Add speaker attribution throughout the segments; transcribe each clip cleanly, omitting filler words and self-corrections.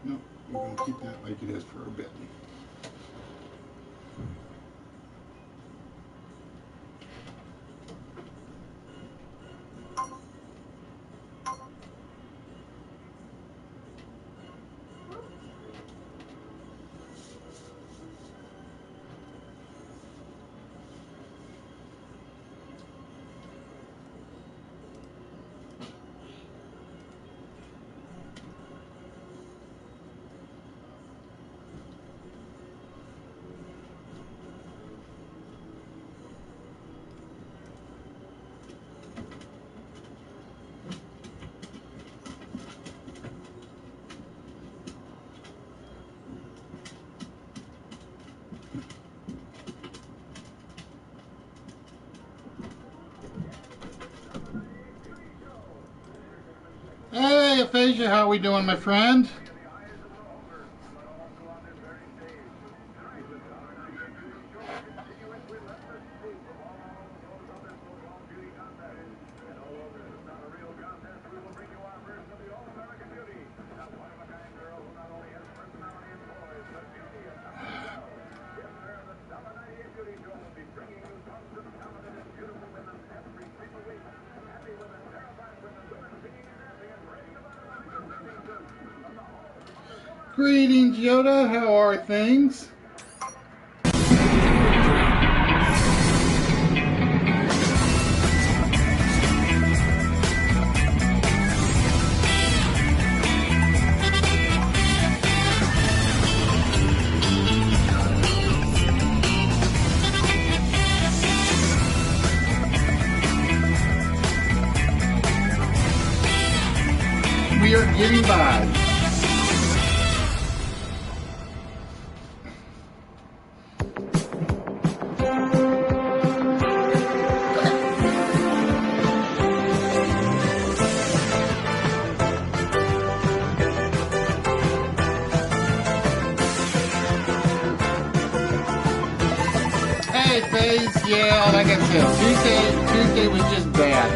Speaker 1: No, we're going to keep that like it is for a bit. Hey, Aphasia, how we doing, my friend? Greetings, Yoda. How are things? We are getting by. Hey, FaZe, yeah, like I said, Tuesday was just bad.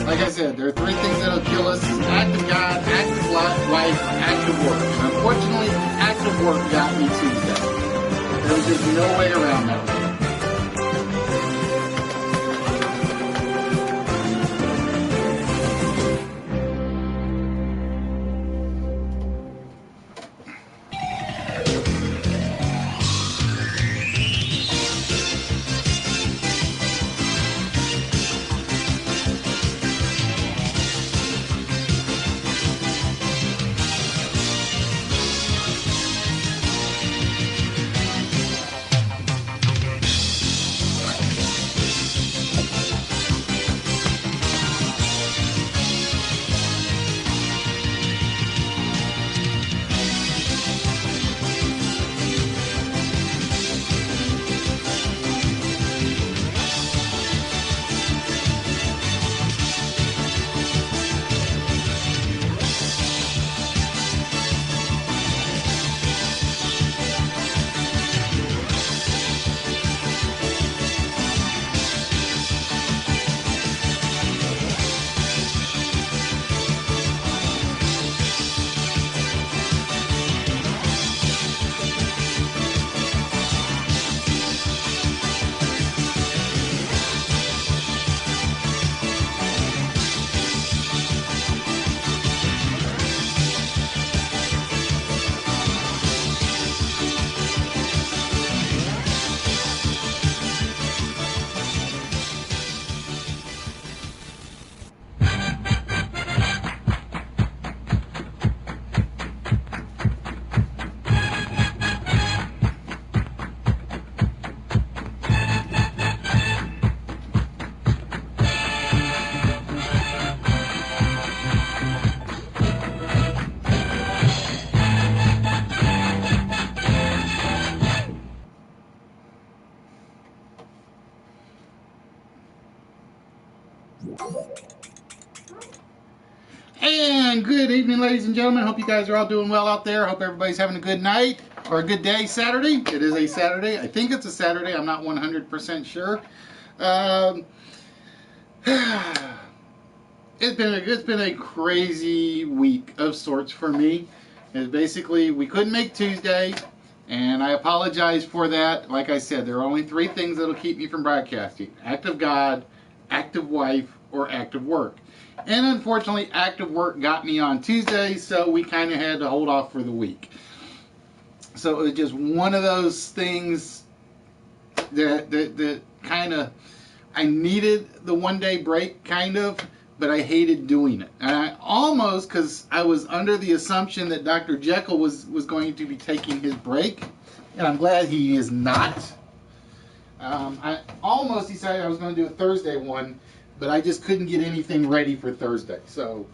Speaker 1: Like I said, there are three things that'll kill us: active God, active life, active work. And unfortunately, active work got me Tuesday. There was just no way around that. And good evening, ladies and gentlemen. Hope you guys are all doing well out there. Hope everybody's having a good night or a good day. Saturday. It is a Saturday. I think it's a Saturday. I'm not 100% sure. It's been a crazy week of sorts for me. is basically we couldn't make Tuesday, and I apologize for that. Like I said, there are only 3 things that'll keep me from broadcasting: act of God, act of wife, or act of work. And unfortunately, act of work got me on Tuesday, so we kind of had to hold off for the week. So it was just one of those things that kind of, I needed the 1-day break, kind of, but I hated doing it. And I almost, because I was under the assumption that Dr. Jekyll was going to be taking his break, and I'm glad he is not. I almost decided I was going to do a Thursday one, but I just couldn't get anything ready for Thursday. So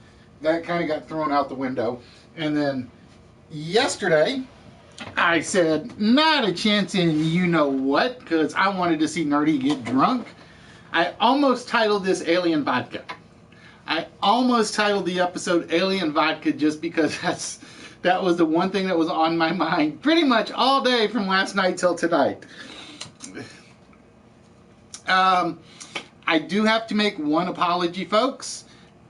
Speaker 1: that kind of got thrown out the window. And then yesterday, I said, not a chance in you-know-what, because I wanted to see Nerdy get drunk. I almost titled this Alien Vodka. I almost titled the episode Alien Vodka just because that was the one thing that was on my mind pretty much all day from last night till tonight. I do have to make one apology, folks.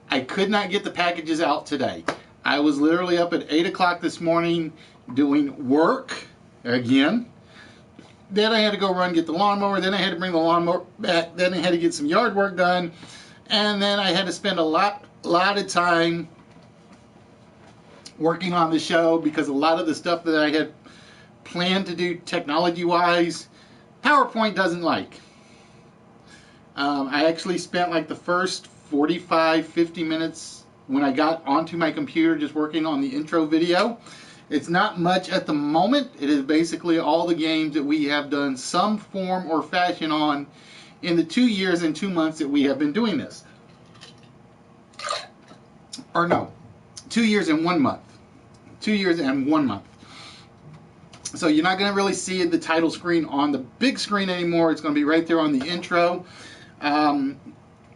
Speaker 1: I could not get the packages out today. I was literally up at 8 o'clock this morning doing work again. Then I had to go run get the lawnmower. Then I had to bring the lawnmower back. Then I had to get some yard work done. And then I had to spend a lot of time working on the show because a lot of the stuff that I had planned to do technology-wise, PowerPoint doesn't like. I actually spent like the first 45-50 minutes when I got onto my computer just working on the intro video. It's not much at the moment. It is basically all the games that we have done some form or fashion on in the 2 years and 2 months that we have been doing this. Or no, 2 years and 1 month. 2 years and 1 month. So you're not going to really see the title screen on the big screen anymore. It's going to be right there on the intro.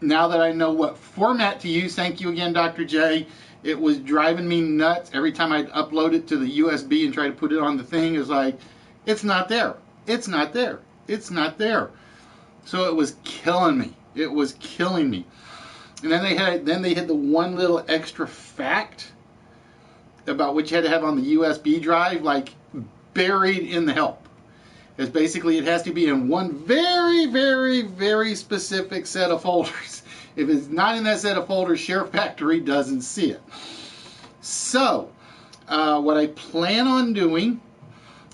Speaker 1: Now that I know what format to use, thank you again, Dr. J. It was driving me nuts every time I'd upload it to the USB and try to put it on the thing. It was like, it's not there. It's not there. It's not there. So it was killing me. It was killing me. And then they had the one little extra fact about what you had to have on the USB drive, like buried in the help. It's basically it has to be in one very, very, very specific set of folders. If it's not in that set of folders, Share Factory doesn't see it. So, what I plan on doing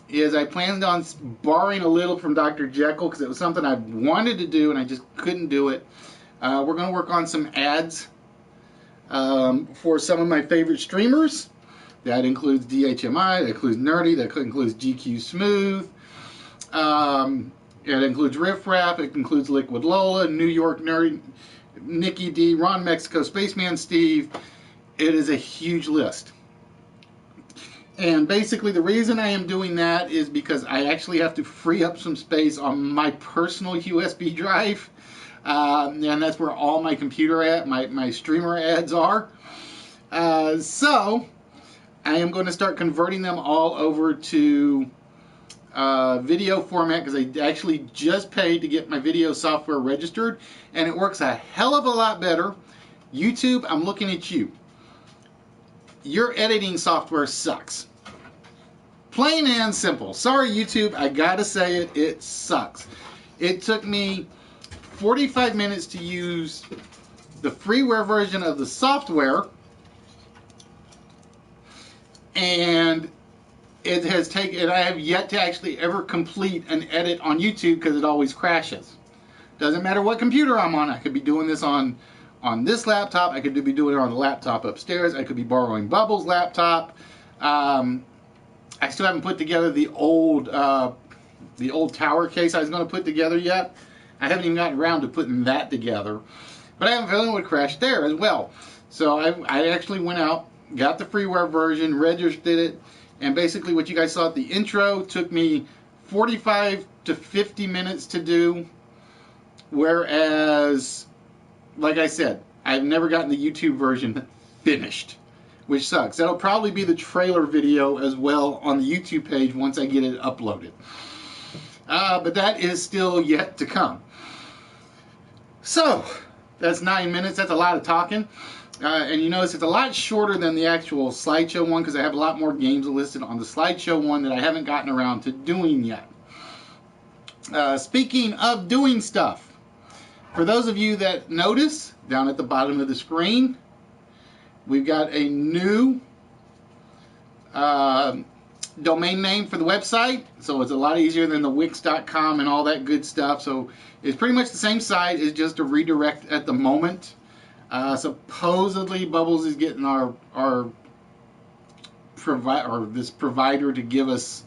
Speaker 1: is I planned on borrowing a little from Dr. Jekyll because it was something I wanted to do and I just couldn't do it. We're going to work on some ads for some of my favorite streamers. That includes DHMI, that includes Nerdy, that includes GQ Smooth. It includes Riff Raff, it includes Liquid Lola, New York Nerdy, Nikki D, Ron Mexico, Spaceman Steve. It is a huge list. And basically the reason I am doing that is because I actually have to free up some space on my personal USB drive. And that's where all my computer my streamer ads are. So I am going to start converting them all over to video format because I actually just paid to get my video software registered and it works a hell of a lot better. YouTube, I'm looking at you. Your editing software sucks. Plain and simple. Sorry YouTube, I gotta say it, it sucks. It took me 45 minutes to use the freeware version of the software and it has taken, I have yet to actually ever complete an edit on YouTube because it always crashes. Doesn't matter what computer I'm on. I could be doing this on this laptop. I could be doing it on the laptop upstairs. I could be borrowing Bubbles' laptop. I still haven't put together the old tower case I was going to put together yet. I haven't even gotten around to putting that together. But I have a feeling it would crash there as well. So I actually went out, got the freeware version, registered it, and basically what you guys saw at the intro took me 45 to 50 minutes to do, whereas, like I said, I've never gotten the YouTube version finished, which sucks. That'll probably be the trailer video as well on the YouTube page once I get it uploaded. But that is still yet to come. So, that's 9 minutes. That's a lot of talking. And you notice it's a lot shorter than the actual slideshow one because I have a lot more games listed on the slideshow one that I haven't gotten around to doing yet. Speaking of doing stuff, for those of you that notice, down at the bottom of the screen, we've got a new domain name for the website, so it's a lot easier than the wix.com and all that good stuff. So it's pretty much the same site, it's just a redirect at the moment. Supposedly Bubbles is getting our provider to give us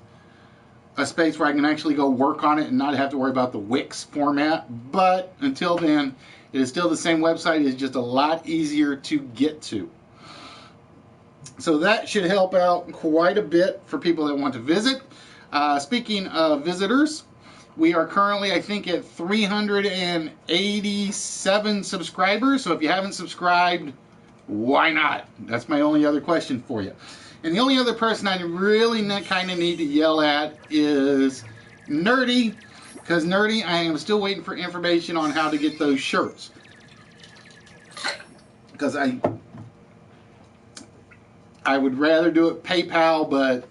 Speaker 1: a space where I can actually go work on it and not have to worry about the Wix format. But until then, it is still the same website. It's just a lot easier to get to. So that should help out quite a bit for people that want to visit. Speaking of visitors, we are currently, I think, at 387 subscribers. So if you haven't subscribed, why not? That's my only other question for you. And the only other person I really kind of need to yell at is Nerdy. Because Nerdy, I am still waiting for information on how to get those shirts. Because I would rather do it PayPal, but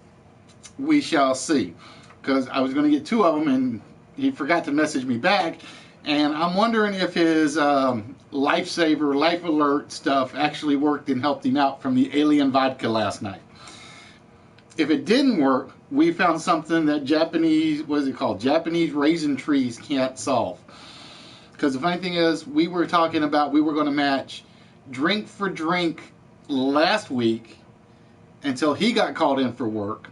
Speaker 1: we shall see. Because I was going to get 2 of them and he forgot to message me back. And I'm wondering if his Lifesaver, Life Alert stuff actually worked and helped him out from the alien vodka last night. If it didn't work, we found something that Japanese, what is it called? Japanese raisin trees can't solve. Because the funny thing is, we were talking about we were going to match drink for drink last week until he got called in for work.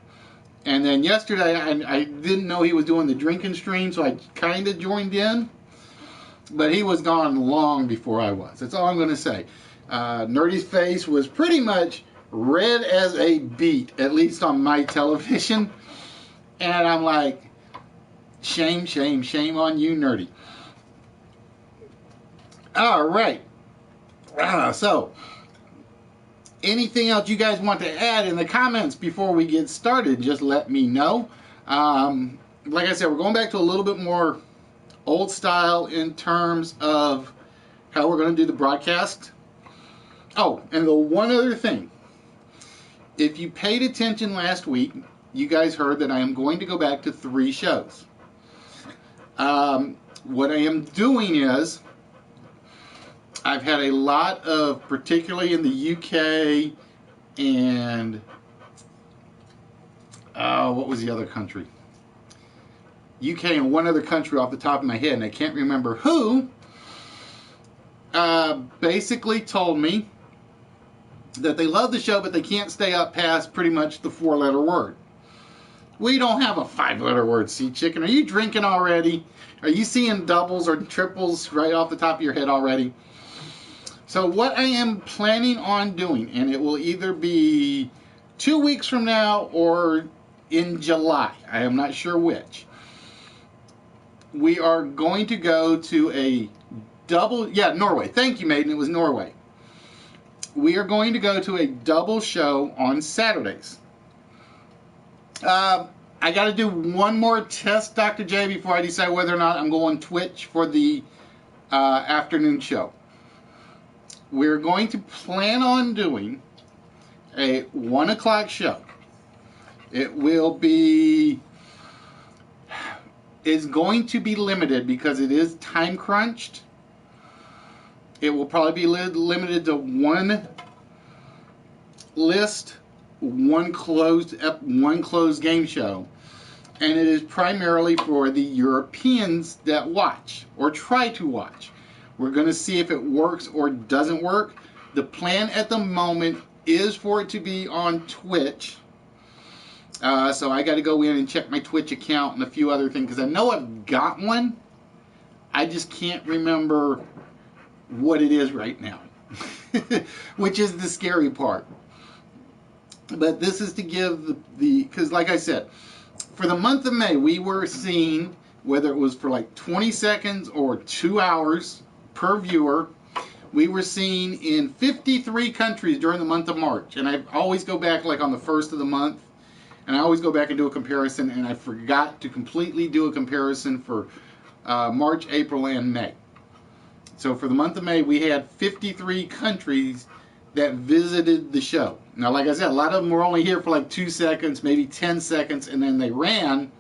Speaker 1: And then yesterday, I didn't know he was doing the drinking stream, so I kind of joined in. But he was gone long before I was. That's all I'm going to say. Nerdy's face was pretty much red as a beet, at least on my television. And I'm like, shame, shame, shame on you, Nerdy. All right. So, anything else you guys want to add in the comments before we get started, just let me know. Like I said, we're going back to a little bit more old style in terms of how we're going to do the broadcast. Oh, and the one other thing. If you paid attention last week, you guys heard that I am going to go back to 3 shows. What I am doing is, I've had a lot of, particularly in the UK and, what was the other country? UK and one other country off the top of my head, and I can't remember who, basically told me that they love the show, but they can't stay up past pretty much the 4-letter word. We don't have a 5-letter word, Sea Chicken. Are you drinking already? Are you seeing doubles or triples right off the top of your head already? So what I am planning on doing, and it will either be 2 weeks from now or in July, I am not sure which, we are going to go to a Norway. Thank you, Maiden. It was Norway. We are going to go to a double show on Saturdays. I got to do one more test, Dr. J, before I decide whether or not I'm going Twitch for the afternoon show. We're going to plan on doing a 1 o'clock show. It will be... It's going to be limited because it is time crunched. It will probably be limited to 1 list, one closed game show, and it is primarily for the Europeans that watch or try to watch. We're going to see if it works or doesn't work. The plan at the moment is for it to be on Twitch. So I got to go in and check my Twitch account and a few other things because I know I've got one. I just can't remember what it is right now, which is the scary part. But this is to give because like I said, for the month of May, we were seeing, whether it was for like 20 seconds or 2 hours per viewer, we were seen in 53 countries during the month of March. And I always go back like on the first of the month, and I always go back and do a comparison, and I forgot to completely do a comparison for March, April, and May. So for the month of May, we had 53 countries that visited the show. Now, like I said, a lot of them were only here for like 2 seconds, maybe 10 seconds, and then they ran.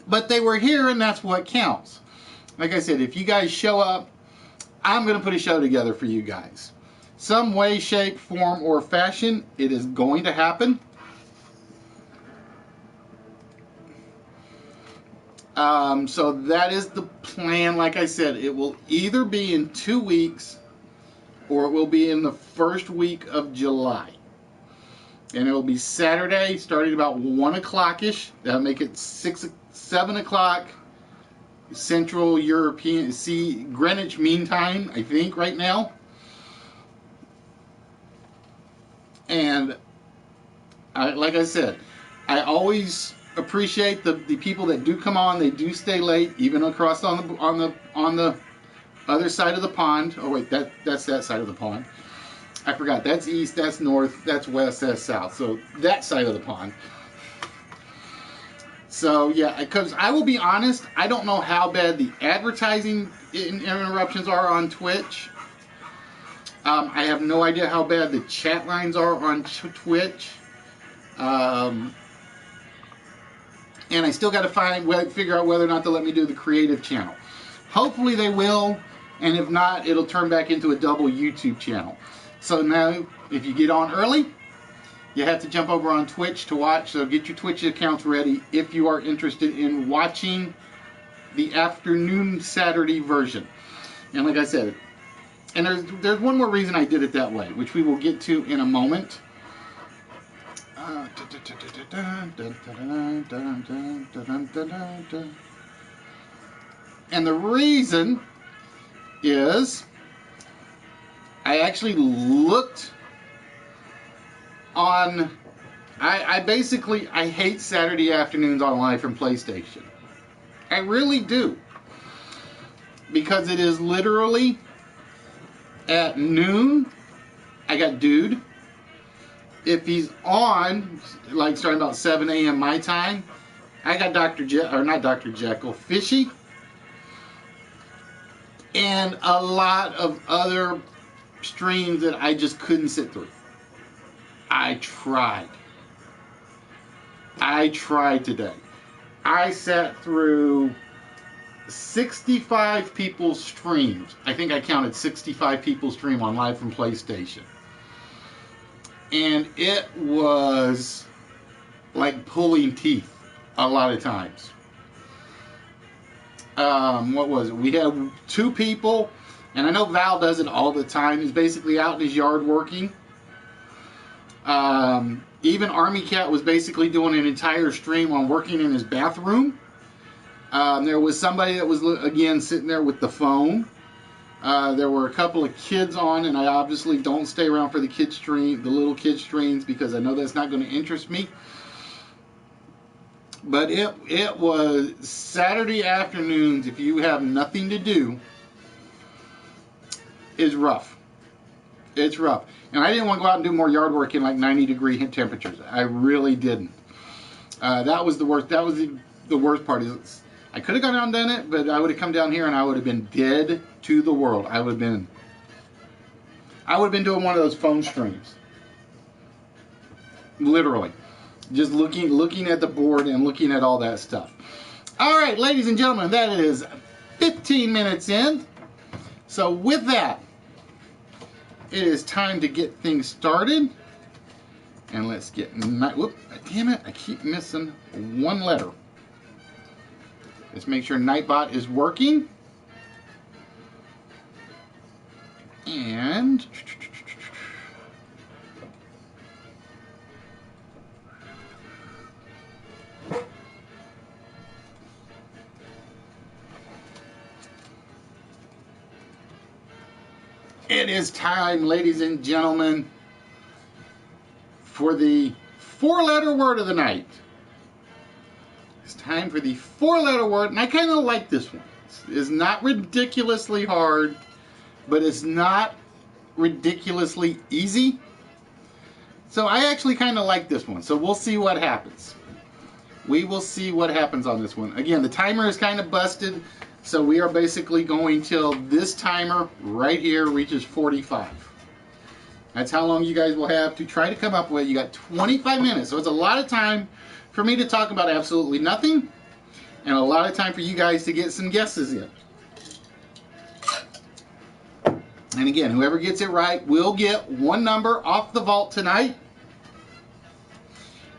Speaker 1: But they were here, and that's what counts. Like I said, if you guys show up, I'm going to put a show together for you guys. Some way, shape, form, or fashion, it is going to happen. So that is the plan. Like I said, it will either be in 2 weeks or it will be in the first week of July. And it will be Saturday, starting about 1 o'clock-ish. That'll make it 7 o'clock Central European, Greenwich Mean Time, I think, right now. And like I said, I always appreciate the people that do come on. They do stay late, even across on the other side of the pond. Oh wait, that's that side of the pond. I forgot. That's east, that's north, that's west, that's south. So that side of the pond. So yeah, because I will be honest, I don't know how bad the advertising interruptions are on Twitch. I have no idea how bad the chat lines are on Twitch. And I still got to figure out whether or not to let me do the creative channel. Hopefully they will, and if not, it'll turn back into a double YouTube channel. So now, if you get on early, you have to jump over on Twitch to watch. So get your Twitch accounts ready if you are interested in watching the afternoon Saturday version. And like I said, and there's one more reason I did it that way, which we will get to in a moment. And the reason is I actually looked on, I hate Saturday afternoons on Live from PlayStation. I really do. Because it is literally at noon, I got Dude. If he's on, like starting about 7 a.m. my time, I got not Jekyll, Fishy. And a lot of other streams that I just couldn't sit through. I tried today. I sat through 65 people's streams. I think I counted 65 people's stream on Live from PlayStation. And it was like pulling teeth a lot of times. What was it? We had 2 people, and I know Val does it all the time. He's basically out in his yard working. Even Army Cat was basically doing an entire stream on working in his bathroom. There was somebody that was, again, sitting there with the phone. There were a couple of kids on, and I obviously don't stay around for the little kid streams, because I know that's not going to interest me. But it was Saturday afternoons, if you have nothing to do, is rough. It's rough. And I didn't want to go out and do more yard work in like 90-degree temperatures. I really didn't. That was the worst. That was the worst part. Is I could have gone out and done it, but I would have come down here and I would have been dead to the world. I would have been doing one of those phone streams. Literally. Just looking at the board and looking at all that stuff. All right, ladies and gentlemen, that is 15 minutes in. So with that, it is time to get things started. And let's get, whoop, damn it, I keep missing one letter. Let's make sure Nightbot is working. And it is time, ladies and gentlemen, for the 4-letter word of the night. It's time for the 4-letter word, and I kind of like this one. It's not ridiculously hard, but it's not ridiculously easy. So I actually kind of like this one. So we'll see what happens. We will see what happens on this one. Again, the timer is kind of busted, so we are basically going till this timer right here reaches 45. That's how long you guys will have to try to come up with. You got 25 minutes, so it's a lot of time for me to talk about absolutely nothing, and a lot of time for you guys to get some guesses in. And again, whoever gets it right will get one number off the vault tonight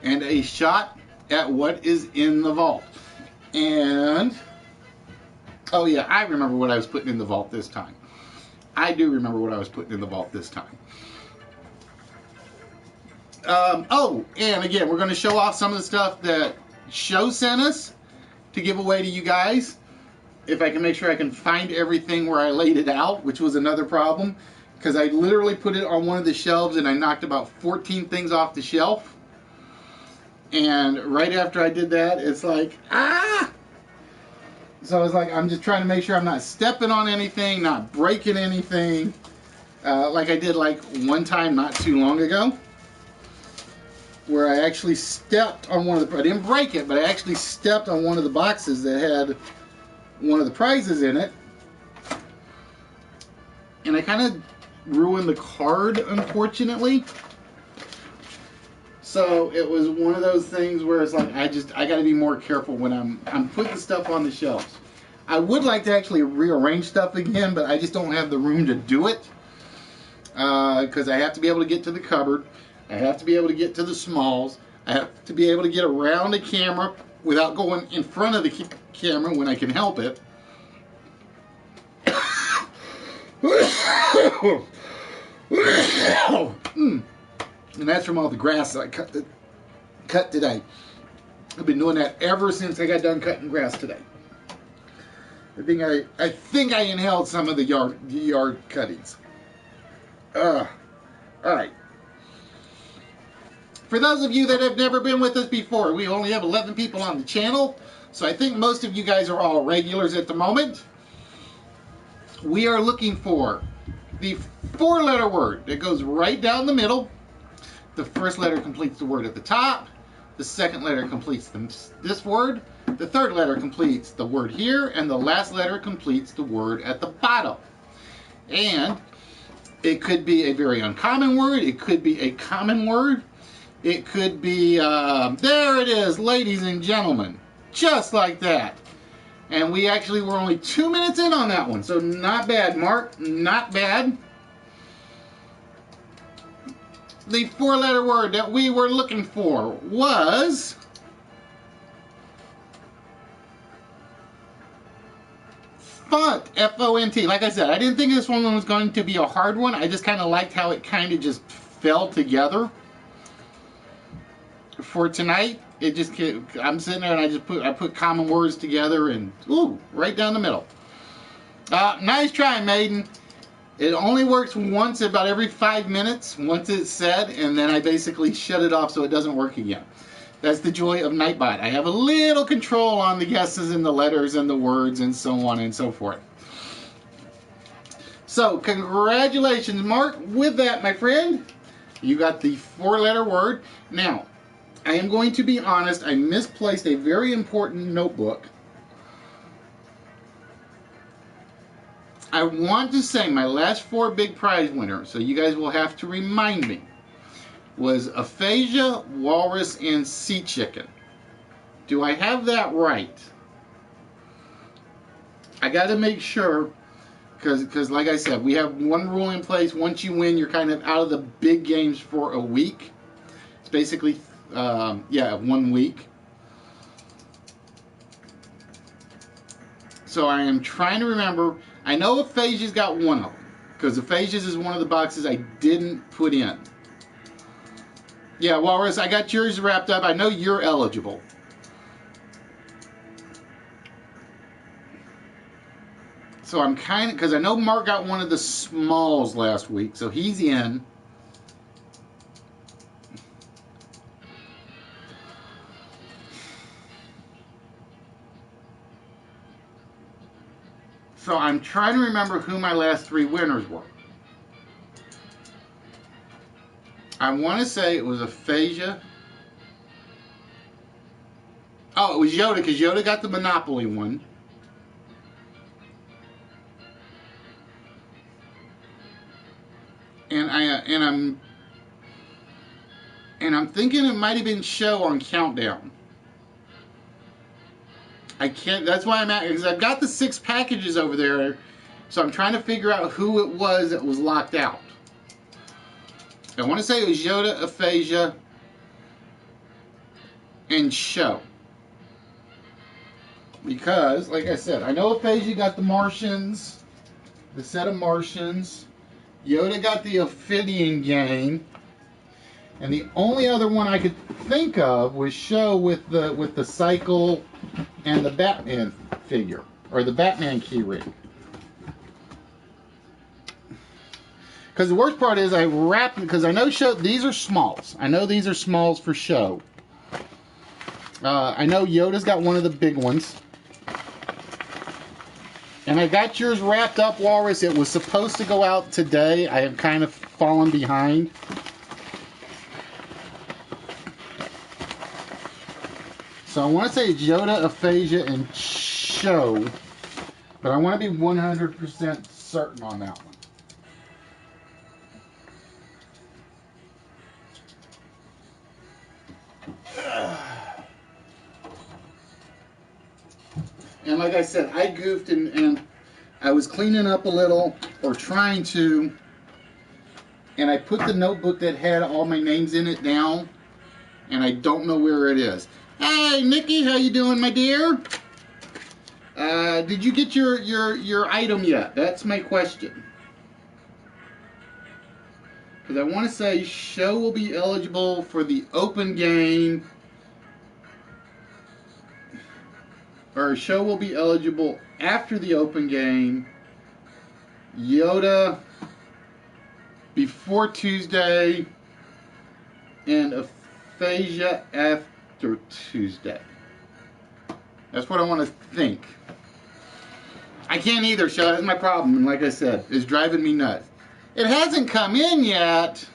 Speaker 1: and a shot at what is in the vault. And, oh yeah, I remember what I was putting in the vault this time. I do remember what I was putting in the vault this time. Oh, and again, we're going to show off some of the stuff that Show sent us to give away to you guys. If I can make sure I can find everything where I laid it out, which was another problem, because I literally put it on one of the shelves and I knocked about 14 things off the shelf. And right after I did that, it's like, ah! So it's like, I'm just trying to make sure I'm not stepping on anything, not breaking anything, like I did like one time not too long ago, where I actually stepped on one of the, I didn't break it, but I actually stepped on one of the boxes that had one of the prizes in it, and I kind of ruined the card, unfortunately. So it was one of those things where it's like, I got to be more careful when I'm putting stuff on the shelves. I would like to actually rearrange stuff again, but I just don't have the room to do it, because I have to be able to get to the cupboard. I have to be able to get to the smalls. I have to be able to get around the camera without going in front of the camera when I can help it. And that's from all the grass that I cut today. I've been doing that ever since I got done cutting grass today. I think I inhaled some of the yard cuttings. All right. For those of you that have never been with us before, we only have 11 people on the channel, so I think most of you guys are all regulars at the moment. We are looking for the 4-letter word that goes right down the middle. The first letter completes the word at the top. The second letter completes this word. The third letter completes the word here, and the last letter completes the word at the bottom. And it could be a very uncommon word. It could be a common word. It could be, there it is, ladies and gentlemen, just like that. And we actually were only 2 minutes in on that one, so not bad, Mark, not bad. The 4-letter word that we were looking for was font, F-O-N-T. Like I said, I didn't think this one was going to be a hard one. I just kind of liked how it kind of just fell together. For tonight, it just, I'm sitting there and I put common words together and, ooh, right down the middle. Nice try, Maiden. It only works once about every 5 minutes, once it's said, and then I basically shut it off so it doesn't work again. That's the joy of Nightbot. I have a little control on the guesses and the letters and the words and so on and so forth. So, congratulations, Mark. With that, my friend, you got the 4-letter word. Now, I am going to be honest, I misplaced a very important notebook. I want to say my last 4 big prize winners, so you guys will have to remind me, was aphasia, walrus, and sea chicken. Do I have that right? I got to make sure, because like I said, we have one rule in place. Once you win, you're kind of out of the big games for a week. It's basically, 1 week. So I am trying to remember. I know aphasia's got one of them, because aphasia's is one of the boxes I didn't put in. Yeah, Walrus, I got yours wrapped up. I know you're eligible. So I'm kind of, because I know Mark got one of the smalls last week, so he's in. So I'm trying to remember who my last 3 winners were. I want to say it was aphasia. Oh, it was Yoda, because Yoda got the Monopoly one. and I'm thinking it might have been Show on Countdown. I can't. That's why I'm at, because I've got the 6 packages over there, so I'm trying to figure out who it was that was locked out. I want to say it was Yoda, Aphasia, and Show. Because, like I said, I know Aphasia got the Martians, the set of Martians. Yoda got the Ophidian game. And the only other one I could think of was Show with the cycle and the Batman figure, or the Batman keyring. Because the worst part is I wrapped, because I know Show, these are smalls. I know these are smalls for Show. I know Yoda's got one of the big ones. And I got yours wrapped up, Walrus. It was supposed to go out today. I have kind of fallen behind. So I want to say it's Yoda, Aphasia, and Show, but I want to be 100% certain on that one. And like I said, I goofed and I was cleaning up a little, or trying to, and I put the notebook that had all my names in it down, and I don't know where it is. Hey, Nikki, how you doing, my dear? Did you get your item yet? That's my question. Because I want to say Show will be eligible for the open game, or Show will be eligible after the open game. Yoda before Tuesday, and Aphasia after Tuesday. That's what I want to think. I can't either, Show. That's my problem. And like I said, it's driving me nuts. It hasn't come in yet.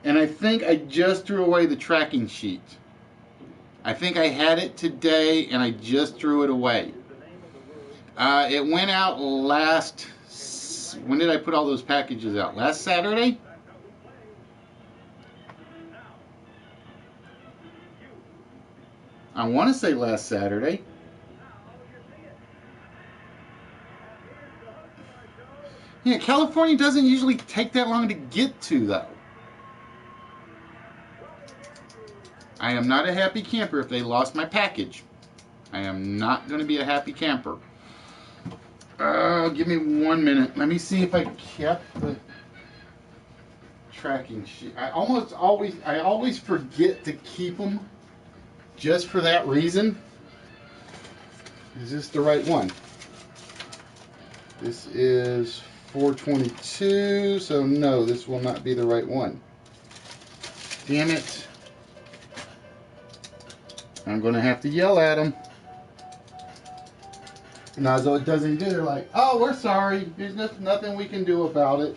Speaker 1: And I think I just threw away the tracking sheet. I think I had it today and I just threw it away. It went out last... When did I put all those packages out? Last Saturday? I want to say last Saturday. Yeah, California doesn't usually take that long to get to, though. I am not a happy camper if they lost my package. I am not going to be a happy camper. Give me 1 minute. Let me see if I kept the tracking sheet. I always forget to keep them just for that reason. Is this the right one? This is 422, so no, this will not be the right one. Damn it. I'm going to have to yell at them. Now, so it doesn't do, they're like, oh, we're sorry. There's nothing we can do about it.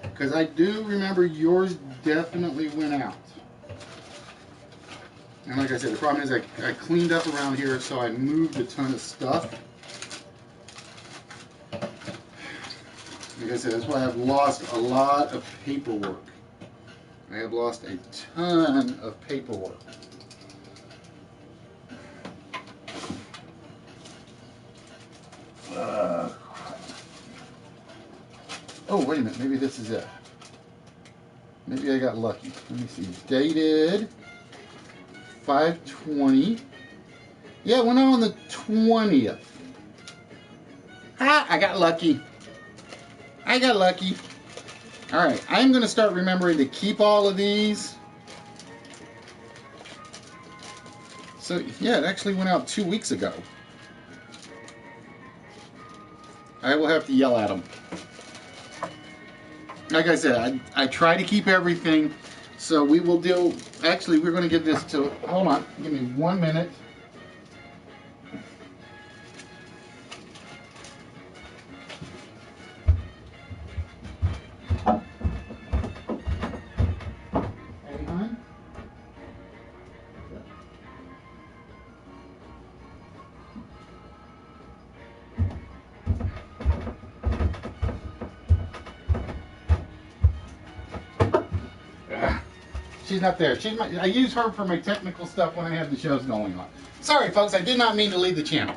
Speaker 1: Because I do remember yours definitely went out. And like I said, the problem is I cleaned up around here, so I moved a ton of stuff. Like I said, that's why I've lost a lot of paperwork. I have lost a ton of paperwork. Oh, wait a minute. Maybe this is it. Maybe I got lucky. Let me see. Dated 5/20. Yeah, it went out on the 20th. Ah, I got lucky. I got lucky. Alright, I'm going to start remembering to keep all of these. So, yeah, it actually went out 2 weeks ago. I will have to yell at them. Like I said, I try to keep everything. So we will do... Actually, we're going to give this to... Hold on. Give me 1 minute. she's not there. I use her for my technical stuff when I have the shows going on. Sorry, folks, I did not mean to leave the channel.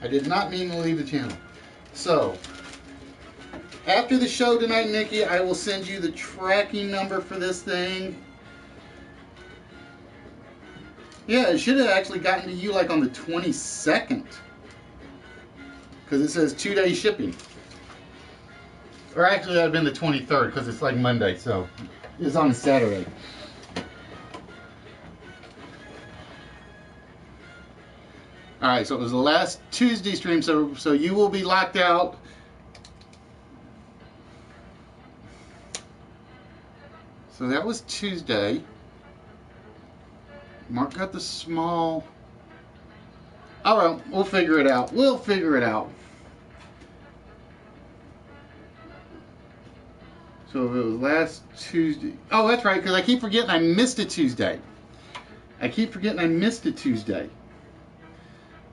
Speaker 1: I did not mean to leave the channel. So, after the show tonight, Nikki, I will send you the tracking number for this thing. Yeah, it should have actually gotten to you like on the 22nd. Because it says 2-day shipping. Or actually, that would have been the 23rd because it's like Monday, so it's on Saturday. Alright, so it was the last Tuesday stream, so you will be locked out. So that was Tuesday. Mark got the small. Alright, we'll figure it out. We'll figure it out. So if it was last Tuesday. Oh, that's right, because I keep forgetting I missed a Tuesday.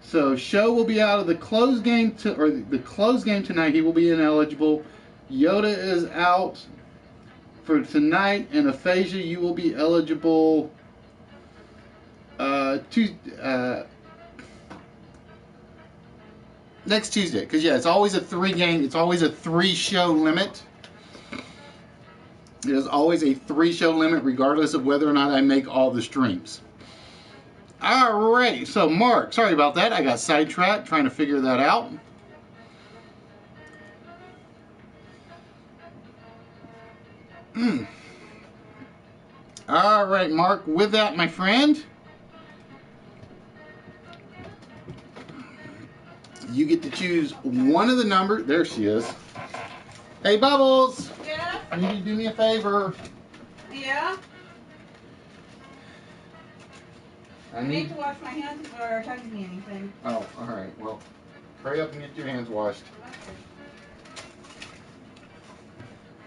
Speaker 1: So Show will be out of the closed game the closed game tonight. He will be ineligible. Yoda is out for tonight, and Aphasia, you will be eligible next Tuesday. Because yeah, it's always a 3-game. It's always a 3-show limit. It is always a 3-show limit, regardless of whether or not I make all the streams. Alright, so Mark, sorry about that. I got sidetracked trying to figure that out. Alright, Mark, with that, my friend, you get to choose one of the numbers. There she is. Hey, Bubbles!
Speaker 2: Yeah?
Speaker 1: I need you to do me a favor.
Speaker 2: Yeah?
Speaker 1: I
Speaker 2: need to wash my hands before touching anything.
Speaker 1: Oh, alright. Well, hurry up and get your hands washed.
Speaker 2: Okay.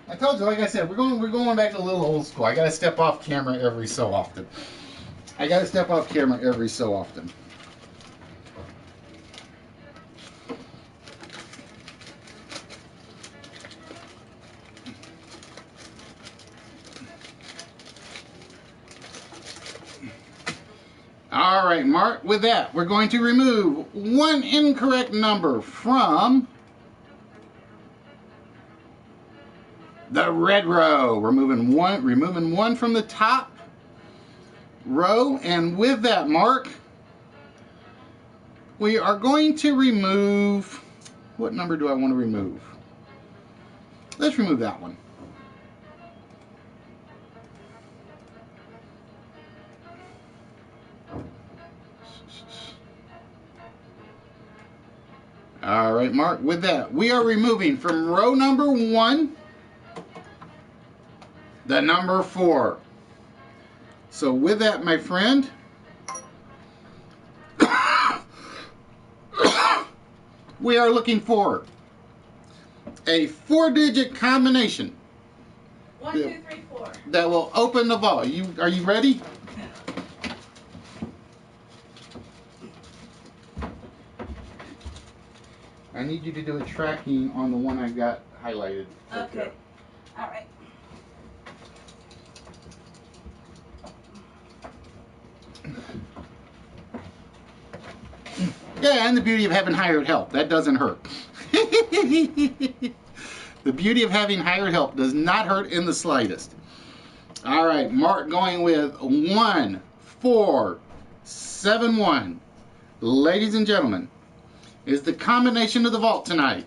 Speaker 1: I told you, like I said, we're going back to a little old school. I gotta step off camera every so often. Alright, Mark, with that, we're going to remove one incorrect number from the red row. Removing one from the top row, and with that, Mark, we are going to remove, what number do I want to remove? Let's remove that one. All right, Mark, with that, we are removing from row number 1 the number 4. So with that, my friend, we are looking for a 4-digit combination.
Speaker 2: 1, 2, 3, 4.
Speaker 1: That will open the vault. Are you ready? I need you to do a tracking on the one I got highlighted.
Speaker 2: Okay. All right.
Speaker 1: Yeah, and the beauty of having hired help. That doesn't hurt. The beauty of having hired help does not hurt in the slightest. All right, Mark going with 1, 4, 7, 1. Ladies and gentlemen, is the combination of the vault tonight.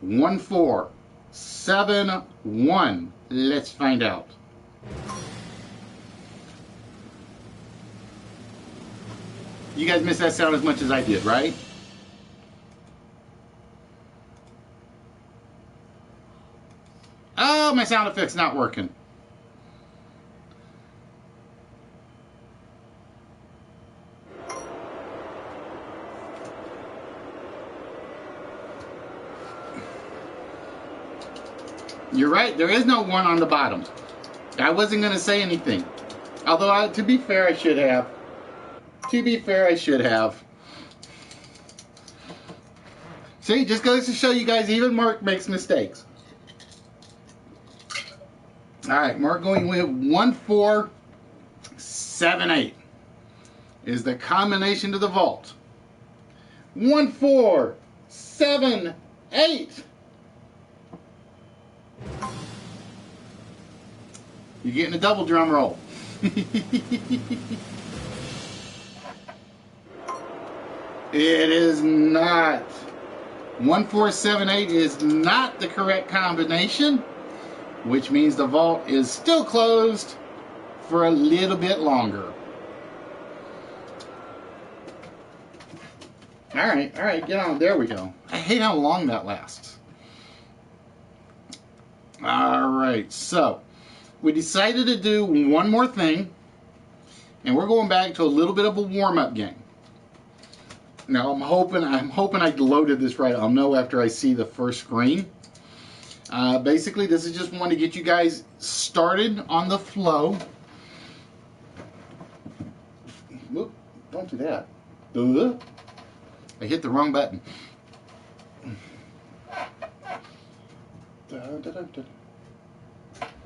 Speaker 1: 1, 4, 7, 1. Let's find out. You guys missed that sound as much as I did, right? Oh, my sound effect's not working. You're right, there is no 1 on the bottom. I wasn't going to say anything. Although, to be fair, I should have. See, just goes to show you guys, even Mark makes mistakes. All right, Mark going with 1478 is the combination to the vault. 1478. You're getting a double drum roll. It is not. 1478 is not the correct combination, which means the vault is still closed for a little bit longer. All right, get on. There we go. I hate how long that lasts. All right, so we decided to do one more thing, and we're going back to a little bit of a warm-up game. Now I'm hoping I loaded this right. I'll know after I see the first screen. Basically, this is just one to get you guys started on the flow. Whoop, don't do that. I hit the wrong button.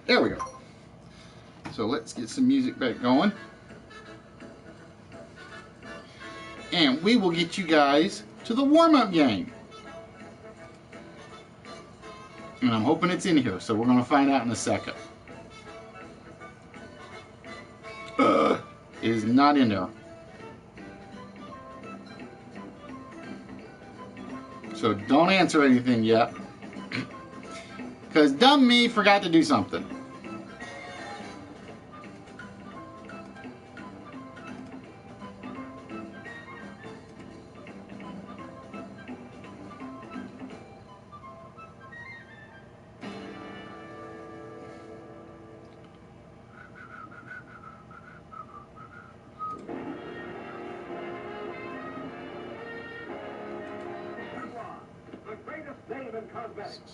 Speaker 1: There we go. So let's get some music back going. And we will get you guys to the warm-up game. And I'm hoping it's in here, so we're going to find out in a second. It is not in there. So don't answer anything yet. Because dumb me forgot to do something.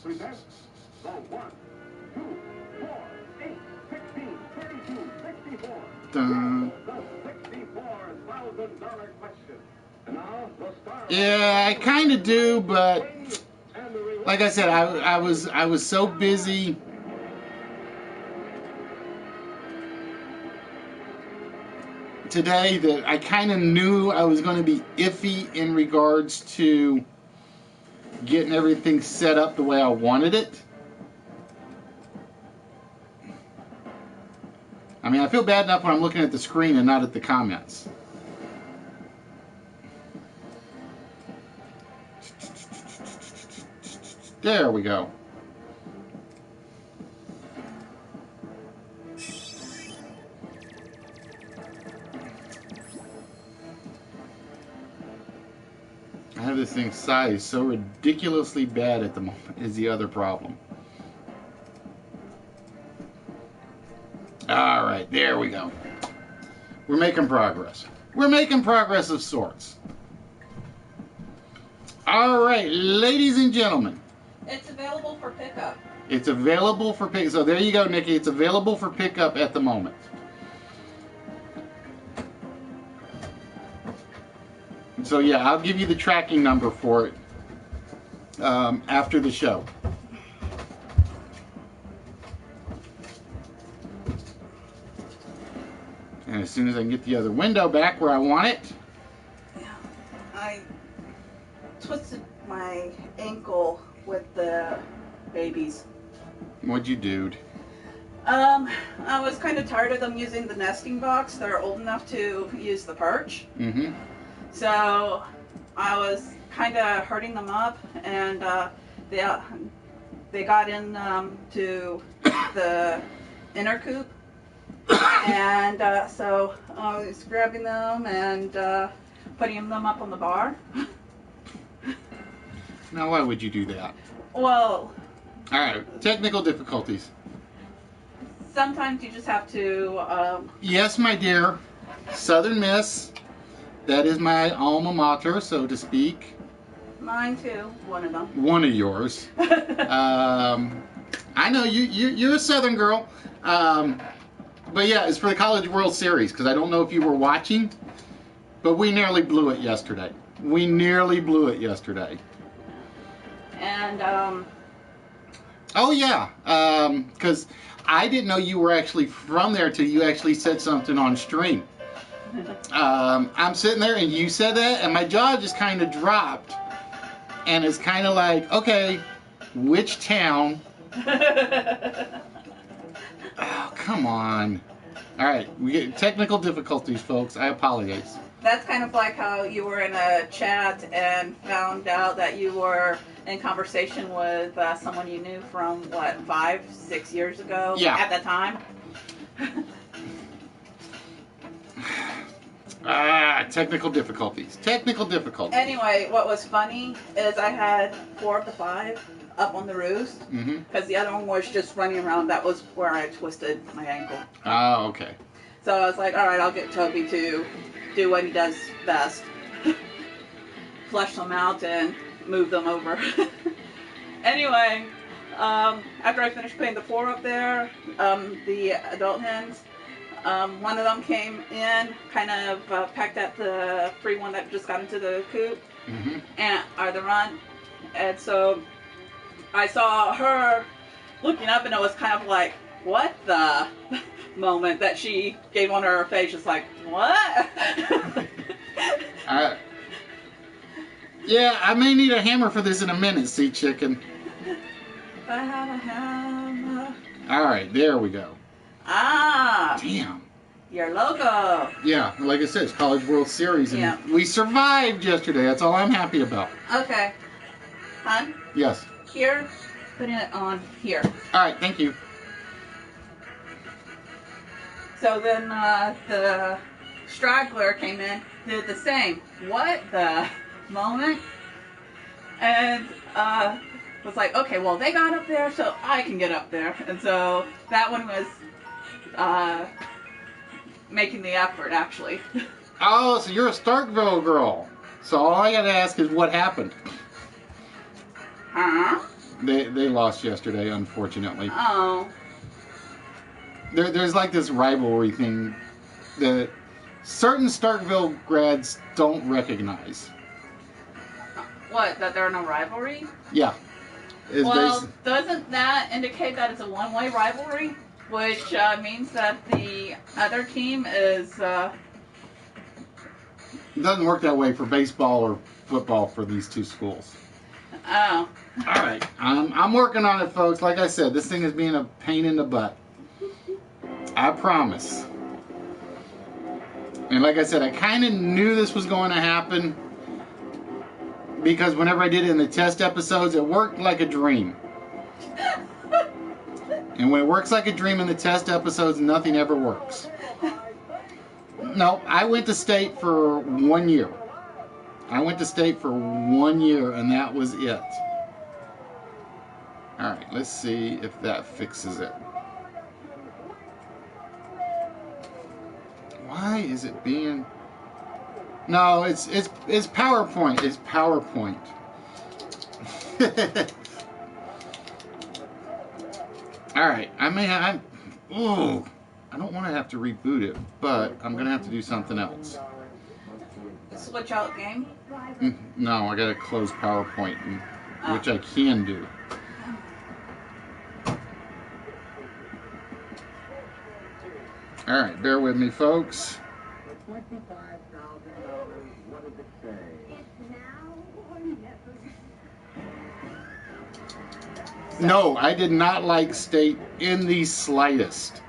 Speaker 3: Presents the 1, 2, 4, 8, 16, 32, 64.
Speaker 1: Dun.
Speaker 3: The $64,000 question. And now the star.
Speaker 1: Yeah, I kind of do, but like I said, I was so busy today that I kind of knew I was going to be iffy in regards to getting everything set up the way I wanted it. I mean, I feel bad enough when I'm looking at the screen and not at the comments. There we go. I have this thing sized so ridiculously bad at the moment is the other problem. All right, there we go. We're making progress. We're making progress of sorts. All right, ladies and gentlemen.
Speaker 2: It's available for pickup.
Speaker 1: It's available for pickup. So there you go, Nikki. It's available for pickup at the moment. So yeah, I'll give you the tracking number for it after the show. And as soon as I can get the other window back where I want it.
Speaker 2: Yeah, I twisted my ankle with the babies.
Speaker 1: What'd you do?
Speaker 2: I was kind of tired of them using the nesting box. They're old enough to use the perch.
Speaker 1: Mm-hmm.
Speaker 2: So I was kind of hurting them up, and they got in to the inner coop, and so I was grabbing them and putting them up on the bar.
Speaker 1: Now, why would you do that?
Speaker 2: Well,
Speaker 1: all right, technical difficulties.
Speaker 2: Sometimes you just have to.
Speaker 1: Yes, my dear, Southern Miss. That is my alma mater, so to speak.
Speaker 2: Mine too, one of them.
Speaker 1: One of yours. I know you're a Southern girl. But yeah, it's for the College World Series, because I don't know if you were watching, but we nearly blew it yesterday. We nearly blew it yesterday.
Speaker 2: And
Speaker 1: Oh yeah, because I didn't know you were actually from there till you actually said something on stream. I'm sitting there and you said that, and my jaw just kind of dropped, and it's kind of like, okay, which town? Oh, come on. All right, we get technical difficulties, folks. I apologize.
Speaker 2: That's kind of like how you were in a chat and found out that you were in conversation with someone you knew from, what, 5-6 years ago?
Speaker 1: Yeah.
Speaker 2: At that time?
Speaker 1: Technical difficulties. Technical difficulties.
Speaker 2: Anyway, what was funny is I had 4 of the 5 up on the roost because the other one was just running around. That was where I twisted my ankle.
Speaker 1: Oh, okay.
Speaker 2: So I was like, all right, I'll get Toby to do what he does best. Flush them out and move them over. Anyway, after I finished putting the 4 up there, the adult hens, one of them came in, kind of pecked at the free one that just got into the coop, or the run. And so I saw her looking up, and it was kind of like, what the moment that she gave on her face, just like, what?
Speaker 1: Yeah, I may need a hammer for this in a minute, sea chicken.
Speaker 2: I have a hammer.
Speaker 1: All right, there we go.
Speaker 2: Ah.
Speaker 1: Damn.
Speaker 2: Your logo.
Speaker 1: Yeah, like I said, it's College World Series, and
Speaker 2: Yeah.
Speaker 1: we survived yesterday. That's all I'm happy about.
Speaker 2: Okay. Hon,
Speaker 1: Yes.
Speaker 2: here, putting it on here.
Speaker 1: All right, thank you.
Speaker 2: So then the straggler came in, did the same. What the moment? And was like, okay, well, they got up there, so I can get up there. And so that one was making the effort, actually.
Speaker 1: Oh, so you're a Starkville girl. So all I gotta ask is what happened.
Speaker 2: Huh?
Speaker 1: They lost yesterday, unfortunately.
Speaker 2: Oh.
Speaker 1: There's like this rivalry thing that certain Starkville grads don't recognize.
Speaker 2: What, that there are no rivalry?
Speaker 1: Yeah. It's
Speaker 2: Well, doesn't that indicate that it's a one-way rivalry? Which means that the other team is...
Speaker 1: it doesn't work that way for baseball or football for these two schools.
Speaker 2: Oh.
Speaker 1: All right. I'm working on it, folks. Like I said, this thing is being a pain in the butt. I promise. And like I said, I kind of knew this was going to happen because whenever I did it in the test episodes, it worked like a dream. And when it works like a dream in the test episodes, nothing ever works. No, I went to state for 1 year. I went to state for 1 year, and that was it. All right, let's see if that fixes it. Why is it being... No, it's PowerPoint. It's PowerPoint. All right, I don't want to have to reboot it, but I'm gonna have to do something else.
Speaker 2: Switch out game?
Speaker 1: No, I gotta close PowerPoint, which I can do. All right, bear with me, folks.
Speaker 3: $25,000, what does it say?
Speaker 1: No, I did not like state in the slightest.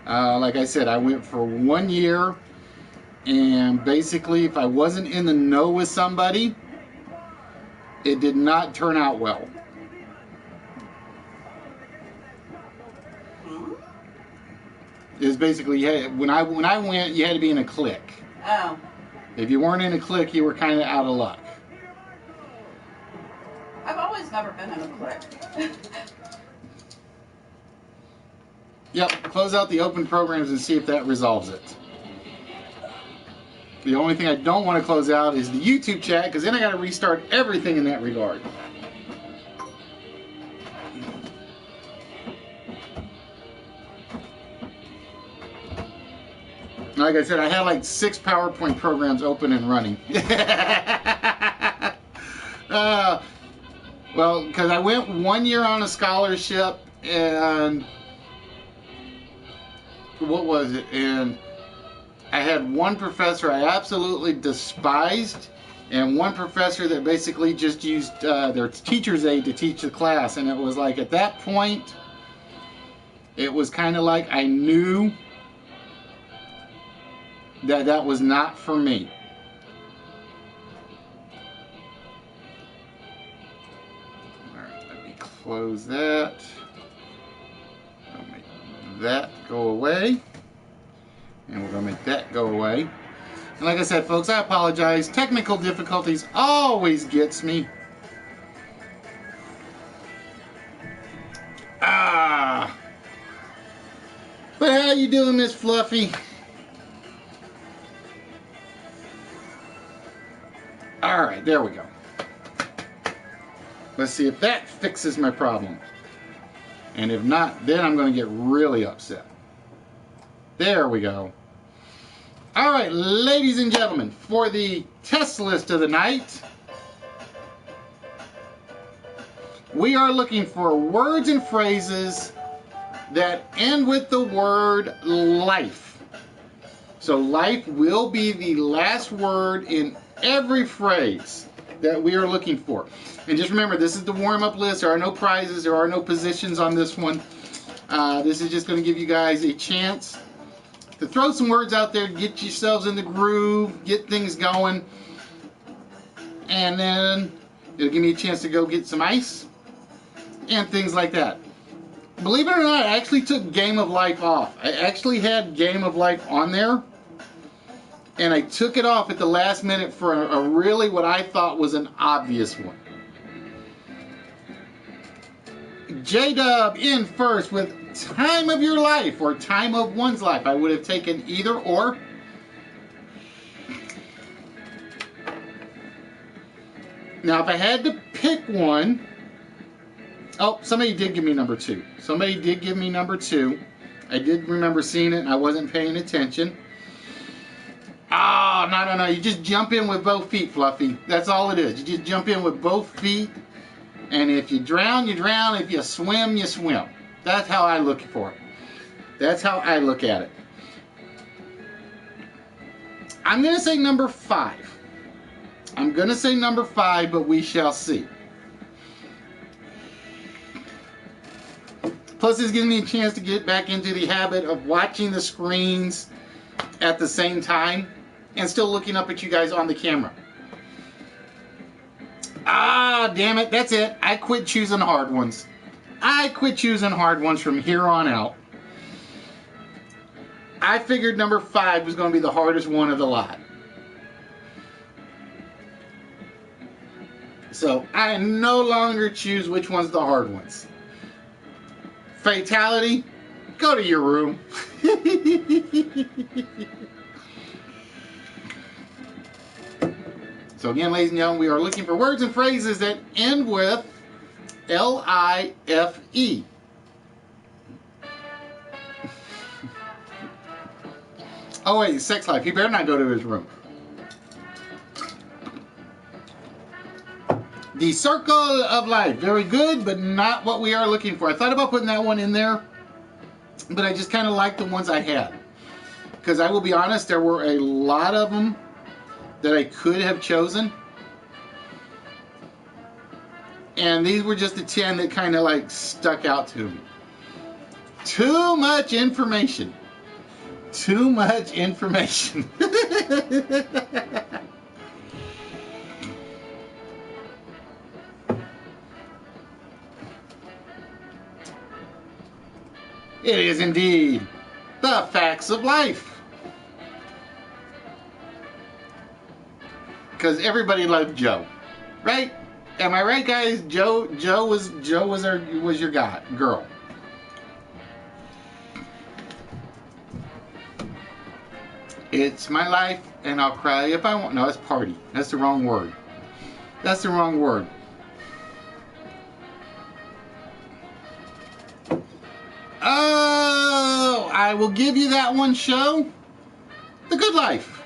Speaker 1: Like I said, I went for 1 year, and basically, if I wasn't in the know with somebody, it did not turn out well. It was basically, when I went, you had to be in a clique.
Speaker 2: Oh.
Speaker 1: If you weren't in a clique, you were kind of out of luck.
Speaker 2: I've always never been in a clique.
Speaker 1: Yep, close out the open programs and see if that resolves it. The only thing I don't want to close out is the YouTube chat, because then I got to restart everything in that regard. Like I said, I had like 6 PowerPoint programs open and running. Well, because I went 1 year on a scholarship, and what was it? And I had one professor I absolutely despised, and one professor that basically just used their teacher's aide to teach the class. And it was like, at that point, it was kind of like I knew that that was not for me. Alright, let me close that. I'll make that go away. And we're going to make that go away. And like I said, folks, I apologize. Technical difficulties always gets me. But how you doing, Miss Fluffy? Alright, there we go. Let's see if that fixes my problem. And if not, then I'm going to get really upset. There we go. Alright, ladies and gentlemen, for the test list of the night, we are looking for words and phrases that end with the word life. So life will be the last word in every phrase that we are looking for. And just remember, this is the warm-up list. There are no prizes. There are no positions on this one. This is just going to give you guys a chance to throw some words out there, get yourselves in the groove, get things going. And then it'll give me a chance to go get some ice and things like that. Believe it or not, I actually took Game of Life off. I actually had Game of Life on there, and I took it off at the last minute for a really what I thought was an obvious one. J-Dub in first with time of your life or time of one's life. I would have taken either or. Now, if I had to pick one... Oh, somebody did give me number 2. Somebody did give me number 2. I did remember seeing it and I wasn't paying attention. Oh, no. You just jump in with both feet, Fluffy. That's all it is. You just jump in with both feet. And if you drown, you drown. If you swim, you swim. That's how I look for it. That's how I look at it. I'm going to say number 5. I'm going to say number 5, but we shall see. Plus, this gives me a chance to get back into the habit of watching the screens at the same time and still looking up at you guys on the camera. Ah, damn it. That's it. I quit choosing hard ones. I quit choosing hard ones from here on out. I figured number 5 was going to be the hardest one of the lot. So, I no longer choose which one's the hard ones. Fatality, go to your room. So again, ladies and gentlemen, we are looking for words and phrases that end with L-I-F-E. Oh wait, sex life. He better not go to his room. The circle of life. Very good, but not what we are looking for. I thought about putting that one in there, but I just kind of liked the ones I had. Because I will be honest, there were a lot of them that I could have chosen. And these were just the 10 that kind of like stuck out to me. Too much information. Too much information. It is indeed the facts of life. Because everybody loved Joe, right? Am I right, guys? Joe was your guy, girl. It's my life, and I'll cry if I want. No, that's party. That's the wrong word. That's the wrong word. Oh, I will give you that one show. The Good Life.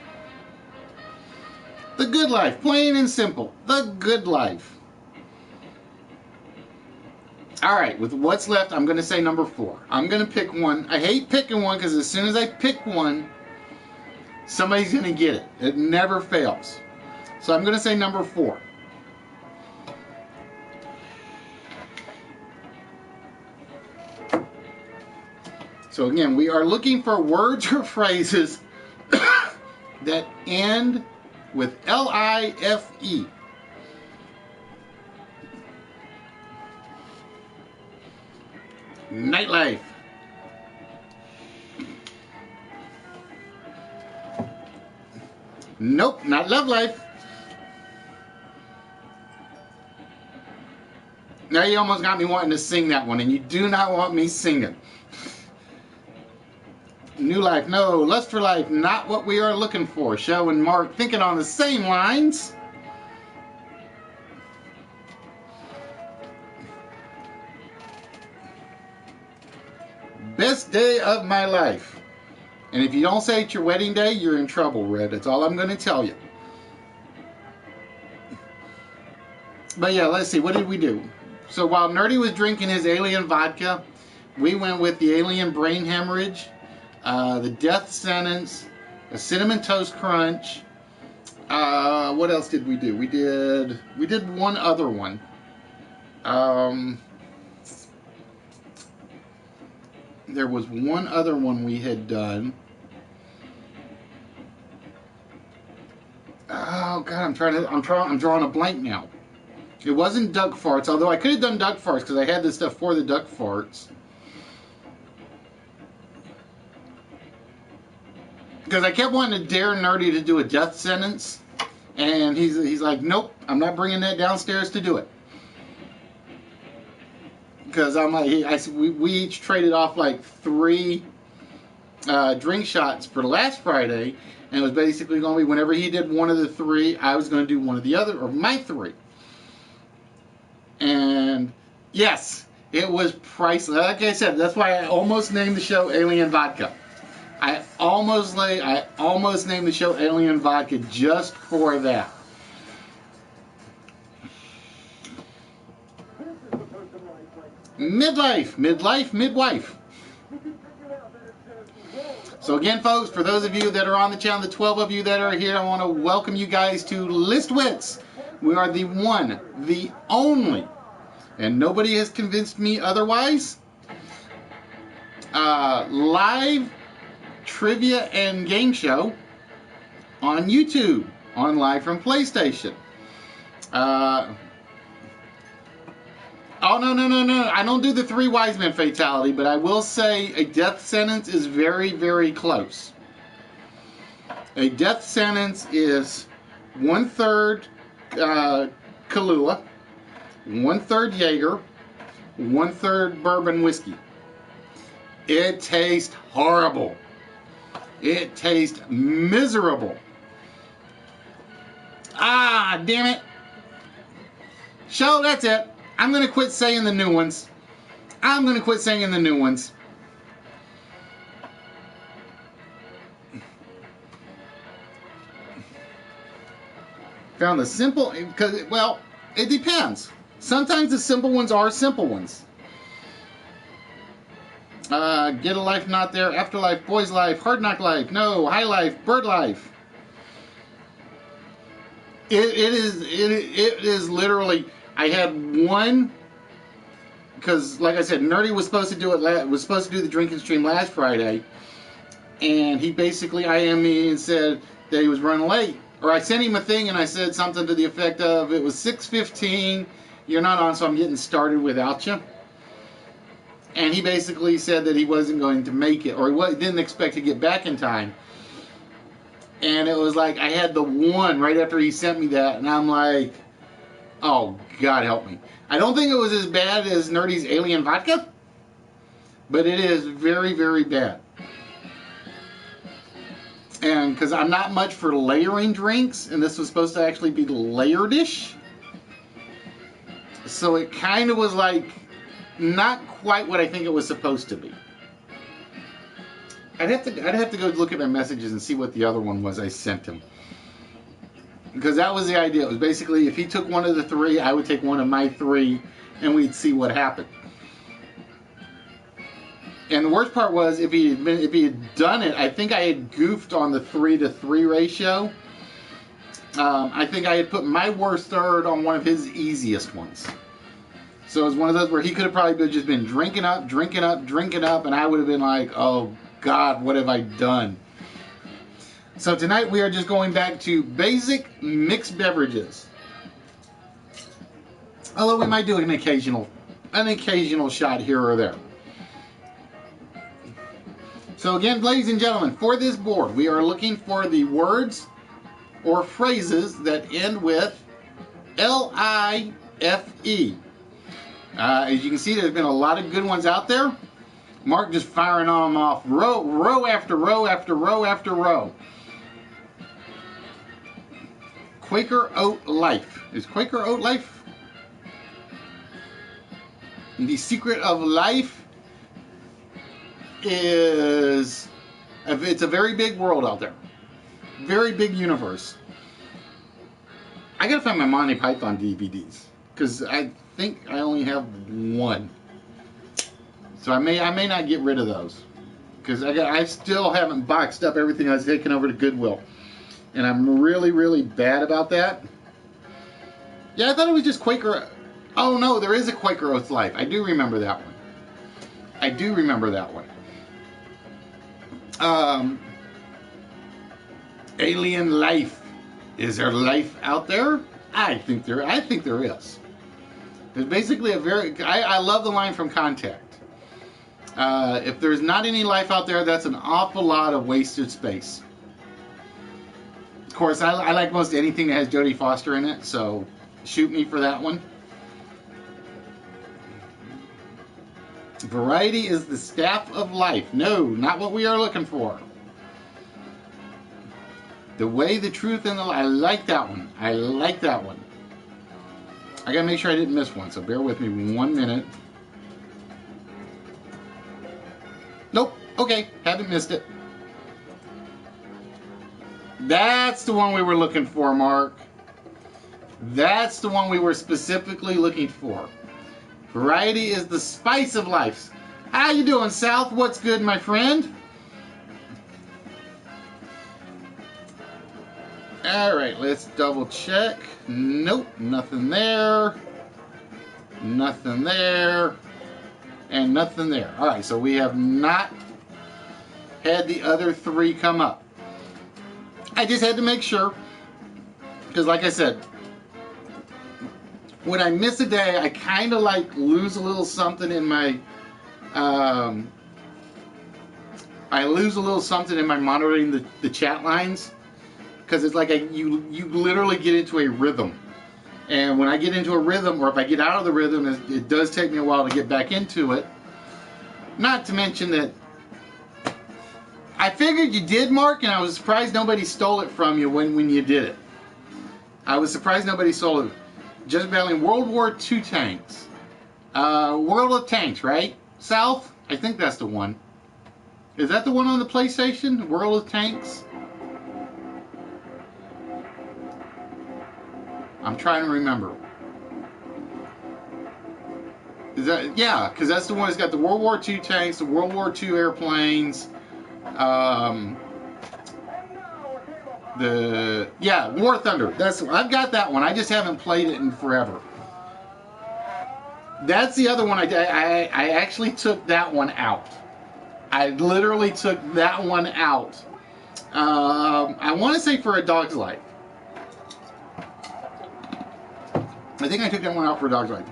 Speaker 1: The Good Life. Plain and simple. The Good Life. All right, with what's left, I'm going to say number 4. I'm going to pick one. I hate picking one because as soon as I pick one, somebody's going to get it. It never fails. So I'm going to say number 4. So again, we are looking for words or phrases that end with L-I-F-E. Nightlife. Nope, not love life. Now you almost got me wanting to sing that one, and you do not want me singing. New life, no. Lust for life, not what we are looking for. Show and Mark thinking on the same lines. Best day of my life. And if you don't say it's your wedding day, you're in trouble, Red. That's all I'm going to tell you. But yeah, let's see. What did we do? So while Nerdy was drinking his alien vodka, we went with the alien brain hemorrhage, the death sentence, a cinnamon toast crunch. What else did we do? We did one other one. There was one other one we had done. Oh God, I'm drawing a blank now. It wasn't duck farts, although I could have done duck farts because I had this stuff for the duck farts. Because I kept wanting to dare Nerdy to do a death sentence, and he's like, nope, I'm not bringing that downstairs to do it. Because I'm like, we each traded off like 3 drink shots for last Friday, and it was basically going to be whenever he did one of the 3, I was going to do one of the other, or my 3. And yes, it was priceless. Like I said, that's why I almost named the show Alien Vodka. I almost named the show Alien Vodka just for that. Midlife, midwife. So again, folks, for those of you that are on the channel, the 12 of you that are here, I want to welcome you guys to List Wits. We are the one, the only, and nobody has convinced me otherwise, live trivia and game show on YouTube, on Live from PlayStation. Oh, no. I don't do the 3 wise men fatality, but I will say a death sentence is very, very close. A death sentence is 1/3 Kahlua, 1/3 Jaeger, 1/3 bourbon whiskey. It tastes horrible. It tastes miserable. Ah, damn it. Show, that's it. I'm going to quit saying the new ones. Found the simple, because, well, it depends. Sometimes the simple ones are simple ones. Get a life not there, afterlife, boy's life, hard knock life, no, high life, bird life. It is literally. I had one because, like I said, Nerdy was supposed to do it. Was supposed to do the drinking stream last Friday, and he basically IM'd me and said that he was running late. Or I sent him a thing and I said something to the effect of, "It was 6:15. You're not on, so I'm getting started without you." And he basically said that he wasn't going to make it, or he didn't expect to get back in time. And it was like I had the one right after he sent me that, and I'm like, oh, God help me. I don't think it was as bad as Nerdy's Alien Vodka, but it is very, very bad. And because I'm not much for layering drinks, and this was supposed to actually be layered-ish, so it kind of was like not quite what I think it was supposed to be. I'd have to go look at my messages and see what the other one was I sent him. Because that was the idea. It was basically if he took one of the 3, I would take one of my 3, and we'd see what happened. And the worst part was if he had done it, I think I had goofed on the 3-to-3 ratio. I think I had put my worst third on one of his easiest ones. So it was one of those where he could have probably just been drinking up, and I would have been like, oh God, what have I done? So tonight we are just going back to basic mixed beverages. Although we might do an occasional shot here or there. So again, ladies and gentlemen, for this board, we are looking for the words or phrases that end with L-I-F-E. As you can see, there's been a lot of good ones out there. Mark just firing them off row after row after row after row. Quaker Oat Life. Is Quaker Oat Life? The secret of life is, it's a very big world out there. Very big universe. I gotta find my Monty Python DVDs, because I think I only have one. So I may not get rid of those, because I still haven't boxed up everything I was taking over to Goodwill, and I'm really bad about that. Yeah, I thought it was just Quaker. Oh no, there is a Quaker Oats Life. I do remember that one. Alien life. Is there life out there? I think there is. There's basically I love the line from Contact. If there's not any life out there, that's an awful lot of wasted space. Of course, I like most anything that has Jodie Foster in it, so shoot me for that one. Variety is the staff of life. No, not what we are looking for. The way, the truth, and the lie. I like that one. I gotta make sure I didn't miss one, so bear with me 1 minute. Nope. Okay, haven't missed it. That's the one we were looking for, Mark. That's the one we were specifically looking for. Variety is the spice of life. How you doing, South? What's good, my friend? Alright, let's double check. Nope, nothing there. Nothing there. And nothing there. Alright, so we have not had the other three come up. I just had to make sure, because like I said, when I miss a day, I kind of like lose a little something in my monitoring the chat lines, because it's like you literally get into a rhythm, and when I get into a rhythm, or if I get out of the rhythm, it does take me a while to get back into it. Not to mention that I figured you did, Mark, and I was surprised nobody stole it from you when you did it. I was surprised nobody stole it. Just battling World War II tanks. World of Tanks, right? South? I think that's the one. Is that the one on the PlayStation? World of Tanks? I'm trying to remember. Is that, yeah, because that's the one that's got the World War II tanks, the World War II airplanes, War Thunder. I've got that one. I just haven't played it in forever. That's the other one. I actually took that one out. I literally took that one out. I want to say for A Dog's Life. I think I took that one out for A Dog's Life.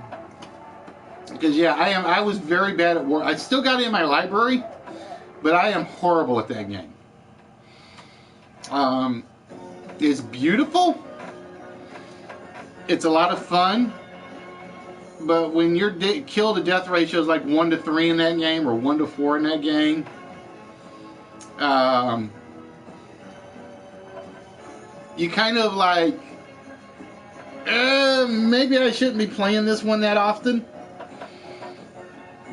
Speaker 1: Because yeah, I was very bad at war. I still got it in my library, but I am horrible at that game. It's beautiful. It's a lot of fun. But when your kill to death ratio is like 1-3 in that game, or 1-4 in that game, you kind of like, maybe I shouldn't be playing this one that often.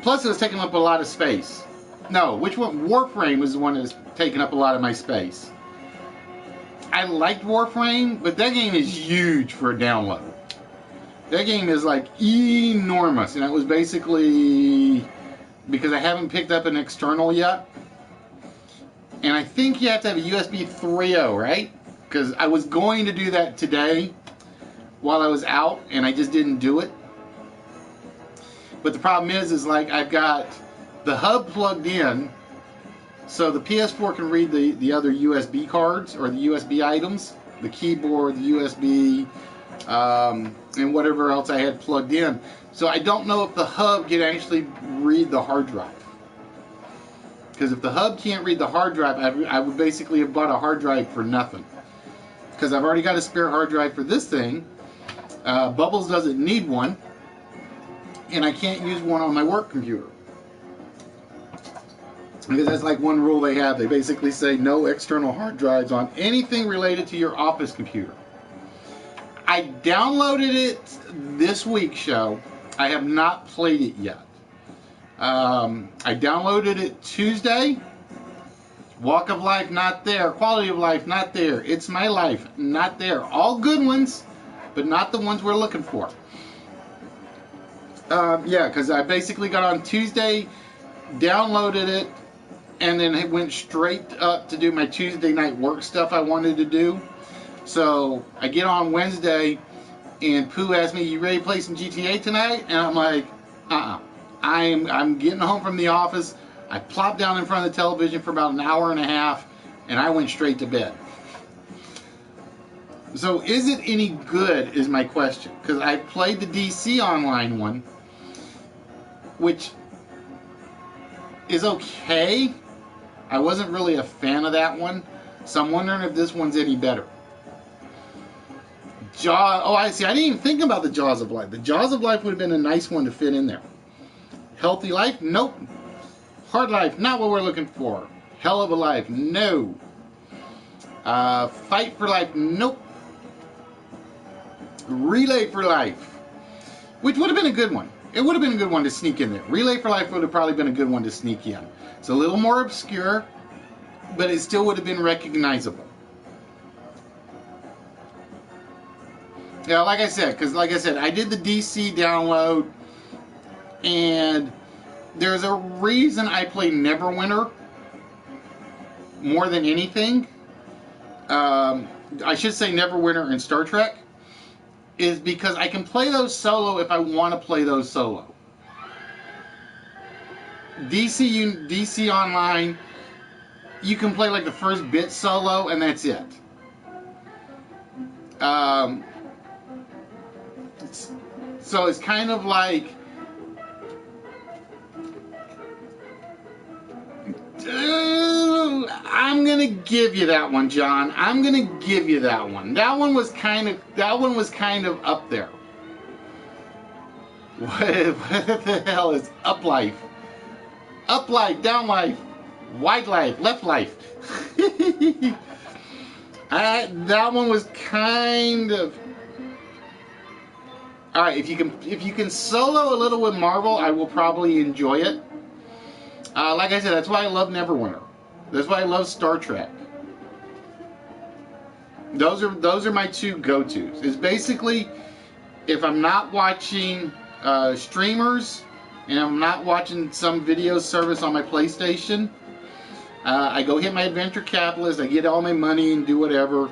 Speaker 1: Plus, it was taking up a lot of space. No, which one? Warframe was the one that was taking up a lot of my space. I liked Warframe, but that game is huge for a download. That game is like enormous, and it was basically because I haven't picked up an external yet. And I think you have to have a USB 3.0, right? Because I was going to do that today while I was out, and I just didn't do it. But the problem is like I've got the hub plugged in, so the PS4 can read the other USB cards or the USB items, the keyboard, the USB, and whatever else I had plugged in. So I don't know if the hub can actually read the hard drive. Because if the hub can't read the hard drive, I would basically have bought a hard drive for nothing. Because I've already got a spare hard drive for this thing. Bubbles doesn't need one. And I can't use one on my work computer. Because that's like one rule they have. They basically say no external hard drives on anything related to your office computer. I downloaded it this week's show. I have not played it yet. I downloaded it Tuesday. Walk of Life, not there. Quality of Life, not there. It's My Life, not there. All good ones, but not the ones we're looking for. Yeah, because I basically got on Tuesday, downloaded it, and then it went straight up to do my Tuesday night work stuff I wanted to do. So I get on Wednesday, and Pooh asked me, "You ready to play some GTA tonight?" And I'm like, I'm getting home from the office. I plopped down in front of the television for about an hour and a half, and I went straight to bed. So is it any good is my question. Because I played the DC Online one, which is okay. I wasn't really a fan of that one. So I'm wondering if this one's any better. I see. I didn't even think about the Jaws of Life. The Jaws of Life would have been a nice one to fit in there. Healthy Life? Nope. Hard Life? Not what we're looking for. Hell of a Life? No. Fight for Life? Nope. Relay for Life, which would have been a good one. It would have been a good one to sneak in there. Relay for Life would have probably been a good one to sneak in. It's a little more obscure, but it still would have been recognizable. Yeah, like I said, I did the DC download, and there's a reason I play Neverwinter more than anything. I should say Neverwinter and Star Trek, is because I can play those solo if I want to play those solo. DC Online, you can play like the first bit solo and that's it. So it's kind of like I'm gonna give you that one, John. I'm gonna give you that one. That one was kind of up there. What the hell is up life? Up life, down life, wide life, left life. That one was kind of. All right, if you can solo a little with Marvel, I will probably enjoy it. Like I said, that's why I love Neverwinter. That's why I love Star Trek. Those are my two go-tos. It's basically if I'm not watching streamers and I'm not watching some video service on my PlayStation, I go hit my Adventure Capitalist, I get all my money and do whatever,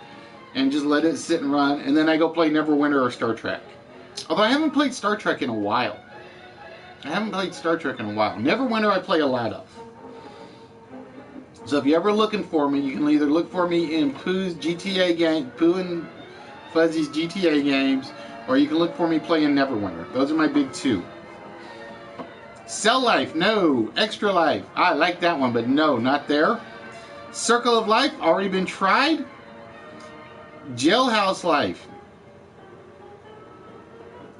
Speaker 1: and just let it sit and run, and then I go play Neverwinter or Star Trek. Although I haven't played Star Trek in a while. Neverwinter I play a lot of. So if you're ever looking for me, you can either look for me in Pooh's GTA game, Pooh and Fuzzy's GTA games, or you can look for me playing Neverwinter. Those are my big two. Cell Life, no. Extra Life, I like that one, but no, not there. Circle of Life, already been tried. Jailhouse Life.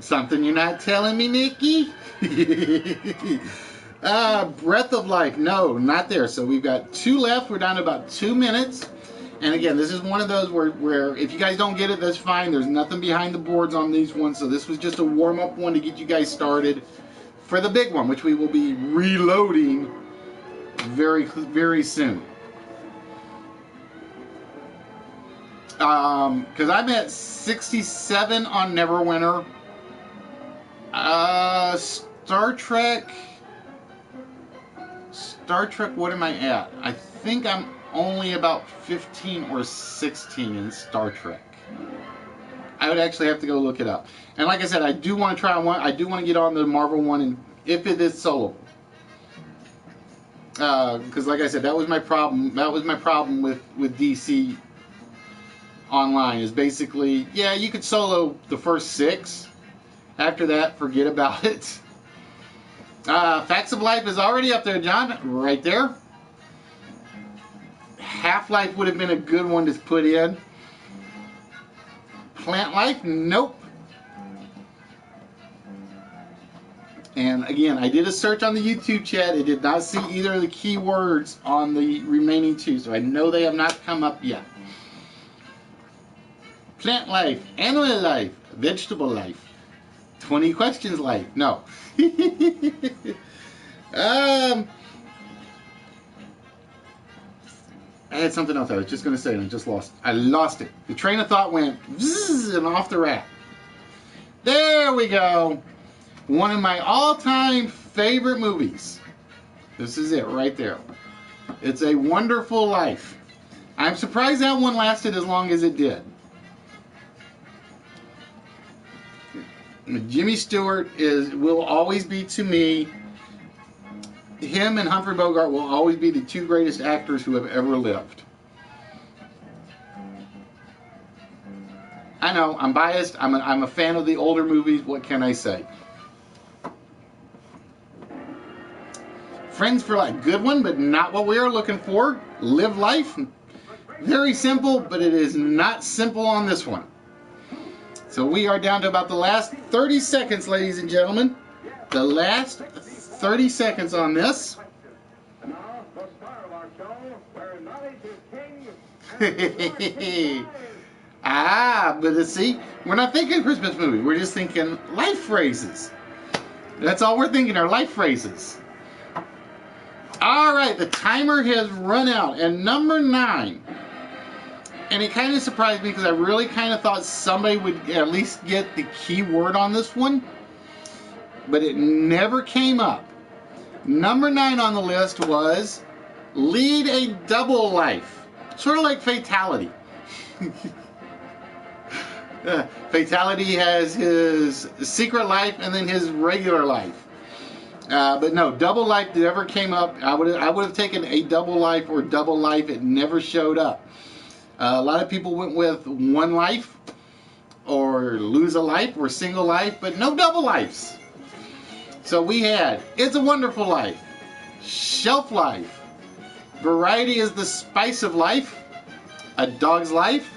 Speaker 1: Something you're not telling me, Nikki? Breath of Life, no, not there. So we've got two left. We're down to about 2 minutes. And again, this is one of those where if you guys don't get it, that's fine. There's nothing behind the boards on these ones. So this was just a warm-up one to get you guys started for the big one, which we will be reloading very, very soon. Because I'm at 67 on Neverwinter. Star Trek, Star Trek, what am I at? I think I'm only about 15 or 16 in Star Trek. I would actually have to go look it up. And like I said, I do want to try one. I do want to get on the Marvel one, and if it is solo. Because like I said, that was my problem. That was my problem with DC Online. Is basically, yeah, you could solo the first 6. After that, forget about it. Facts of Life is already up there, John. Right there. Half-Life would have been a good one to put in. Plant Life? Nope. And again, I did a search on the YouTube chat. It did not see either of the keywords on the remaining 2, so I know they have not come up yet. Plant Life, Animal Life, Vegetable Life, 20 Questions Life. No. I had something else I was just going to say and I just lost. I lost it. The train of thought went zzz and off the rack. There we go. One of my all-time favorite movies. This is it right there. It's A Wonderful Life. I'm surprised that one lasted as long as it did. Jimmy Stewart will always be, to me, him and Humphrey Bogart will always be the 2 greatest actors who have ever lived. I know, I'm biased. I'm a fan of the older movies. What can I say? Friends for Life. Good one, but not what we are looking for. Live Life. Very simple, but it is not simple on this one. So we are down to about the last 30 seconds, ladies and gentlemen. The last 30 seconds on this.
Speaker 3: Now, the star of our show, where knowledge is king.
Speaker 1: But see, we're not thinking Christmas movie. We're just thinking life phrases. That's all we're thinking are life phrases. All right, the timer has run out. And number 9. And it kind of surprised me because I really kind of thought somebody would at least get the key word on this one. But it never came up. Number 9 on the list was lead a double life. Sort of like Fatality. Fatality has his secret life and then his regular life. But no, double life never came up. I would have taken a double life or double life. It never showed up. A lot of people went with one life or lose a life or single life, but no double lives. So we had It's a Wonderful Life, Shelf Life, Variety is the Spice of Life, A Dog's Life,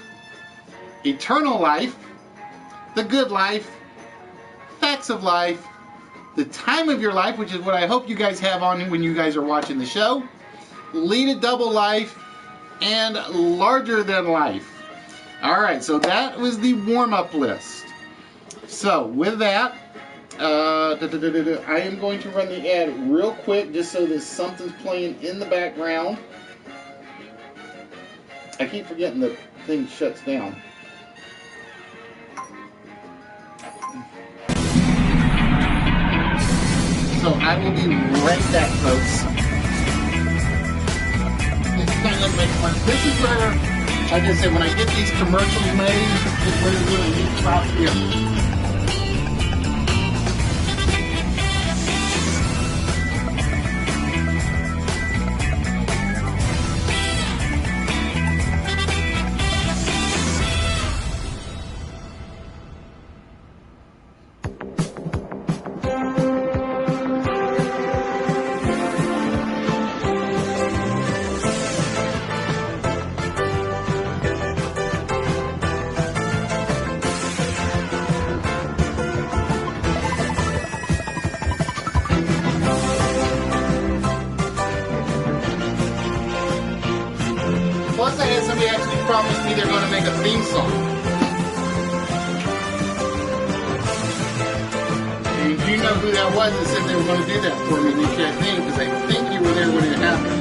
Speaker 1: Eternal Life, The Good Life, Facts of Life, The Time of Your Life, which is what I hope you guys have on when you guys are watching the show, Lead a Double Life, and Larger Than Life. Alright, so that was the warm-up list. So, with that, I am going to run the ad real quick just so that something's playing in the background. I keep forgetting the thing shuts down. So I will be right back, folks. This is where, like I said, when I get these commercials made, it's where the little neat spots here. Plus, I had somebody actually promise me they're going to make a theme song. And you know who that was that said they were going to do that for me, and you can't name because I think you were there when it happened.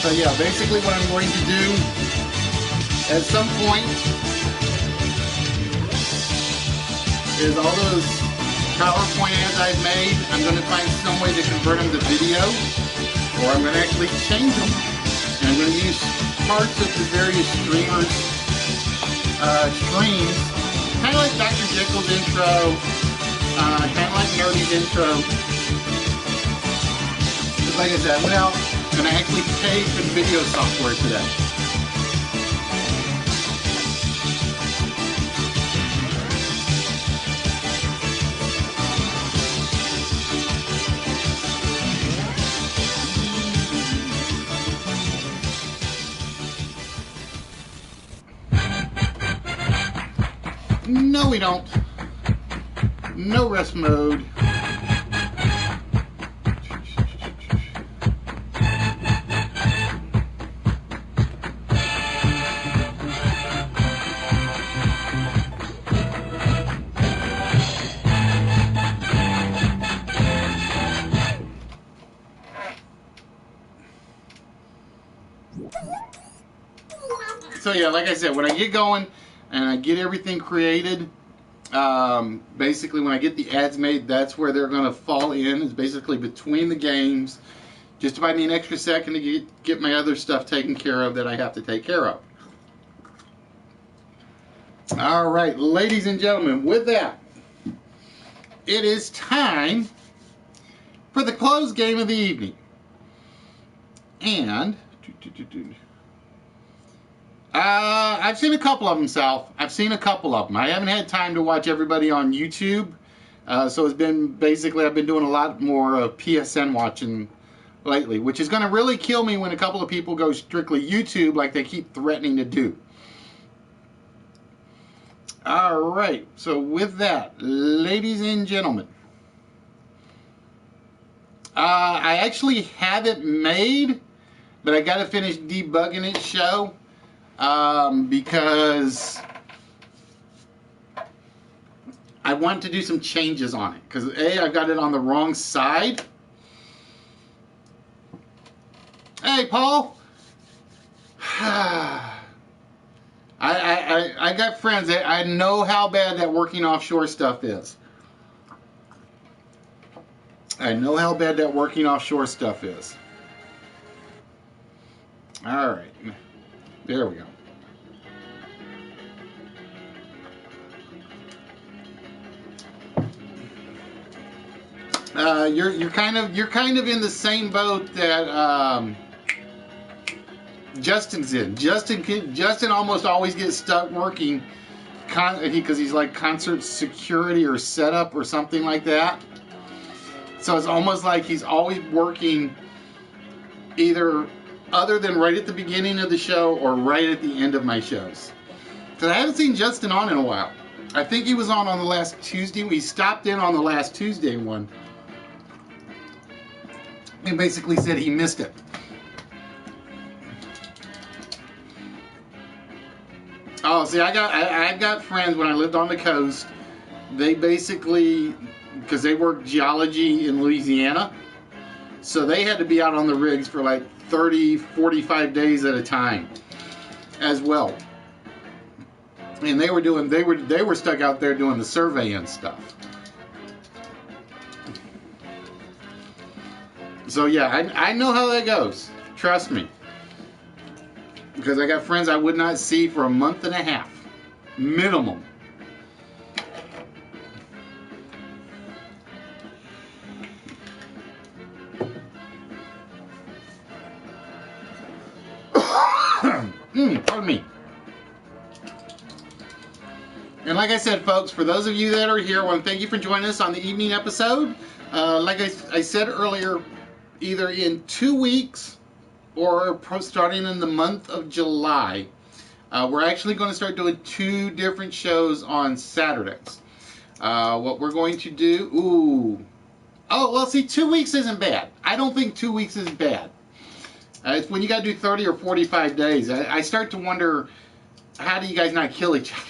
Speaker 1: So yeah, basically what I'm going to do at some point is all those PowerPoint ads I've made, I'm going to find some way to convert them to video, or I'm going to actually change them, and I'm going to use parts of the various streamers' streams, kind of like Dr. Jekyll's intro, kind of like Nerdy's intro. Just like I said, I went out and I actually paid for the video software today. No, we don't. No rest mode. So yeah, like I said, when I get going and I get everything created, basically when I get the ads made, that's where they're going to fall in. It's basically between the games. Just if I need an extra second to get my other stuff taken care of that I have to take care of. All right, ladies and gentlemen, with that, it is time for the closed game of the evening. And I've seen a couple of them, Sal. I've seen a couple of them. I haven't had time to watch everybody on YouTube. So it's been basically, I've been doing a lot more PSN watching lately, which is going to really kill me when a couple of people go strictly YouTube like they keep threatening to do. All right. So with that, ladies and gentlemen, I actually have it made, but I got to finish debugging it, show. Because I want to do some changes on it. Because I've got it on the wrong side. Hey, Paul. I got friends. I know how bad that working offshore stuff is. I know how bad that working offshore stuff is. All right. There we go. You're kind of in the same boat that Justin's in. Justin almost always gets stuck working because he's like concert security or setup or something like that. So it's almost like he's always working either other than right at the beginning of the show or right at the end of my shows. Because I haven't seen Justin on in a while. I think he was on the last Tuesday. He stopped in on the last Tuesday one. And basically said he missed it. Oh, see, I've got friends when I lived on the coast. They basically, because they work geology in Louisiana, so they had to be out on the rigs for like 30, 45 days at a time as well. And they were stuck out there doing the surveying stuff. So yeah, I know how that goes. Trust me. Because I got friends I would not see for a month and a half. Minimum. Pardon me. And like I said, folks, for those of you that are here, I want to thank you for joining us on the evening episode. Like I said earlier, either in 2 weeks or starting in the month of July, we're actually going to start doing 2 different shows on Saturdays. What we're going to do... Oh, well, see, 2 weeks isn't bad. I don't think 2 weeks is bad. It's when you got to do 30 or 45 days. I start to wonder, how do you guys not kill each other?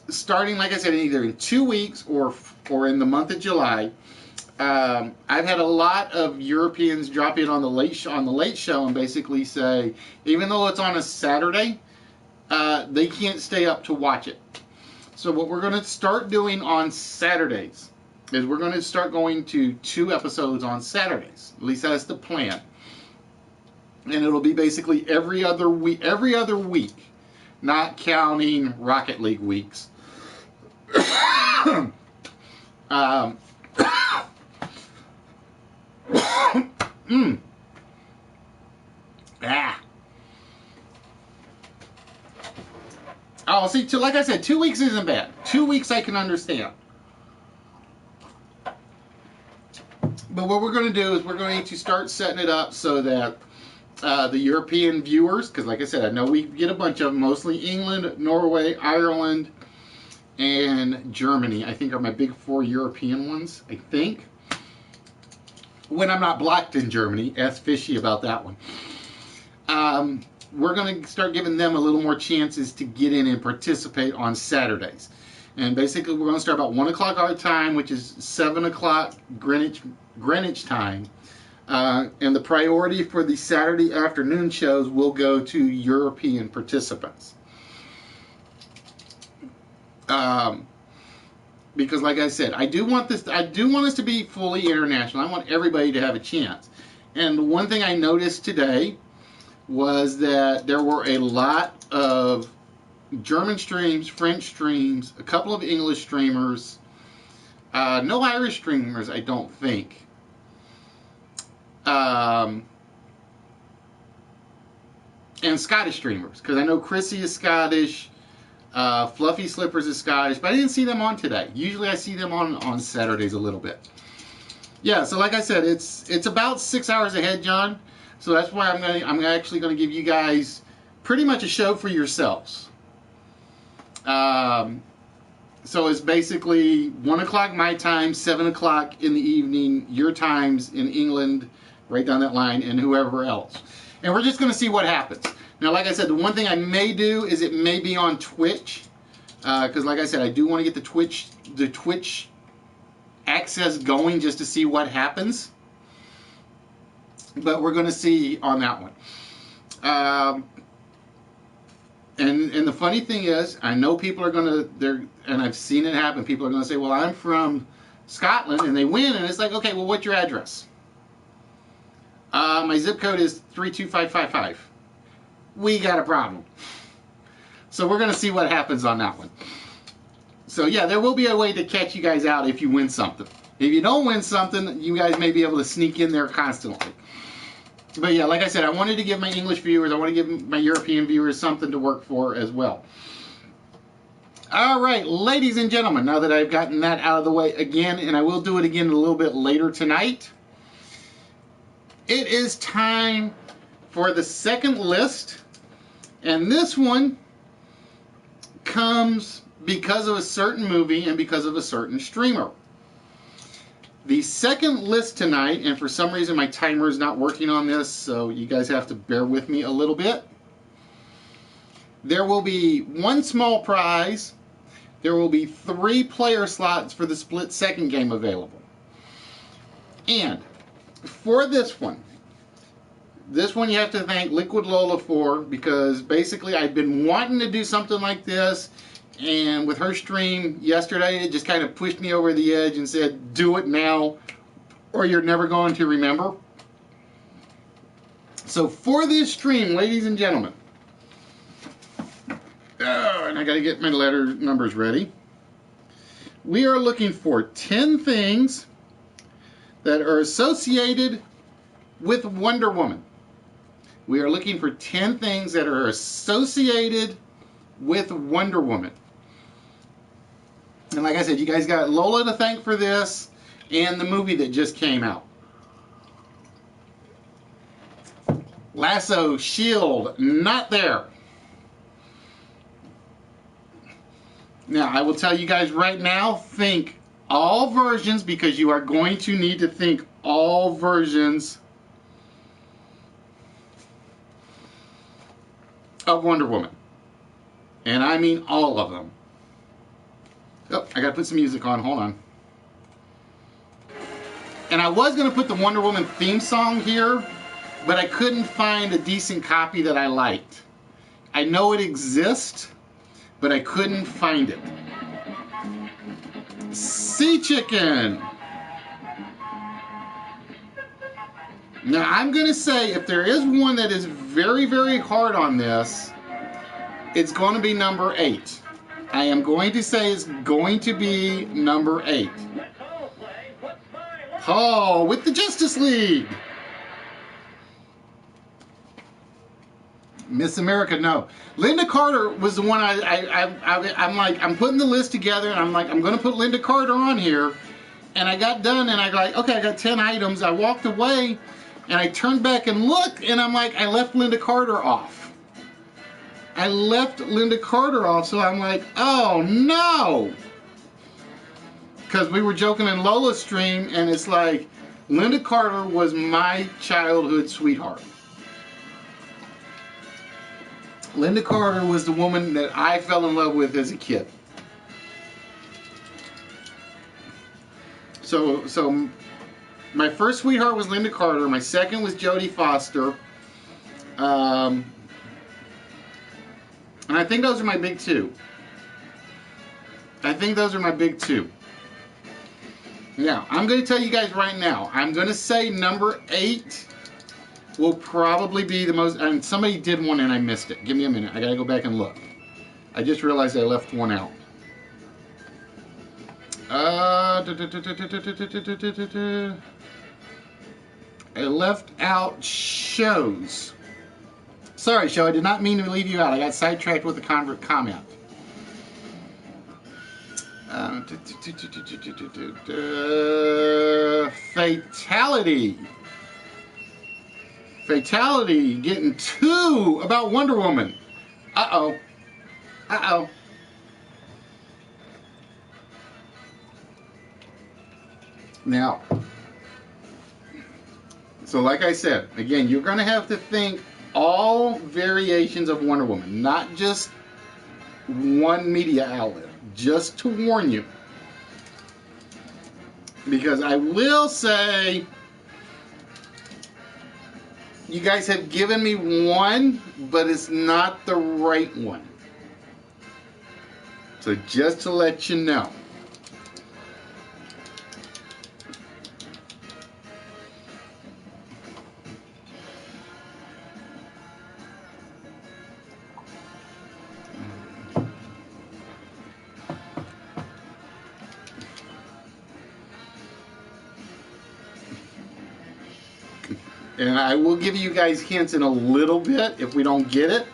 Speaker 1: Starting, like I said, either in 2 weeks or in the month of July, I've had a lot of Europeans drop in on the late show and basically say, even though it's on a Saturday, they can't stay up to watch it. So what we're going to start doing on Saturdays is we're going to start going to 2 episodes on Saturdays. At least that's the plan. And it'll be basically every other week, not counting Rocket League weeks. Oh, see, like I said, 2 weeks isn't bad. 2 weeks I can understand. But what we're going to do is we're going to start setting it up so that the European viewers, because like I said, I know we get a bunch of them, mostly England, Norway, Ireland, and Germany, I think are my big 4 European ones, I think. When I'm not blocked in Germany, ask Fishy about that one. We're going to start giving them a little more chances to get in and participate on Saturdays. And basically we're going to start about 1 o'clock our time, which is 7 o'clock Greenwich time. And the priority for the Saturday afternoon shows will go to European participants. Because like I said, I do want us to be fully international. I want everybody to have a chance. And one thing I noticed today was that there were a lot of German streams, French streams, a couple of English streamers, no Irish streamers, I don't think. And Scottish streamers, because I know Chrissy is Scottish, Fluffy Slippers is Scottish, but I didn't see them on today. Usually I see them on Saturdays a little bit. Yeah, so like I said, it's about 6 hours ahead, John. So that's why I'm actually going to give you guys pretty much a show for yourselves. So it's basically 1 o'clock my time, 7 o'clock in the evening, your times in England, right down that line, and whoever else. And we're just going to see what happens. Now, like I said, the one thing I may do is it may be on Twitch. Because like I said, I do want to get the Twitch access going just to see what happens. But we're going to see on that one. And the funny thing is, I know people are going to, and I've seen it happen, people are going to say, well, I'm from Scotland, and they win, and it's like, okay, well, what's your address? My zip code is 32555. We got a problem. So we're going to see what happens on that one. So yeah, there will be a way to catch you guys out if you win something. If you don't win something, you guys may be able to sneak in there constantly. But yeah, like I said, I wanted to give my English viewers, I want to give my European viewers something to work for as well. All right, ladies and gentlemen, now that I've gotten that out of the way again, and I will do it again a little bit later tonight, it is time for the second list. And this one comes because of a certain movie and because of a certain streamer. The second list tonight, and for some reason my timer is not working on this, so you guys have to bear with me a little bit. There will be 1 small prize. There will be 3 player slots for the split second game available. And for this one you have to thank Liquid Lola for, because basically I've been wanting to do something like this, and with her stream yesterday, it just kind of pushed me over the edge and said, do it now or you're never going to remember. So for this stream, ladies and gentlemen, and I got to get my letter numbers ready, we are looking for 10 things that are associated with Wonder Woman. We are looking for 10 things that are associated with Wonder Woman. And like I said, you guys got Lola to thank for this and the movie that just came out. Lasso, Shield, not there. Now, I will tell you guys right now, think all versions, because you are going to need to think all versions of Wonder Woman. And I mean all of them. Oh, I gotta put some music on, hold on. And I was going to put the Wonder Woman theme song here, but I couldn't find a decent copy that I liked. I know it exists, but I couldn't find it. Sea Chicken. Now, I'm going to say if there is one that is very, very hard on this, it's going to be number 8. I am going to say it's going to be number 8. Oh, with the Justice League. Miss America, no. Linda Carter was the one I'm like, I'm putting the list together, and I'm like, I'm going to put Linda Carter on here. And I got done, and I like, okay, I got 10 items. I walked away, and I turned back and looked, and I'm like, I left Linda Carter off. I left Linda Carter off, so I'm like, oh no! Because we were joking in Lola's stream, and it's like, Linda Carter was my childhood sweetheart. Linda Carter was the woman that I fell in love with as a kid. So my first sweetheart was Linda Carter. My second was Jodie Foster. And I think those are my big two. Now, I'm going to tell you guys right now. I'm going to say number 8 will probably be the most... And somebody did one and I missed it. Give me a minute. I got to go back and look. I just realized I left one out. I left out shows. Sorry, show. I did not mean to leave you out. I got sidetracked with a comment. Fatality. Fatality getting 2 about Wonder Woman. Uh-oh. Uh-oh. Now, so like I said, again, you're going to have to think all variations of Wonder Woman, not just one media outlet, just to warn you. Because I will say, you guys have given me one, but it's not the right one. So just to let you know. And I will give you guys hints in a little bit if we don't get it.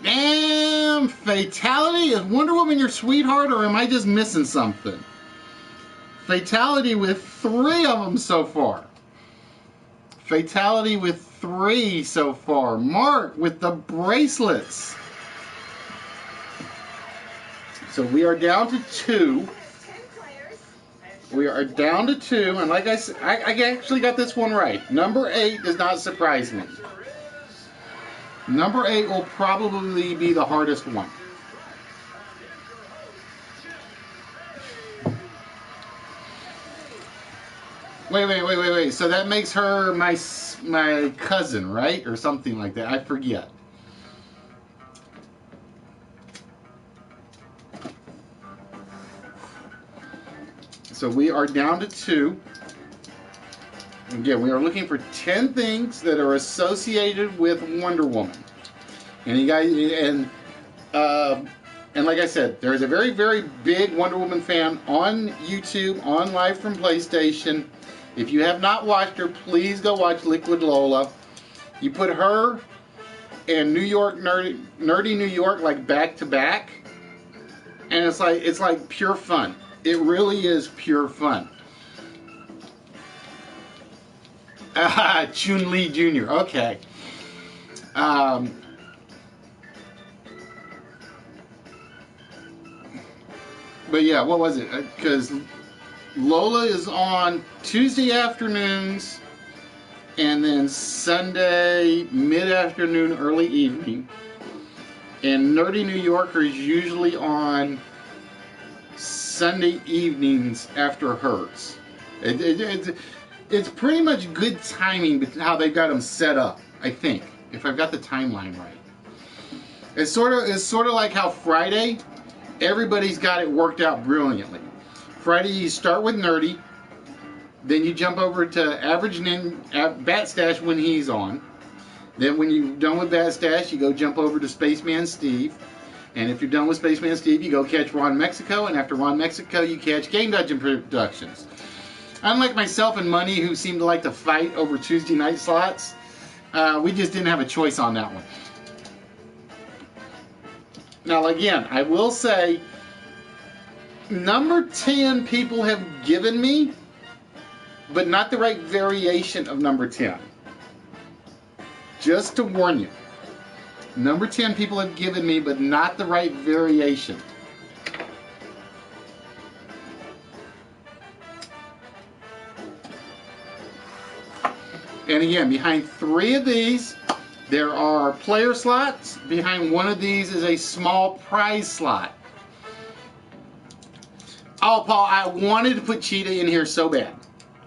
Speaker 1: Damn! Fatality? Is Wonder Woman your sweetheart, or am I just missing something? Fatality with 3 of them so far. Fatality with 3 so far. Mark with the bracelets. So we are down to 2. We are down to 2, and like I said, I actually got this one right. Number 8 does not surprise me. Number 8 will probably be the hardest one. Wait. So that makes her my cousin, right? Or something like that. I forget. So we are down to 2. Again, we are looking for 10 things that are associated with Wonder Woman. And you guys, and like I said, there's a very, very big Wonder Woman fan on YouTube, on Live from PlayStation. If you have not watched her, please go watch Liquid Lola. You put her and New York, Nerdy New York, like back to back, and it's like pure fun. It really is pure fun. Chun-Li Jr. Okay. But yeah, what was it? Because Lola is on Tuesday afternoons and then Sunday mid-afternoon, early evening. And Nerdy New Yorker is usually on Sunday evenings after hers. It's pretty much good timing how they've got them set up, I think, if I've got the timeline right. It's sort of like how Friday, everybody's got it worked out brilliantly. Friday, you start with Nerdy, then you jump over to Average Bat Stash when he's on. Then when you're done with Bat Stash, you go jump over to Spaceman Steve. And if you're done with Spaceman Steve, you go catch Ron Mexico. And after Ron Mexico, you catch Game Dungeon Productions. Unlike myself and Money, who seem to like to fight over Tuesday night slots, we just didn't have a choice on that one. Now, again, I will say, number 10 people have given me, but not the right variation of number 10. Just to warn you. Number 10 people have given me, but not the right variation. And again, behind 3 of these, there are player slots. Behind 1 of these is a small prize slot. Oh, Paul, I wanted to put Cheetah in here so bad.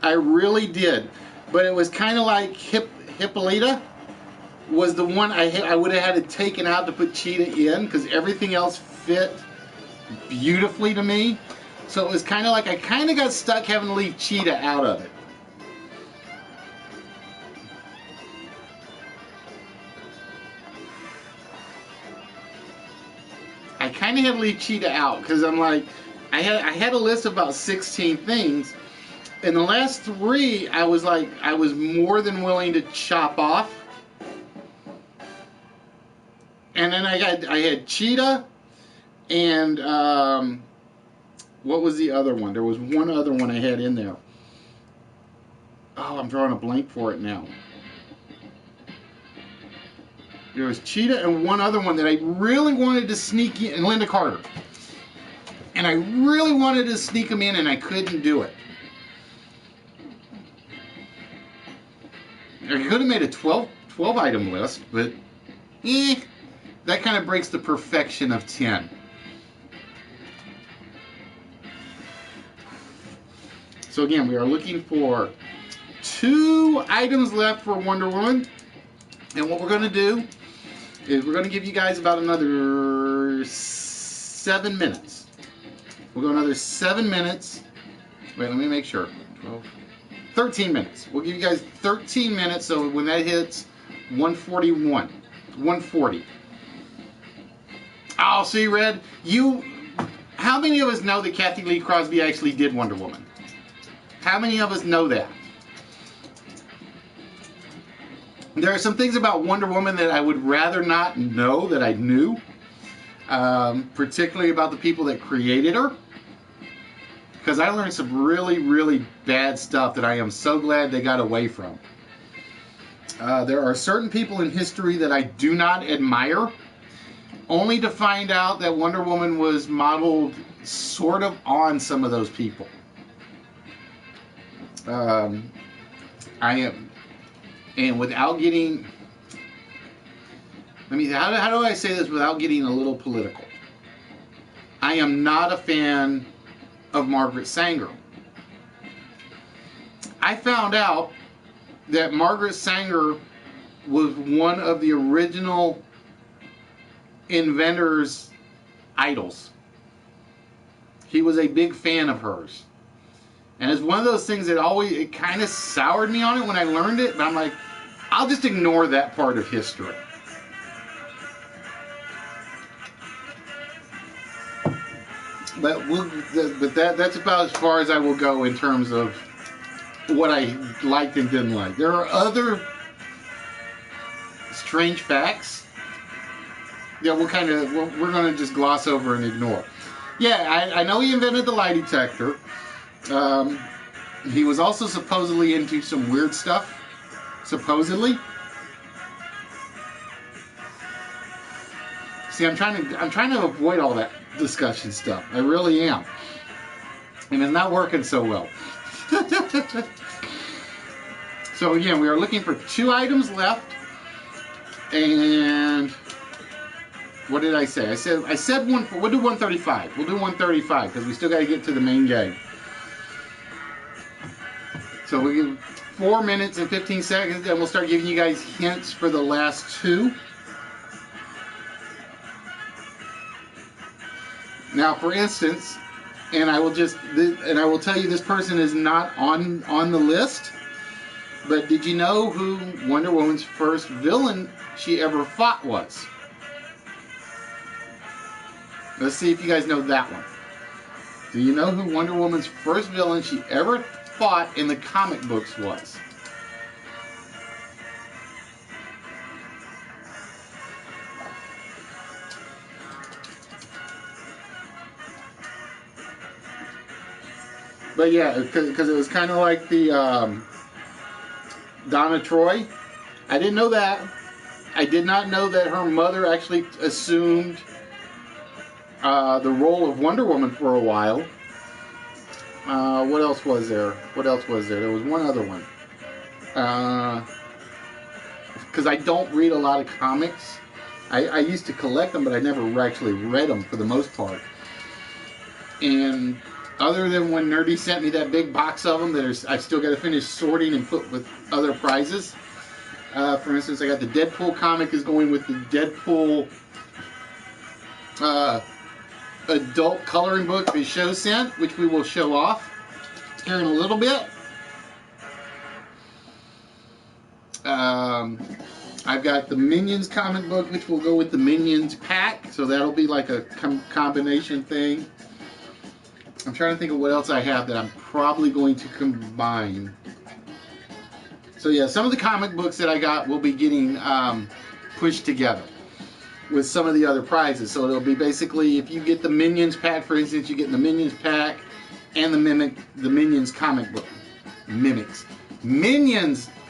Speaker 1: I really did. But it was kind of like Hippolyta was the one I would have had it taken out to put Cheetah in, because everything else fit beautifully to me. So it was kind of like I kind of got stuck having to leave Cheetah out of it. I kind of had to leave Cheetah out because I'm like, I had a list of about 16 things, and the last 3 I was like, I was more than willing to chop off. And then I had Cheetah, and what was the other one? There was one other one I had in there. Oh, I'm drawing a blank for it now. There was Cheetah and one other one that I really wanted to sneak in, and Linda Carter. And I really wanted to sneak them in, and I couldn't do it. I could have made a 12 item list, but that kind of breaks the perfection of 10. So again, we are looking for 2 items left for Wonder Woman. And what we're going to do is we're going to give you guys about another 7 minutes. We'll go another 7 minutes. Wait, let me make sure. 13 minutes. We'll give you guys 13 minutes, so when that hits 140. Oh, see, Red, how many of us know that Kathy Lee Crosby actually did Wonder Woman? How many of us know that? There are some things about Wonder Woman that I would rather not know that I knew, particularly about the people that created her, because I learned some really, really bad stuff that I am so glad they got away from. There are certain people in history that I do not admire, only to find out that Wonder Woman was modeled sort of on some of those people. And without getting, how do I say this without getting a little political? I am not a fan of Margaret Sanger. I found out that Margaret Sanger was one of the original inventor's idols. He was a big fan of hers. And it's one of those things that it kind of soured me on it when I learned it, but I'm like, I'll just ignore that part of history. But that's about as far as I will go in terms of what I liked and didn't like. There are other strange facts that we're going to just gloss over and ignore. Yeah, I know he invented the lie detector. He was also supposedly into some weird stuff. Supposedly. See, I'm trying to avoid all that discussion stuff. I really am. And it's not working so well. So again, we are looking for 2 items left. And What did I say? I said we'll do 135. We'll do 135 because we still got to get to the main game. So we give 4 minutes and 15 seconds, and we'll start giving you guys hints for the last two. Now, for instance, and I will tell you this person is not on the list. But did you know who Wonder Woman's first villain she ever fought was? Let's see if you guys know that one. Do you know who Wonder Woman's first villain she ever fought in the comic books was? But yeah, because it was kind of like the Donna Troy. I didn't know that. I did not know that her mother actually assumed the role of Wonder Woman for a while. What else was there? There was one other one. Because I don't read a lot of comics. I used to collect them, but I never actually read them for the most part. And other than when Nerdy sent me that big box of them that I still got to finish sorting and put with other prizes. For instance, I got the Deadpool comic is going with the Deadpool adult coloring book the show sent, which we will show off here in a little bit. I've got the Minions comic book, which will go with the Minions pack, so that'll be like a combination thing. I'm trying to think of what else I have that I'm probably going to combine. So yeah, some of the comic books that I got will be getting pushed together with some of the other prizes. So it'll be basically, if you get the Minions pack, for instance, you get the Minions pack and the Minions comic book. Minions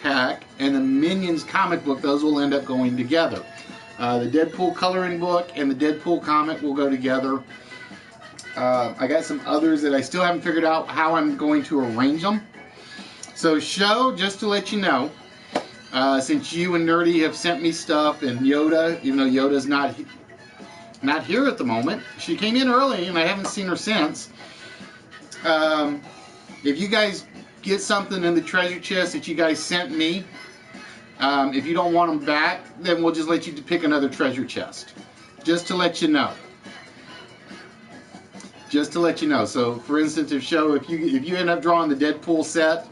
Speaker 1: pack and the Minions comic book, those will end up going together. The Deadpool coloring book and the Deadpool comic will go together. I got some others that I still haven't figured out how I'm going to arrange them. So show, just to let you know, since you and Nerdy have sent me stuff, and Yoda, even though Yoda's not here at the moment, she came in early and I haven't seen her since. If you guys get something in the treasure chest that you guys sent me, if you don't want them back, then we'll just let you pick another treasure chest. Just to let you know. Just to let you know. So, for instance, if you end up drawing the Deadpool set,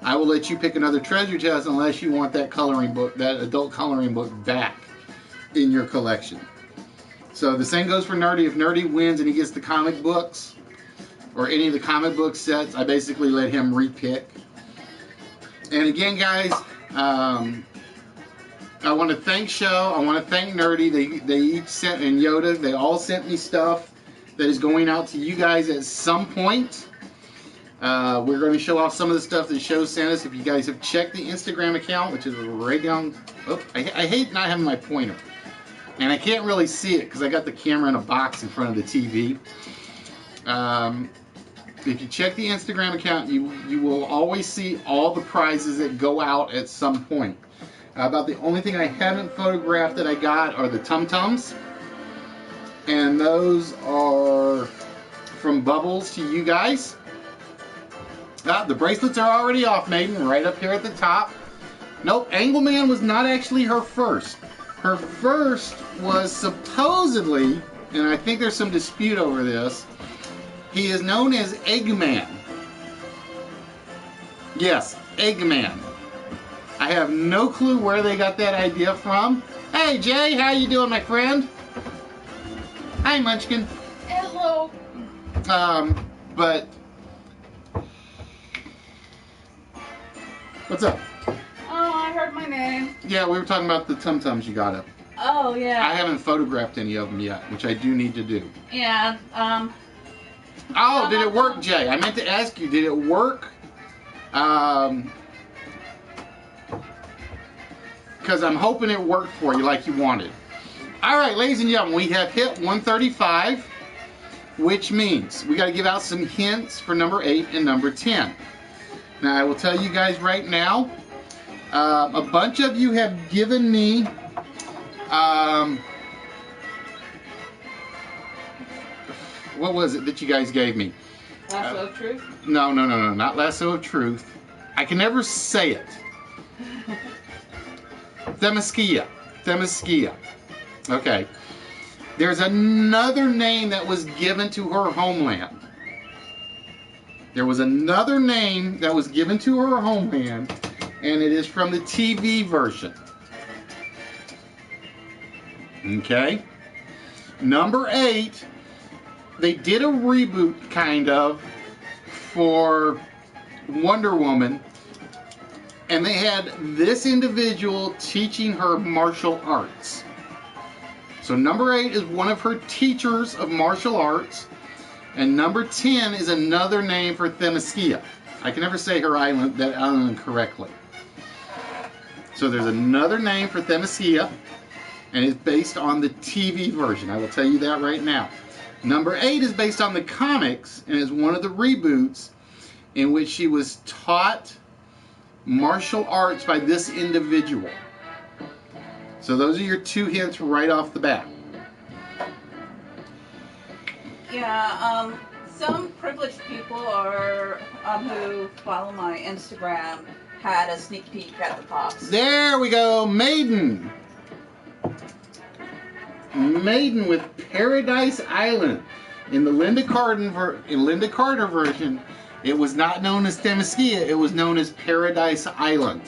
Speaker 1: I will let you pick another treasure chest unless you want that coloring book, that adult coloring book, back in your collection. So the same goes for Nerdy. If Nerdy wins and he gets the comic books or any of the comic book sets, I basically let him repick. And again, guys, I want to thank Show. I want to thank Nerdy. They each sent, and Yoda, they all sent me stuff that is going out to you guys at some point. We're going to show off some of the stuff that Show sent us. If you guys have checked the Instagram account, which is right down... Oh, I hate not having my pointer. And I can't really see it because I got the camera in a box in front of the TV. If you check the Instagram account, you will always see all the prizes that go out at some point. About the only thing I haven't photographed that I got are the Tum-Tums. And those are from Bubbles to you guys. The bracelets are already off, Maiden, right up here at the top. Nope, Angleman was not actually her first. Her first was supposedly, and I think there's some dispute over this, he is known as Eggman. Yes, Eggman. I have no clue where they got that idea from. Hey Jay, how you doing, my friend? Hi, Munchkin.
Speaker 2: Hello.
Speaker 1: But what's up?
Speaker 2: Oh, I heard my name.
Speaker 1: Yeah, we were talking about the Tum-Tums you got up.
Speaker 2: Oh, yeah.
Speaker 1: I haven't photographed any of them yet, which I do need to do.
Speaker 2: Yeah,
Speaker 1: Oh, did it work, Jay? I meant to ask you, did it work? Because I'm hoping it worked for you like you wanted. All right, ladies and gentlemen, we have hit 135, which means we got to give out some hints for number 8 and number 10. Now, I will tell you guys right now, a bunch of you have given me what was it that you guys gave me?
Speaker 2: Lasso of Truth?
Speaker 1: No, not Lasso of Truth. I can never say it. Themyscira. Okay. There's another name that was given to her homeland. There was another name that was given to her homeland, and it is from the TV version. Okay. Number 8, they did a reboot, kind of, for Wonder Woman, and they had this individual teaching her martial arts. So number 8 is one of her teachers of martial arts, and number 10 is another name for Themyscira. I can never say that island correctly. So there's another name for Themyscira, and it's based on the TV version. I will tell you that right now. Number 8 is based on the comics, and is one of the reboots in which she was taught martial arts by this individual. So those are your 2 hints right off the bat.
Speaker 2: Yeah, some privileged people are who follow my Instagram had a sneak peek at the pops.
Speaker 1: There we go, Maiden. Maiden with Paradise Island. In the Linda Carter version, it was not known as Themyscira, it was known as Paradise Island.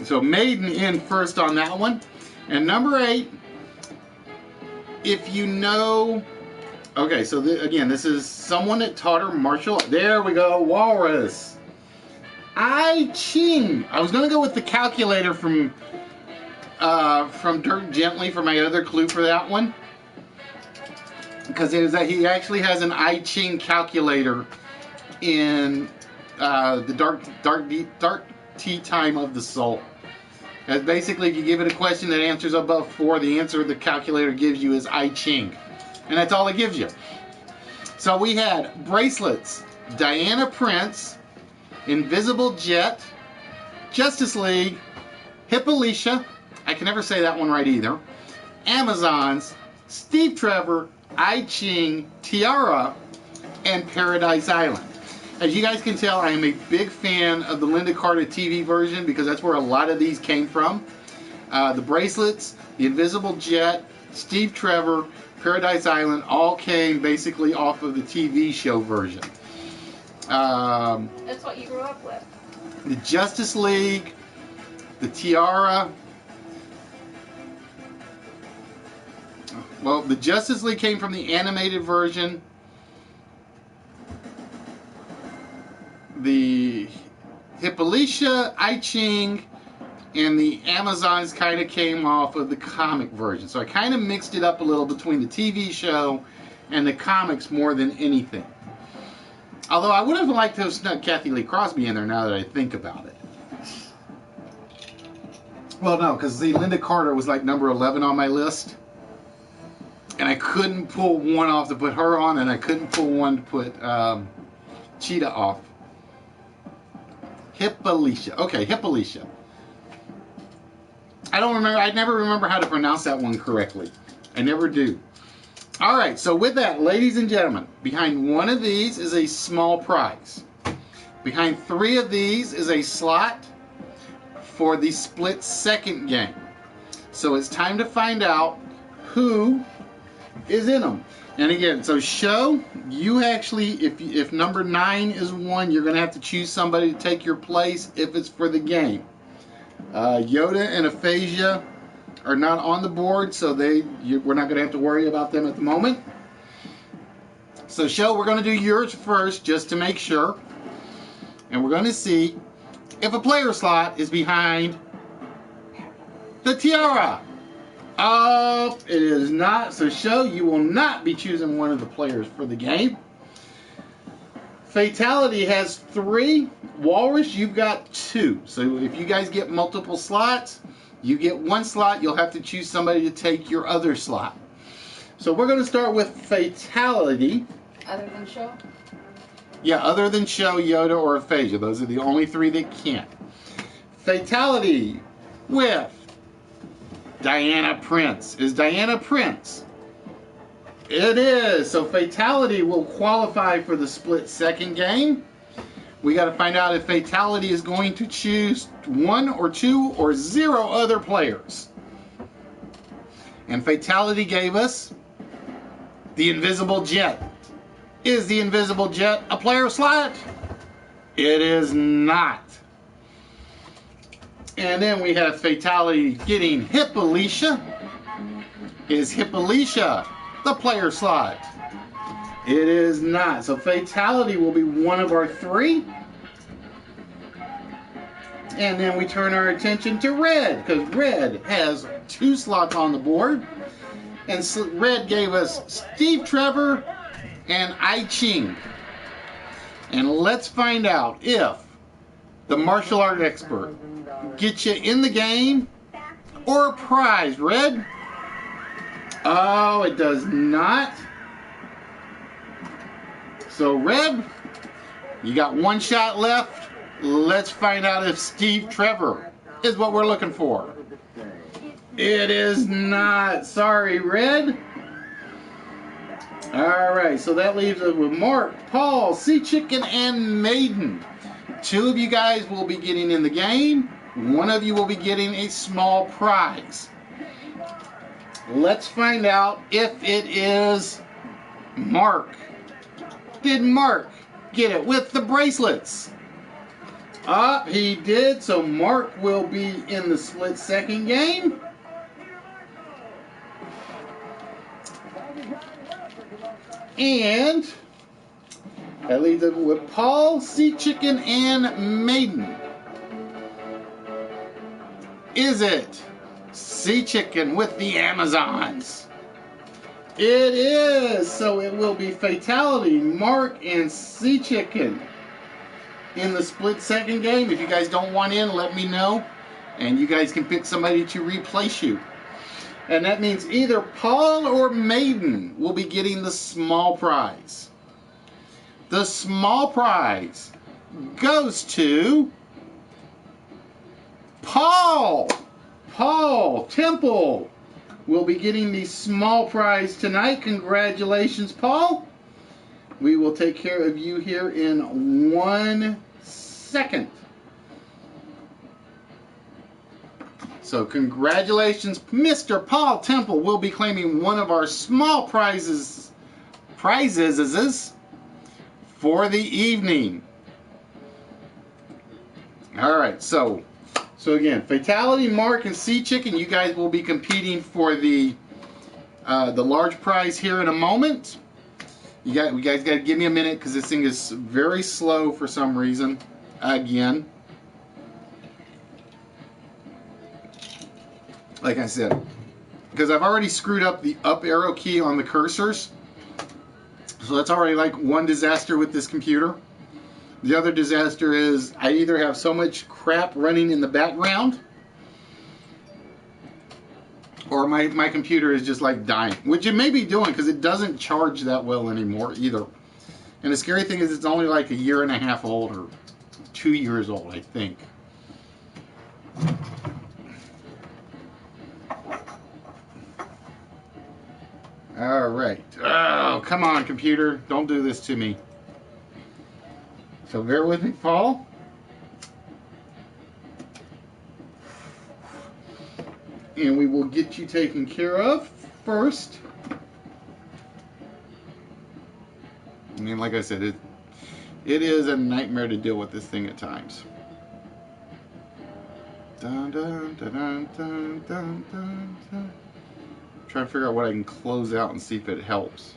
Speaker 1: So Maiden in first on that one. And number 8, if you know... Okay, so again, this is someone that taught her martial arts. There we go, Walrus. I Ching. I was going to go with the calculator from Dirk Gently for my other clue for that one, because he actually has an I Ching calculator in the dark tea time of the soul. That's basically, if you give it a question that answers above 4, the answer the calculator gives you is I Ching, and that's all it gives you. So we had bracelets, Diana Prince, Invisible Jet, Justice League, Hippolyta, I can never say that one right either, Amazons, Steve Trevor, I Ching, Tiara, and Paradise Island. As you guys can tell, I am a big fan of the Linda Carter TV version because that's where a lot of these came from. The bracelets, the Invisible Jet, Steve Trevor, Paradise Island all came basically off of the TV show version.
Speaker 2: That's what you grew up with.
Speaker 1: The Justice League, the Tiara. Well, the Justice League came from the animated version. The Hippolyta, I Ching, and the Amazons kind of came off of the comic version. So I kind of mixed it up a little between the TV show and the comics more than anything. Although I would have liked to have snuck Kathy Lee Crosby in there now that I think about it. Well, no, because Linda Carter was like number 11 on my list. And I couldn't pull one off to put her on, and I couldn't pull one to put Cheetah off. Hippolyta. Okay, Hippolyta. I don't remember. I never remember how to pronounce that one correctly. I never do. All right, so with that, ladies and gentlemen, behind one of these is a small prize. Behind 3 of these is a slot for the split second game. So it's time to find out who is in them. And again, so show, you actually, if number 9 is 1, you're going to have to choose somebody to take your place if it's for the game. Yoda and Aphasia are not on the board, so we're not going to have to worry about them at the moment. So show, we're going to do yours first just to make sure. And we're going to see if a player slot is behind the Tiara. Oh, it is not. So show, you will not be choosing one of the players for the game. Fatality has 3. Walrus, you've got 2. So if you guys get multiple slots, you get 1 slot. You'll have to choose somebody to take your other slot. So we're going to start with Fatality.
Speaker 2: Other than show?
Speaker 1: Yeah, other than show, Yoda, or Aphasia. Those are the only 3 that can't. Fatality with Diana Prince. Is Diana Prince It is. So Fatality will qualify for the split second game. We got to find out if Fatality is going to choose 1 or 2 or 0 other players. And Fatality gave us the Invisible Jet. Is the Invisible Jet a player slot? It is not. And then we have Fatality getting Hippolyta. Is Hippolyta the player slot? It is not. So Fatality will be one of our 3. And then we turn our attention to Red, because Red has 2 slots on the board. And Red gave us Steve Trevor and I Ching. And let's find out if the martial art expert gets you in the game or a prize. Red? Oh, it does not. So Red, you got 1 shot left. Let's find out if Steve Trevor is what we're looking for. It is not. Sorry, Red. Alright, so that leaves us with Mark, Paul, Sea Chicken, and Maiden. 2 of you guys will be getting in the game. 1 of you will be getting a small prize. Let's find out if it is Mark. Did Mark get it with the bracelets? He did, so Mark will be in the split second game. And that leaves it with Paul, Sea Chicken, and Maiden. Is it Sea Chicken with the Amazons? It is. So it will be Fatality, Mark, and Sea Chicken in the split second game. If you guys don't want in, let me know. And you guys can pick somebody to replace you. And that means either Paul or Maiden will be getting the small prize. The small prize goes to Paul. Paul Temple will be getting the small prize tonight. Congratulations, Paul. We will take care of you here in 1 second. So congratulations, Mr. Paul Temple will be claiming one of our small prizes for the evening. All right, so again, Fatality, Mark, and Sea Chicken, you guys will be competing for the large prize here in a moment. You guys got to give me a minute because this thing is very slow for some reason. Again. Like I said, because I've already screwed up the up arrow key on the cursors. So that's already like one disaster with this computer. The other disaster is I either have so much crap running in the background or my computer is just like dying. Which it may be doing because it doesn't charge that well anymore either. And the scary thing is it's only like 1.5 years old or 2 years old, I think. All right. Oh, come on, computer. Don't do this to me. So bear with me, Paul. And we will get you taken care of first. I mean, like I said, it is a nightmare to deal with this thing at times. Dun, dun, dun, dun, dun, dun, dun, dun. Trying to figure out what I can close out and see if it helps.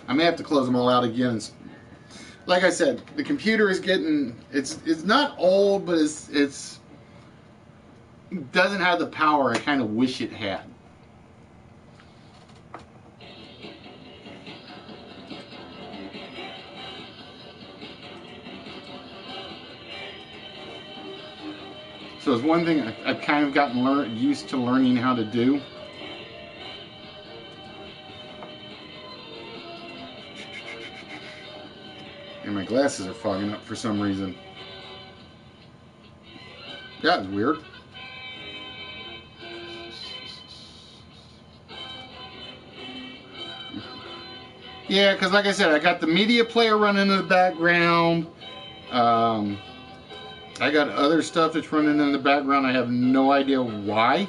Speaker 1: I may have to close them all out again. Like I said, the computer is getting it's not old, but it doesn't have the power I kind of wish it had. So it's one thing I've kind of gotten used to learning how to do. And my glasses are fogging up for some reason. That was weird. Yeah, because like I said, I got the media player running in the background. I got other stuff that's running in the background. I have no idea why.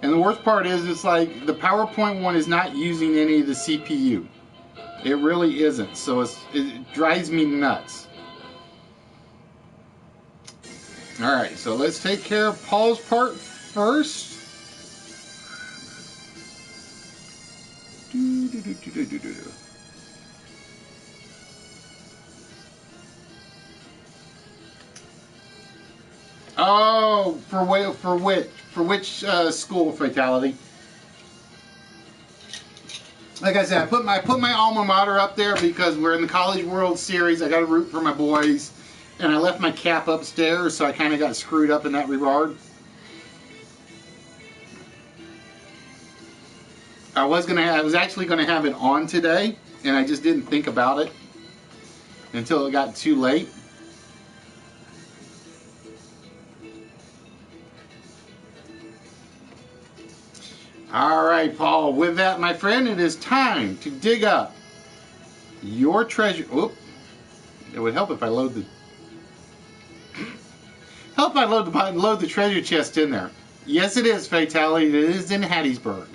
Speaker 1: And the worst part is, it's like the PowerPoint one is not using any of the CPU. It really isn't. So it drives me nuts. Alright, so let's take care of Paul's part first. Oh, for which school fatality? Like I said, I put my alma mater up there because we're in the College World Series. I got to root for my boys, and I left my cap upstairs, so I kind of got screwed up in that regard. I was actually gonna have it on today, and I just didn't think about it until it got too late. All right, Paul. With that, my friend, it is time to dig up your treasure. Oop! It would help if I load the treasure chest in there. Yes, it is fatality. It is in Hattiesburg.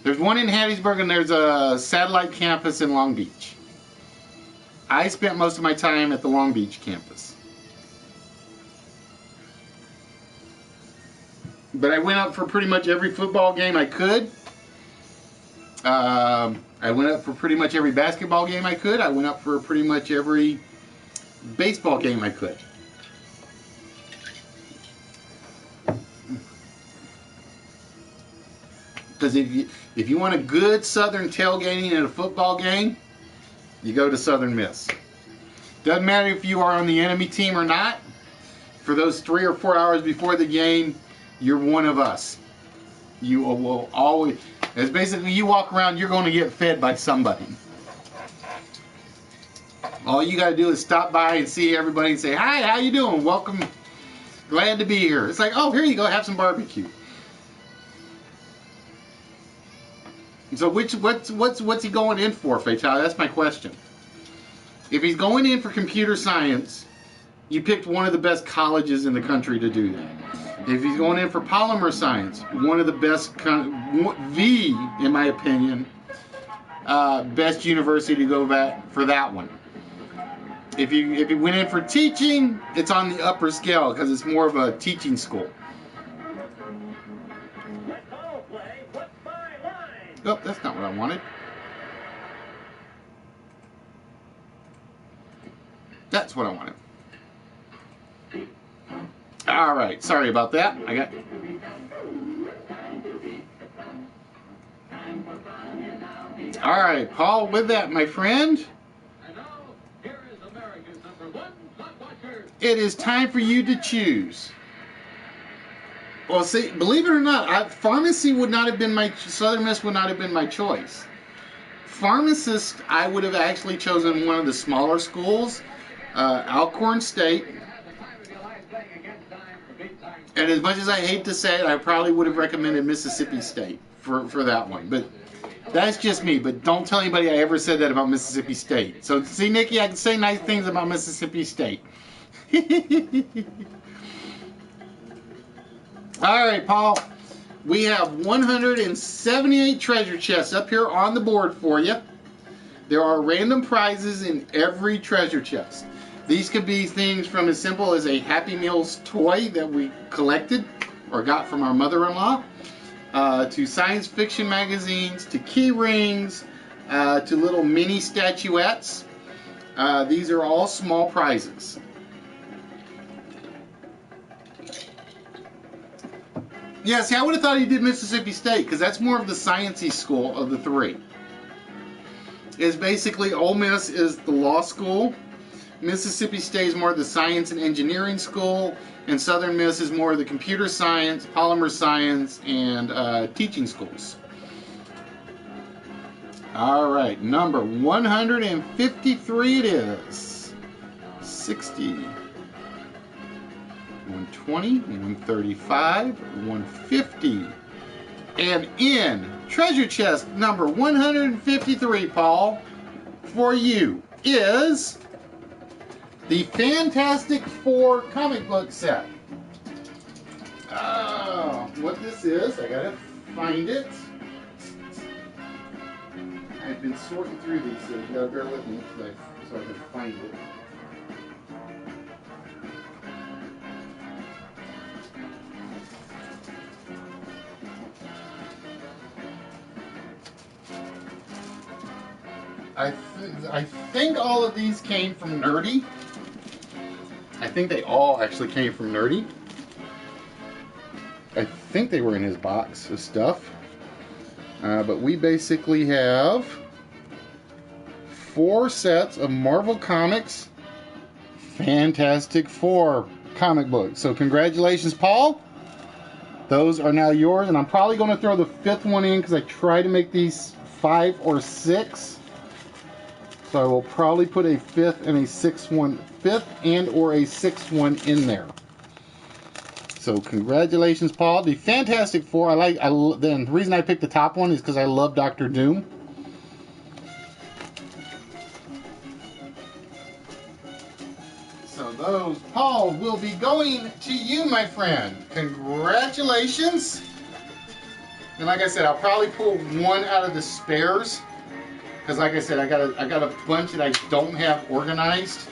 Speaker 1: There's one in Hattiesburg, and there's a satellite campus in Long Beach. I spent most of my time at the Long Beach campus. But I went up for pretty much every football game I could. I went up for pretty much every basketball game I could. I went up for pretty much every baseball game I could. Because if you want a good Southern tailgating at a football game, you go to Southern Miss. Doesn't matter if you are on the enemy team or not. For those 3 or 4 hours before the game, you're one of us. You will always, it's basically you walk around, you're going to get fed by somebody. All you got to do is stop by and see everybody and say, "Hi, how you doing? Welcome. Glad to be here." It's like, "Oh, here you go, have some barbecue." So what's he going in for, Fatal? That's my question. If he's going in for computer science, you picked one of the best colleges in the country to do that. If he's going in for polymer science, one of the best, in my opinion, best university to go back for that one. If he went in for teaching, it's on the upper scale because it's more of a teaching school. Oh, that's not what I wanted. That's what I wanted. All right, sorry about that. All right, Paul, with that, my friend, it is time for you to choose. Well, see, believe it or not, pharmacy would not have been Southern Miss would not have been my choice. Pharmacist, I would have actually chosen one of the smaller schools, Alcorn State. And as much as I hate to say it, I probably would have recommended Mississippi State for that one. But that's just me. But don't tell anybody I ever said that about Mississippi State. So, see, Nikki, I can say nice things about Mississippi State. All right, Paul. We have 178 treasure chests up here on the board for you. There are random prizes in every treasure chest. These could be things from as simple as a Happy Meals toy that we collected or got from our mother-in-law, to science fiction magazines, to key rings, to little mini statuettes. These are all small prizes. Yeah, see, I would have thought he did Mississippi State because that's more of the sciencey school of the three. It's basically Ole Miss is the law school, Mississippi State is more of the science and engineering school, and Southern Miss is more of the computer science, polymer science, and teaching schools. All right, number 153 it is. 60, 120, 135, 150. And in treasure chest number 153, Paul, for you is the Fantastic Four comic book set. What this is, I gotta find it. I've been sorting through these, so you gotta bear with me so I can find it. I think all of these came from Nerdy. I think they all actually came from Nerdy. I think they were in his box of stuff. But we basically have 4 sets of Marvel Comics Fantastic Four comic books. So congratulations, Paul. Those are now yours, and I'm probably going to throw the 5th one in because I try to make these 5 or 6. So I will probably put a 5th and a 6th one, 5th and or a 6th one in there. So congratulations, Paul. The Fantastic Four. Then the reason I picked the top one is because I love Dr. Doom. So those, Paul, will be going to you, my friend. Congratulations. And like I said, I'll probably pull one out of the spares. Because like I said, I got a bunch that I don't have organized.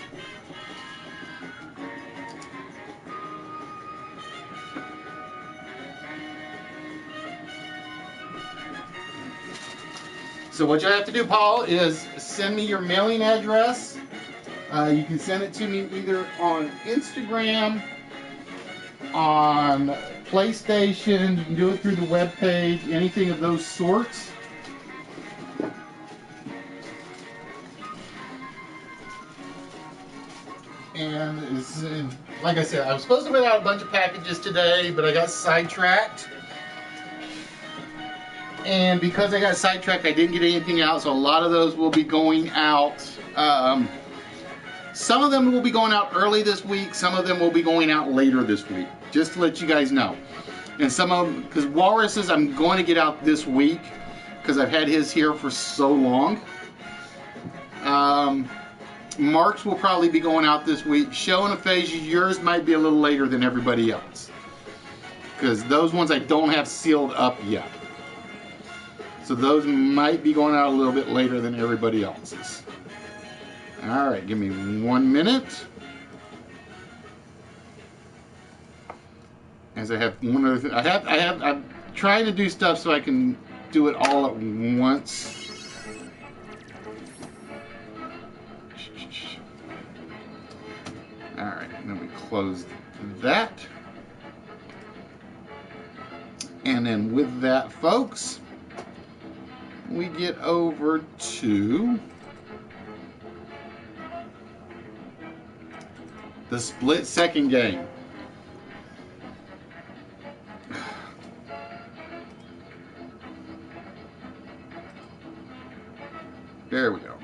Speaker 1: So what you have to do, Paul, is send me your mailing address. You can send it to me either on Instagram, on PlayStation. You can do it through the webpage, anything of those sorts. And like I said, I was supposed to put out a bunch of packages today, but I got sidetracked. And because I got sidetracked, I didn't get anything out, so a lot of those will be going out. Some of them will be going out early this week, some of them will be going out later this week, just to let you guys know. And some of them, because Walrus's I'm going to get out this week, because I've had his here for so long. Mark's will probably be going out this week. Show and Aphasia, yours might be a little later than everybody else, because those ones I don't have sealed up yet. So those might be going out a little bit later than everybody else's. All right, give me 1 minute. As I have one other thing, I'm trying to do stuff so I can do it all at once. All right, then we close that. And then with that, folks, we get over to the split second game. There we go.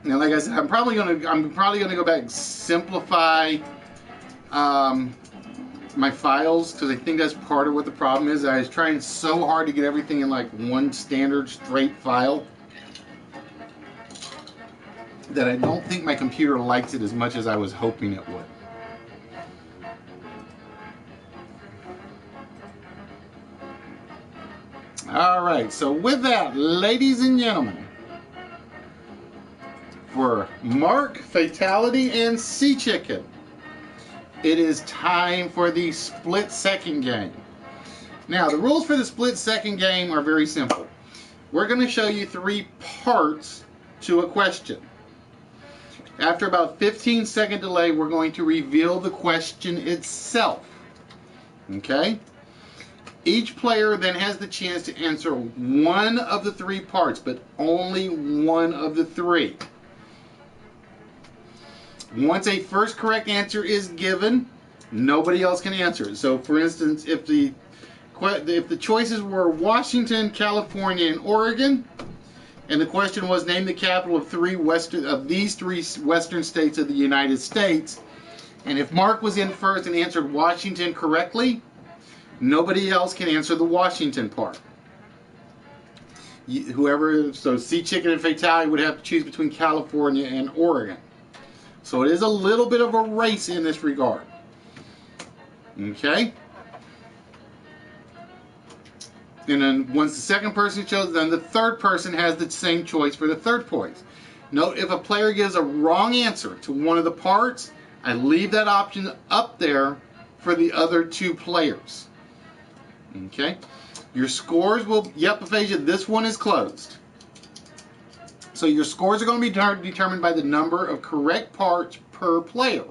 Speaker 1: Now, like I said, I'm probably gonna go back and simplify my files, because I think that's part of what the problem is. I was trying so hard to get everything in like one standard straight file that I don't think my computer likes it as much as I was hoping it would. All right, so with that, ladies and gentlemen, for Mark, Fatality, and Sea Chicken, it is time for the split second game. Now, the rules for the split second game are very simple. We're going to show you 3 parts to a question. After about 15-second delay, we're going to reveal the question itself. Okay? Each player then has the chance to answer one of the 3 parts, but only one of the 3. Once a first correct answer is given, Nobody else can answer it. So, for instance, if the choices were Washington, California, and Oregon, and the question was name the capital of these three western states of the United States, and if Mark was in first and answered Washington correctly, nobody else can answer the Washington part. So Sea Chicken and Fatality would have to choose between California and Oregon. So it is a little bit of a race in this regard. Okay? And then once the second person chose, then the third person has the same choice for the third place. Note, if a player gives a wrong answer to one of the parts, I leave that option up there for the other two players. Okay? Your scores will, yep, Aphasia, this one is closed. So your scores are going to be determined by the number of correct parts per player.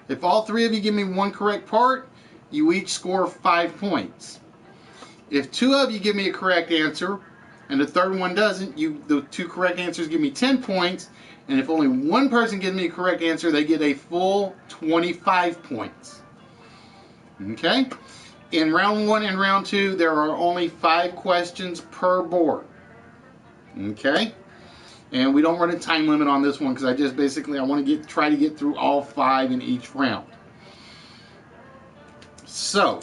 Speaker 1: If all three of you give me one correct part, you each score 5 points. If two of you give me a correct answer, and the third one doesn't, the two correct answers give me 10 points, and if only one person gives me a correct answer, they get a full 25 points. Okay? In round 1 and round 2, there are only 5 questions per board. Okay? And we don't run a time limit on this one because I want to try to get through all 5 in each round. So,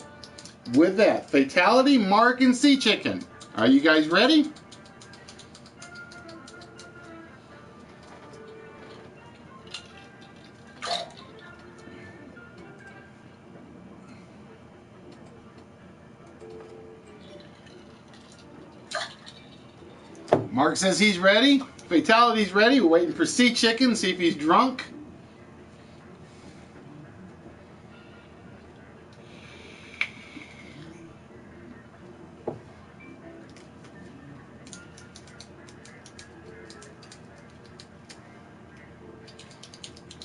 Speaker 1: with that, Fatality, Mark, and Sea Chicken. Are you guys ready? Mark says he's ready. Fatality's ready. We're waiting for Sea Chicken, see if he's drunk.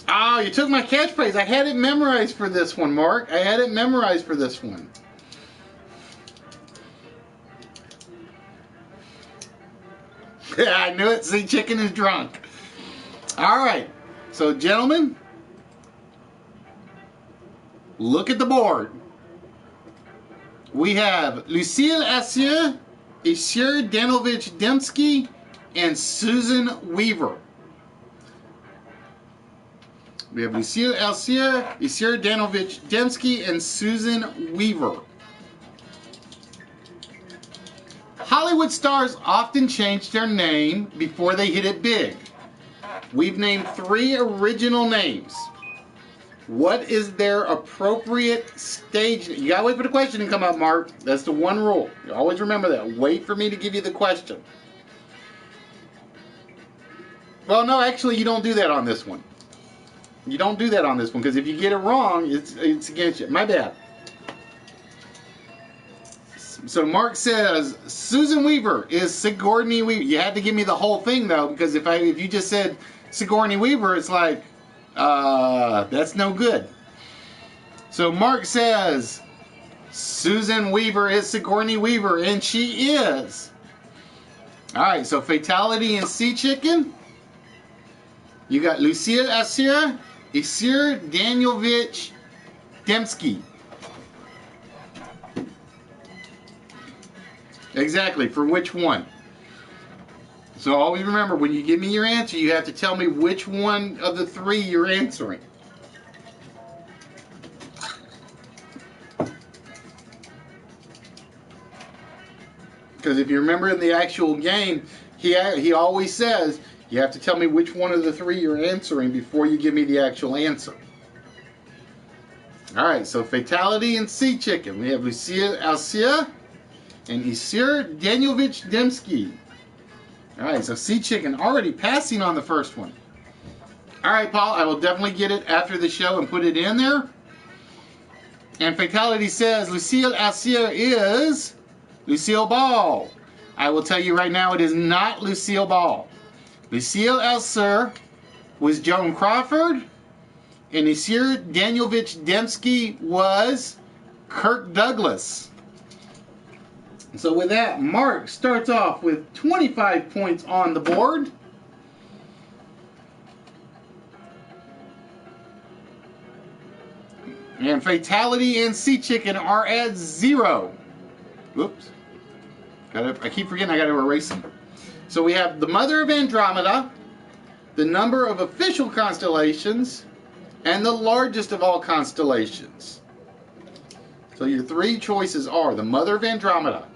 Speaker 1: Oh, you took my catchphrase. I had it memorized for this one, Mark. I had it memorized for this one. I knew it. Sea Chicken is drunk. All right. So, gentlemen, look at the board. We have Lucille Assier, Isir Danovich Dembski, and Susan Weaver. We have Lucille Assier, Isir Danovich Dembski, and Susan Weaver. Hollywood stars often change their name before they hit it big. We've named 3 original names. What is their appropriate stage? You gotta wait for the question to come up, Mark. That's the one rule. You always remember that. Wait for me to give you the question. Well, no, actually, you don't do that on this one. You don't do that on this one because if you get it wrong, it's against you. My bad. So Mark says Susan Weaver is Sigourney Weaver. You had to give me the whole thing though, because if you just said Sigourney Weaver, it's like that's no good. So Mark says Susan Weaver is Sigourney Weaver, and she is. All right. So Fatality and Sea Chicken. You got Lucille Assier, Isir Danovich Dembski. Exactly, for which one? So always remember, when you give me your answer, you have to tell me which one of the 3 you're answering. Because if you remember in the actual game, he always says, you have to tell me which one of the 3 you're answering before you give me the actual answer. Alright, so Fatality and Sea Chicken. We have Lucille Assier and Isir Danovich Dembski. Alright, so Sea Chicken already passing on the first one. Alright, Paul, I will definitely get it after the show and put it in there. And Fatality says Lucille Assier is Lucille Ball. I will tell you right now, it is not Lucille Ball. Lucille Assier was Joan Crawford, and Isir Danovich Dembski was Kirk Douglas. So with that, Mark starts off with 25 points on the board. And Fatality and Sea Chicken are at 0. Whoops. I keep forgetting I got to erase them. So we have the Mother of Andromeda, the number of official constellations, and the largest of all constellations. So your three choices are the Mother of Andromeda,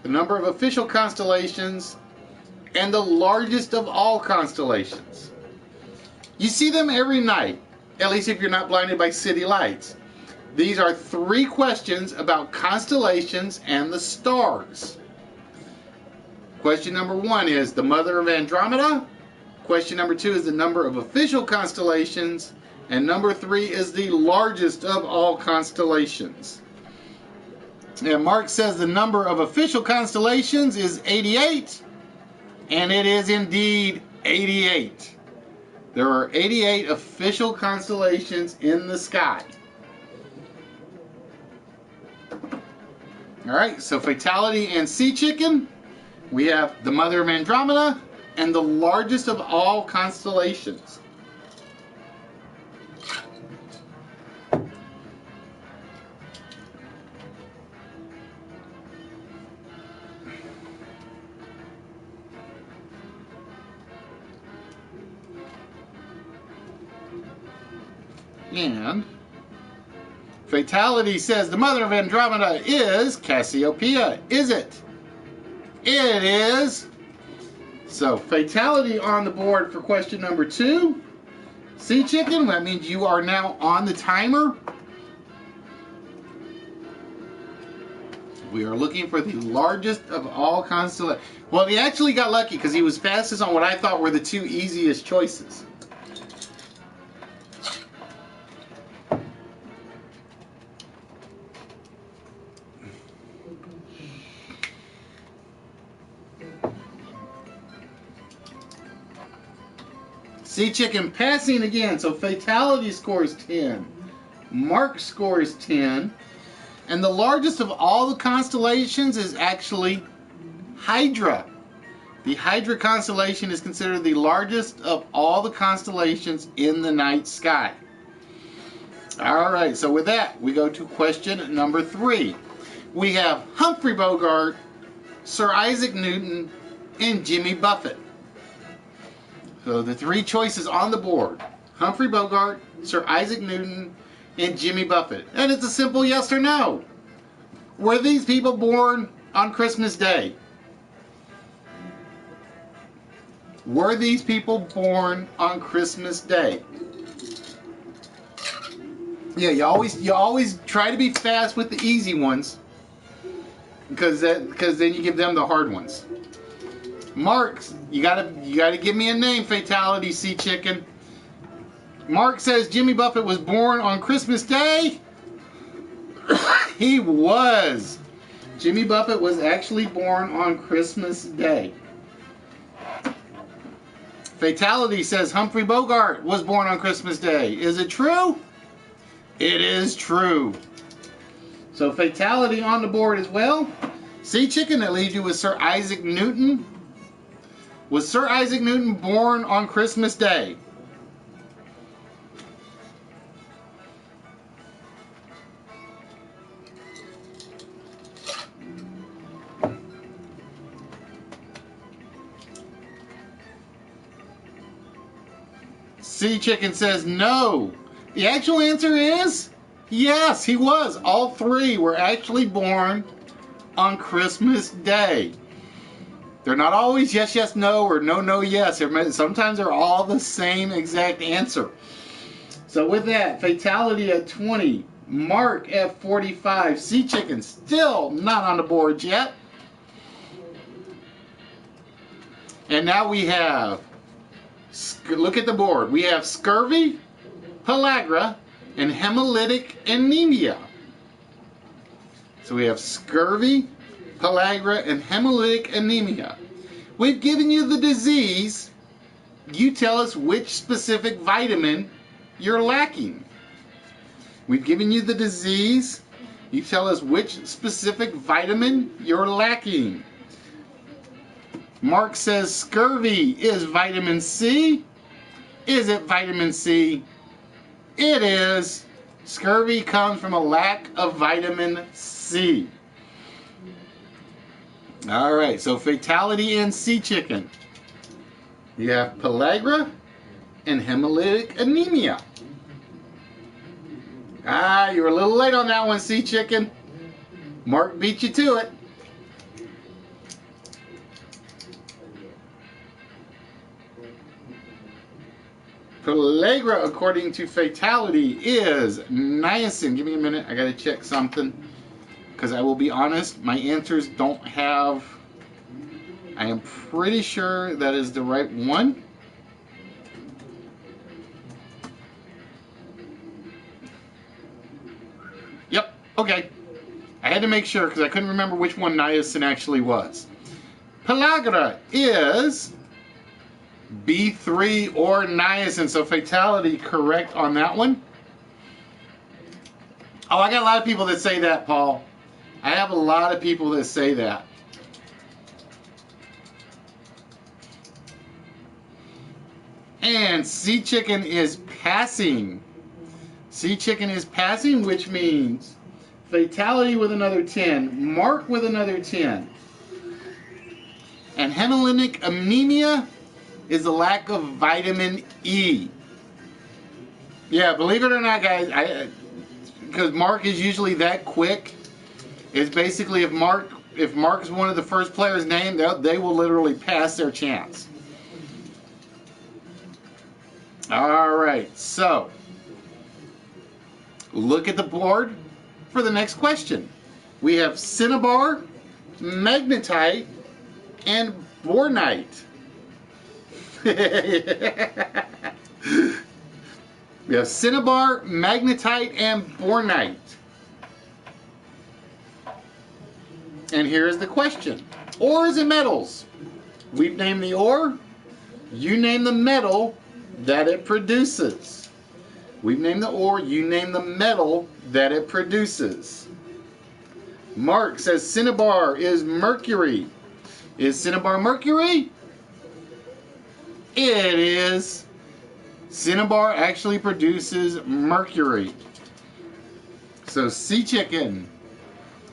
Speaker 1: the number of official constellations, and the largest of all constellations. You see them every night, at least if you're not blinded by city lights. These are 3 questions about constellations and the stars. Question number 1 is the Mother of Andromeda. Question number 2 is the number of official constellations. And number 3 is the largest of all constellations. And Mark says the number of official constellations is 88. And it is indeed 88. There are 88 official constellations in the sky. Alright, so Fatality and Sea Chicken. We have the Mother of Andromeda and the largest of all constellations. And Fatality says the Mother of Andromeda is Cassiopeia. Is it? It is. So Fatality on the board for question number 2. Sea Chicken, that means you are now on the timer. We are looking for the largest of all constellations. Well, he actually got lucky because he was fastest on what I thought were the 2 easiest choices. Sea Chicken passing again, so Fatality scores 10. Mark scores 10. And the largest of all the constellations is actually Hydra. The Hydra constellation is considered the largest of all the constellations in the night sky. Alright, so with that, we go to question number 3. We have Humphrey Bogart, Sir Isaac Newton, and Jimmy Buffett. So the 3 choices on the board: Humphrey Bogart, Sir Isaac Newton, and Jimmy Buffett. And it's a simple yes or no. Were these people born on Christmas Day? Were these people born on Christmas Day? Yeah, you always try to be fast with the easy ones, because then you give them the hard ones. Mark, you gotta give me a name, Fatality, Sea Chicken. Mark says Jimmy Buffett was born on Christmas Day. He was. Jimmy Buffett was actually born on Christmas Day. Fatality says Humphrey Bogart was born on Christmas Day. Is it true? It is true. So Fatality on the board as well. Sea Chicken, that leaves you with Sir Isaac Newton. Was Sir Isaac Newton born on Christmas Day? Sea Chicken says no. The actual answer is yes, he was. All 3 were actually born on Christmas Day. They're not always yes, yes, no, or no, no, yes. Sometimes they're all the same exact answer. So with that, Fatality at 20, Mark at 45, Sea Chicken still not on the board yet. And now we have, look at the board, we have scurvy, pellagra, and hemolytic anemia. So we have scurvy, pellagra, and hemolytic anemia. We've given you the disease. You tell us which specific vitamin you're lacking. We've given you the disease. You tell us which specific vitamin you're lacking. Mark says scurvy is vitamin C. Is it vitamin C? It is. Scurvy comes from a lack of vitamin C. Alright, so fatality in sea chicken. You have pellagra and hemolytic anemia. Ah, you were a little late on that one, sea chicken. Mark beat you to it. Pellagra, according to fatality, is niacin. Give me a minute. I got to check something. Because I will be honest, my answers don't have... I am pretty sure that is the right one. Yep, okay. I had to make sure because I couldn't remember which one niacin actually was. Pellagra is B3 or niacin, so fatality correct on that one. Oh, I got a lot of people that say that, Paul. I have a lot of people that say that. And sea chicken is passing. Sea chicken is passing, which means fatality with another 10. Mark with another 10. And hemolytic anemia is the lack of vitamin E. Yeah, believe it or not, guys, because Mark is usually that quick. It's basically if Mark is one of the first players named, they will literally pass their chance. All right, so look at the board for the next question. We have cinnabar, magnetite, and bornite. We have cinnabar, magnetite, and bornite. And here's the question. Ores and metals. We've named the ore. You name the metal that it produces. We've named the ore. You name the metal that it produces. Mark says cinnabar is mercury. Is cinnabar mercury? It is. Cinnabar actually produces mercury. So sea chicken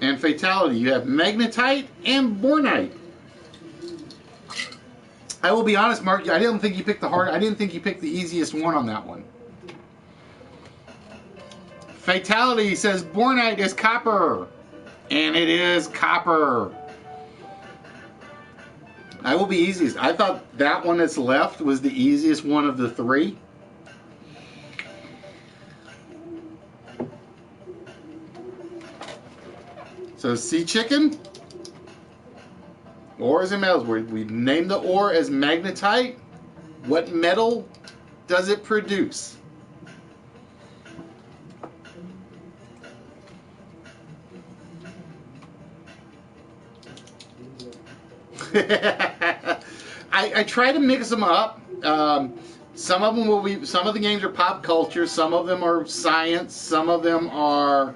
Speaker 1: and fatality. You have magnetite and bornite. I will be honest, Mark. I didn't think you picked I didn't think you picked the easiest one on that one. Fatality says bornite is copper, and it is copper. I will be easiest. I thought that one that's left was the easiest one of the three. So sea chicken, ores and metals. We named the ore as magnetite. What metal does it produce? I try to mix them up. Some of them will be. Some of the games are pop culture. Some of them are science. Some of them are.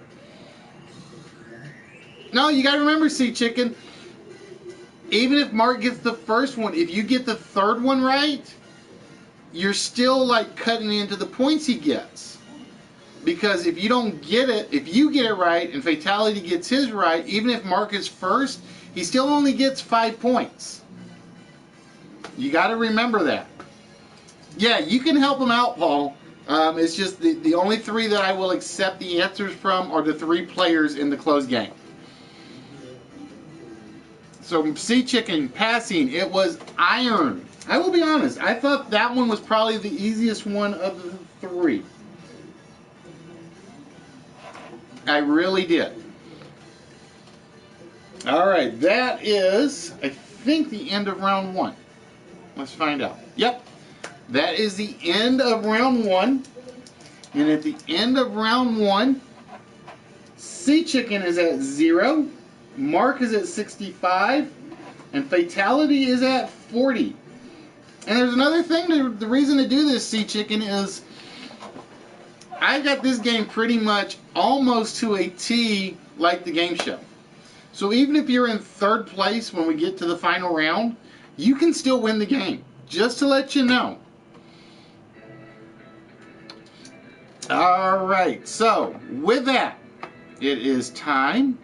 Speaker 1: No, you got to remember, sea chicken. Even if Mark gets the first one, if you get the third one right, you're still like cutting into the points he gets. Because if you don't get it, if you get it right and fatality gets his right, even if Mark is first, he still only gets 5 points. You got to remember that. Yeah, you can help him out, Paul. It's just the only 3 that I will accept the answers from are the 3 players in the closed game. So sea chicken passing, it was iron. I will be honest, I thought that one was probably the easiest one of the 3. I really did. Alright, that is, I think, the end of round 1. Let's find out. Yep, that is the end of round 1. And at the end of round 1, sea chicken is at 0. Mark is at 65, and fatality is at 40. And there's another thing, the reason to do this, sea chicken, is I got this game pretty much almost to a T like the game show. So even if you're in 3rd place when we get to the final round, you can still win the game. Just to let you know. All right, so with that, it is time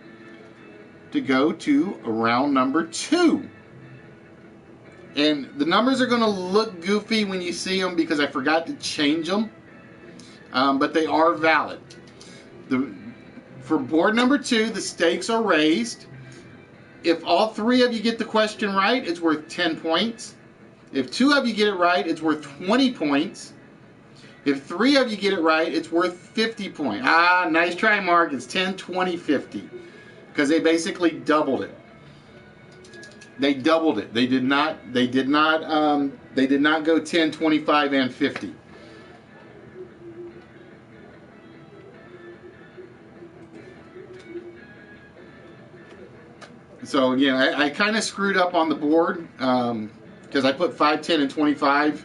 Speaker 1: to go to round number 2. And the numbers are going to look goofy when you see them because I forgot to change them, but they are valid. For board number 2, the stakes are raised. If all 3 of you get the question right, it's worth 10 points. If 2 of you get it right, it's worth 20 points. If 3 of you get it right, it's worth 50 points. Ah, nice try, Mark. It's 10, 20, 50. Because they basically doubled it. They doubled it. They did not go 10, 25, and 50. So again, I kind of screwed up on the board because I put 5, 10, and 25,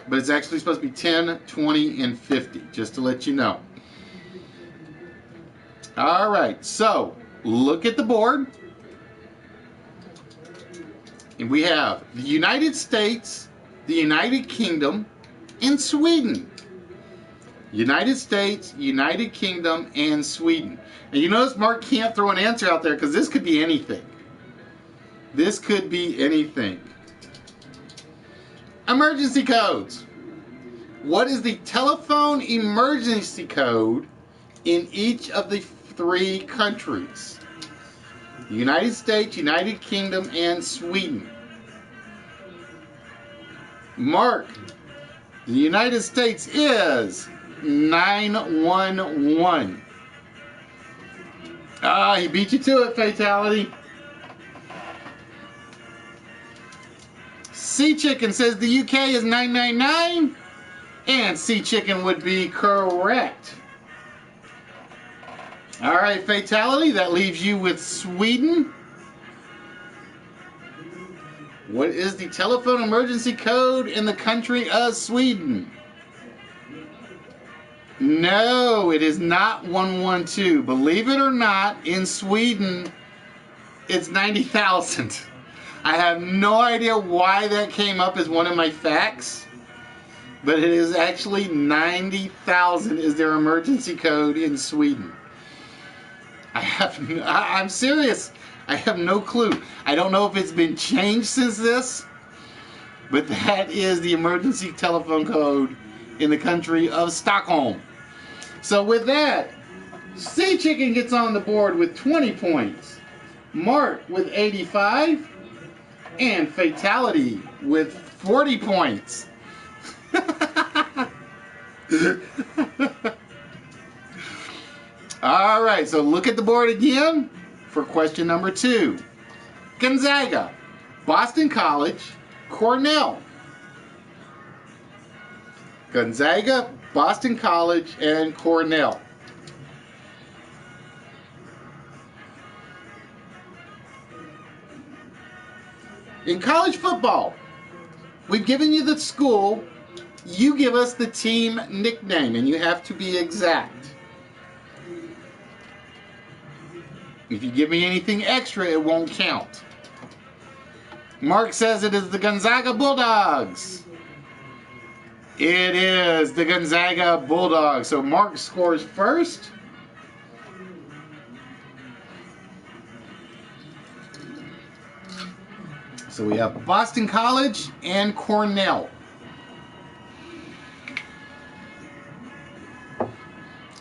Speaker 1: but it's actually supposed to be 10, 20, and 50, just to let you know. All right, so look at the board. And we have the United States, the United Kingdom, and Sweden. United States, United Kingdom, and Sweden. And you notice Mark can't throw an answer out there because this could be anything. This could be anything. Emergency codes. What is the telephone emergency code in each of the 3 countries? The United States, United Kingdom, and Sweden. Mark, the United States is 911. Ah, he beat you to it, Fatality. Sea Chicken says the UK is 999, and Sea Chicken would be correct. All right, Fatality, that leaves you with Sweden. What is the telephone emergency code in the country of Sweden? No, it is not 112. Believe it or not, in Sweden, it's 90,000. I have no idea why that came up as one of my facts, but it is actually 90,000 is their emergency code in Sweden. I'm serious. I have no clue. I don't know if it's been changed since this, but that is the emergency telephone code in the country of Stockholm. So with that, Sea Chicken gets on the board with 20 points, Mark with 85, and Fatality with 40 points. All right, so look at the board again for question number 2. Gonzaga, Boston College, Cornell. Gonzaga, Boston College, and Cornell. In college football, we've given you the school. You give us the team nickname, and you have to be exact. If you give me anything extra, it won't count. Mark says it is the Gonzaga Bulldogs. It is the Gonzaga Bulldogs. So Mark scores first. So we have Boston College and Cornell.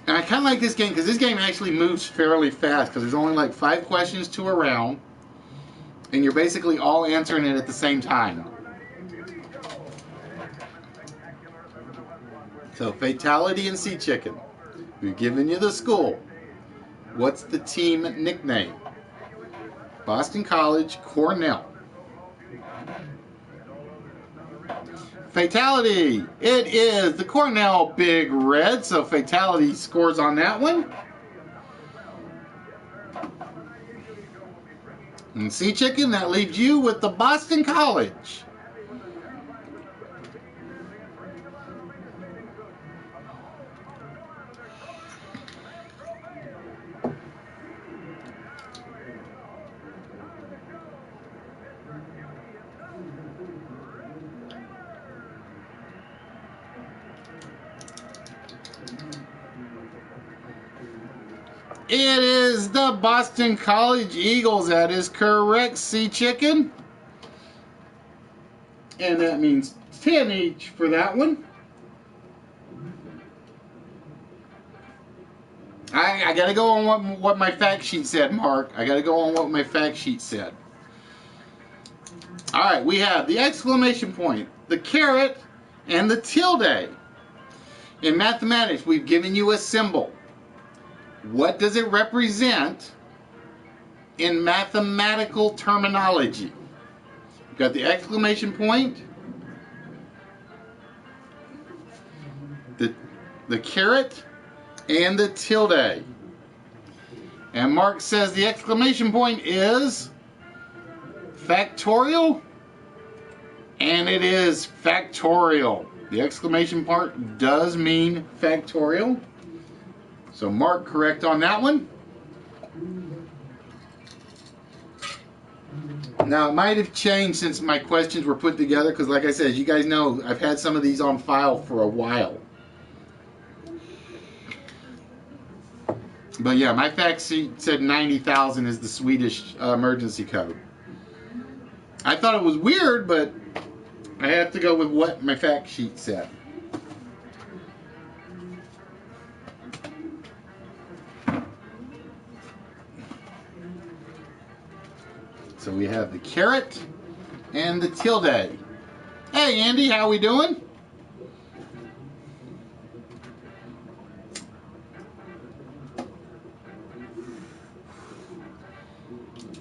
Speaker 1: And I kind of like this game because this game actually moves fairly fast because there's only like 5 questions to a round. And you're basically all answering it at the same time. So Fatality and Sea Chicken. We've given you the school. What's the team nickname? Boston College, Cornell. Fatality. It is the Cornell Big Red. So Fatality scores on that one. And Sea Chicken, that leaves you with the Boston College. It is the Boston College Eagles. That is correct, Sea Chicken. And that means 10 each for that one. I gotta go on what my fact sheet said, Mark. I gotta go on what my fact sheet said. Alright, we have the exclamation point, the caret, and the tilde. In mathematics, we've given you a symbol. What does it represent in mathematical terminology? We've got the exclamation point, the caret, and the tilde. And Mark says the exclamation point is factorial, and it is factorial. The exclamation part does mean factorial. So Mark correct on that one. Now it might have changed since my questions were put together, because like I said, as you guys know, I've had some of these on file for a while. But yeah, my fact sheet said 90,000 is the Swedish emergency code. I thought it was weird, but I have to go with what my fact sheet said. So we have the caret and the tilde. Hey Andy, how we doing?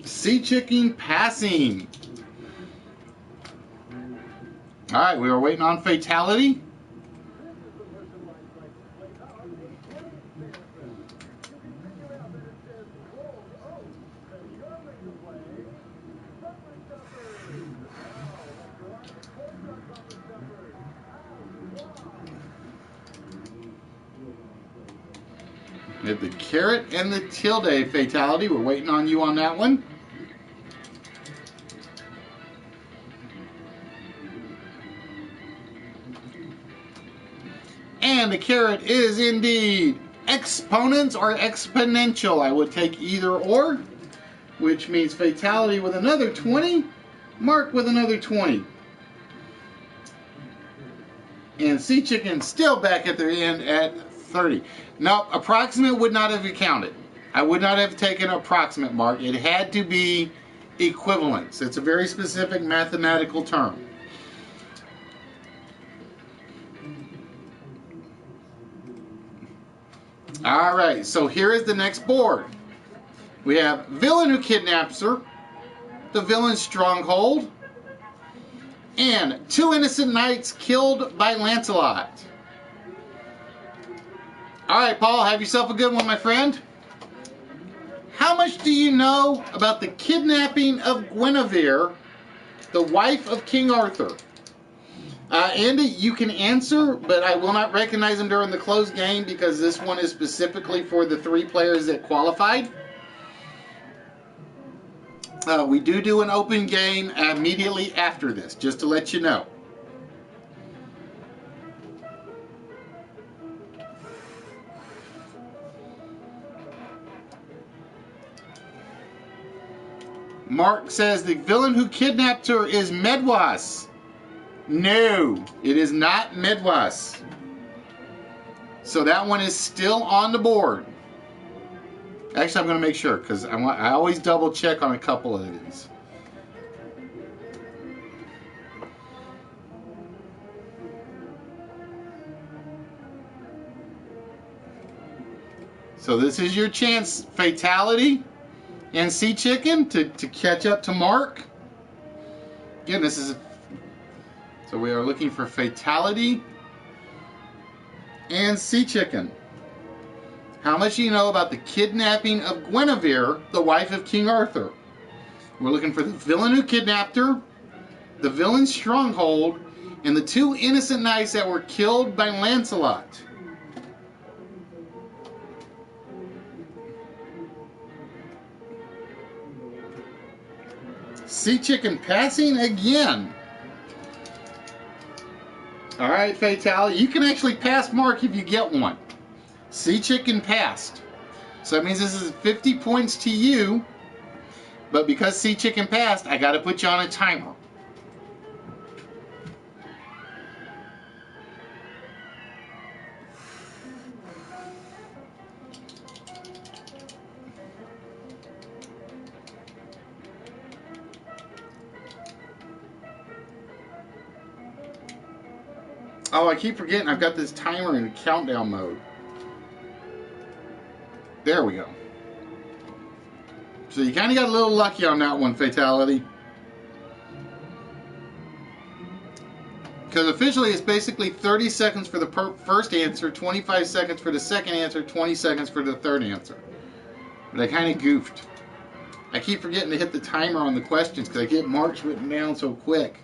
Speaker 1: Sea Chicken passing. Alright, we were waiting on fatality. We have the caret and the tilde fatality. We're waiting on you on that one. And the caret is indeed exponents or exponential. I would take either or, which means fatality with another 20, Mark with another 20. And Sea Chicken still back at the end at 30. Now, approximate would not have counted. I would not have taken approximate, Mark. It had to be equivalence. It's a very specific mathematical term. Alright, so here is the next board. We have villain who kidnaps her, the villain's stronghold, and 2 innocent knights killed by Lancelot. Alright, Paul, have yourself a good one, my friend. How much do you know about the kidnapping of Guinevere, the wife of King Arthur? Andy, you can answer, but I will not recognize them during the closed game because this one is specifically for the 3 players that qualified. We do an open game immediately after this, just to let you know. Mark says the villain who kidnapped her is Medwas. No, it is not Medwas. So that one is still on the board. Actually, I'm going to make sure because I always double check on a couple of these. So this is your chance, Fatality and Sea Chicken, to catch up to Mark. Again, this is... So we are looking for Fatality and Sea Chicken. How much do you know about the kidnapping of Guinevere, the wife of King Arthur? We're looking for the villain who kidnapped her, the villain's stronghold, and the 2 innocent knights that were killed by Lancelot. Sea Chicken passing again. Alright, Fatality. You can actually pass Mark if you get one. Sea Chicken passed. So that means this is 50 points to you. But because Sea Chicken passed, I got to put you on a timer. Oh, I keep forgetting I've got this timer in countdown mode. There we go. So you kind of got a little lucky on that one, Fatality. Because officially it's basically 30 seconds for the first answer, 25 seconds for the second answer, 20 seconds for the third answer. But I kind of goofed. I keep forgetting to hit the timer on the questions because I get marks written down so quick.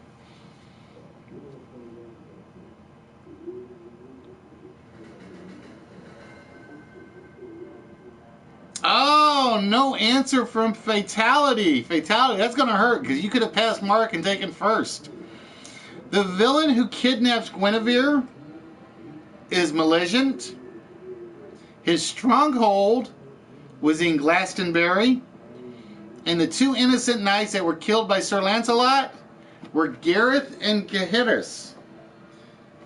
Speaker 1: Oh, no answer from Fatality. Fatality, that's going to hurt because you could have passed Mark and taken first. The villain who kidnaps Guinevere is Maleficent. His stronghold was in Glastonbury. And the two innocent knights that were killed by Sir Lancelot were Gareth and Gaheris.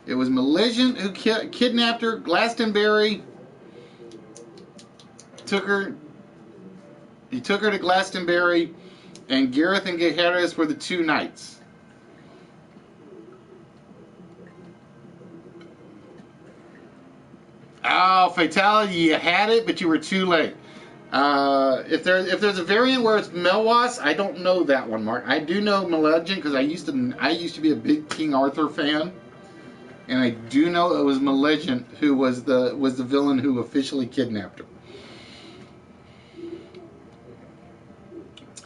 Speaker 1: It was Maleficent who kidnapped her, Glastonbury. He took her to Glastonbury, and Gareth and Gaheris were the two knights. Oh, Fatality, you had it, but you were too late. If there's a variant where it's Melwas, I don't know that one, Mark. I do know Maleficent because I used to be a big King Arthur fan, and I do know it was Maleficent who was the villain who officially kidnapped her.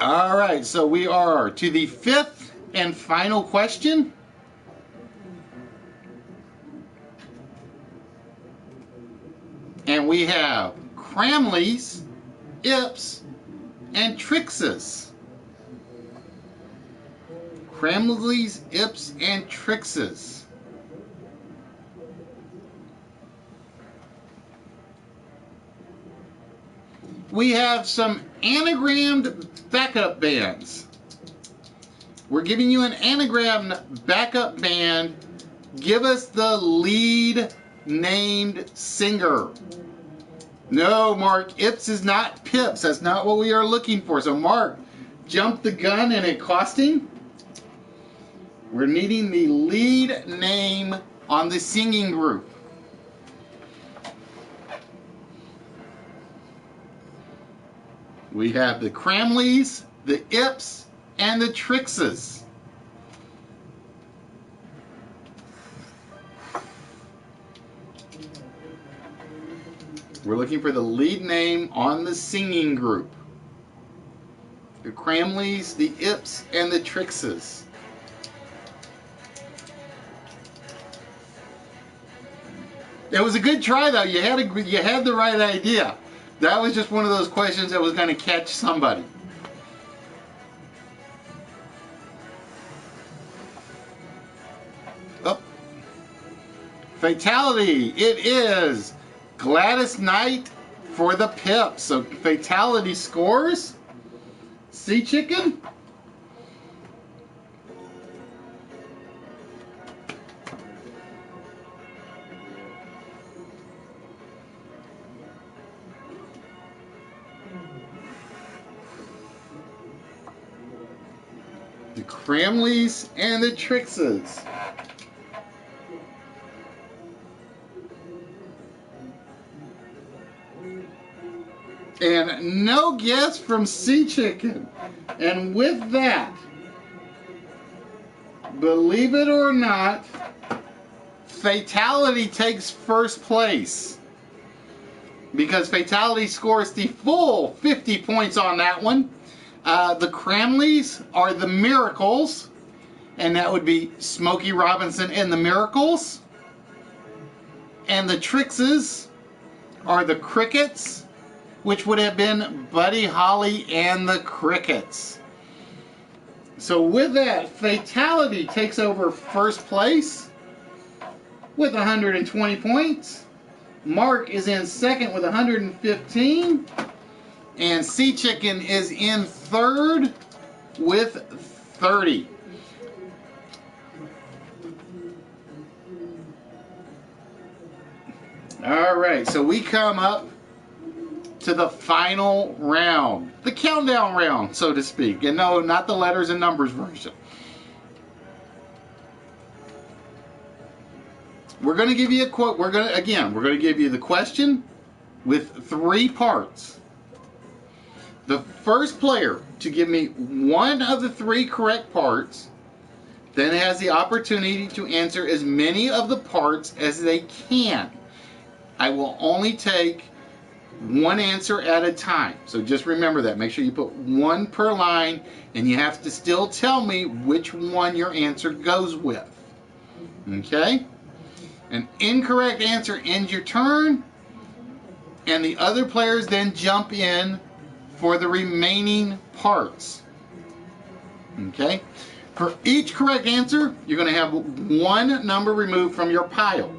Speaker 1: All right, so we are to the fifth and final question. And we have Cramleys, Ips, and Trixes. Cramleys, Ips, and Trixes. We have some anagrammed backup bands. We're giving you an anagrammed backup band. Give us the lead named singer. No, Mark, Ips is not Pips. That's not what we are looking for. So, Mark, jump the gun and it costing. We're needing the lead name on the singing group. We have the Cramleys, the Ips, and the Trixes. We're looking for the lead name on the singing group. The Cramleys, the Ips, and the Trixes. It was a good try, though. You had the right idea. That was just one of those questions that was going to catch somebody. Oh. Fatality. It is Gladys Knight for the Pips. So Fatality scores. Sea Chicken. The Cramleys and the Trixes. And no guess from Sea Chicken. And with that, believe it or not, Fatality takes first place. Because Fatality scores the full 50 points on that one. The Cramleys are the Miracles, and that would be Smokey Robinson and the Miracles. And the Trixes are the Crickets, which would have been Buddy Holly and the Crickets. So with that, Fatality takes over first place with 120 points. Mark is in second with 115. And Sea Chicken is in third with 30. All right, so we come up to the final round, the countdown round, so to speak. And no, not the letters and numbers version. We're going to give you a quote. We're going to give you the question with 3 parts. The first player to give me one of the 3 correct parts then has the opportunity to answer as many of the parts as they can. I will only take one answer at a time. So just remember that. Make sure you put 1 per line, and you have to still tell me which one your answer goes with. Okay? An incorrect answer ends your turn, and the other players then jump in for the remaining parts. Okay? For each correct answer, you're going to have 1 number removed from your pile.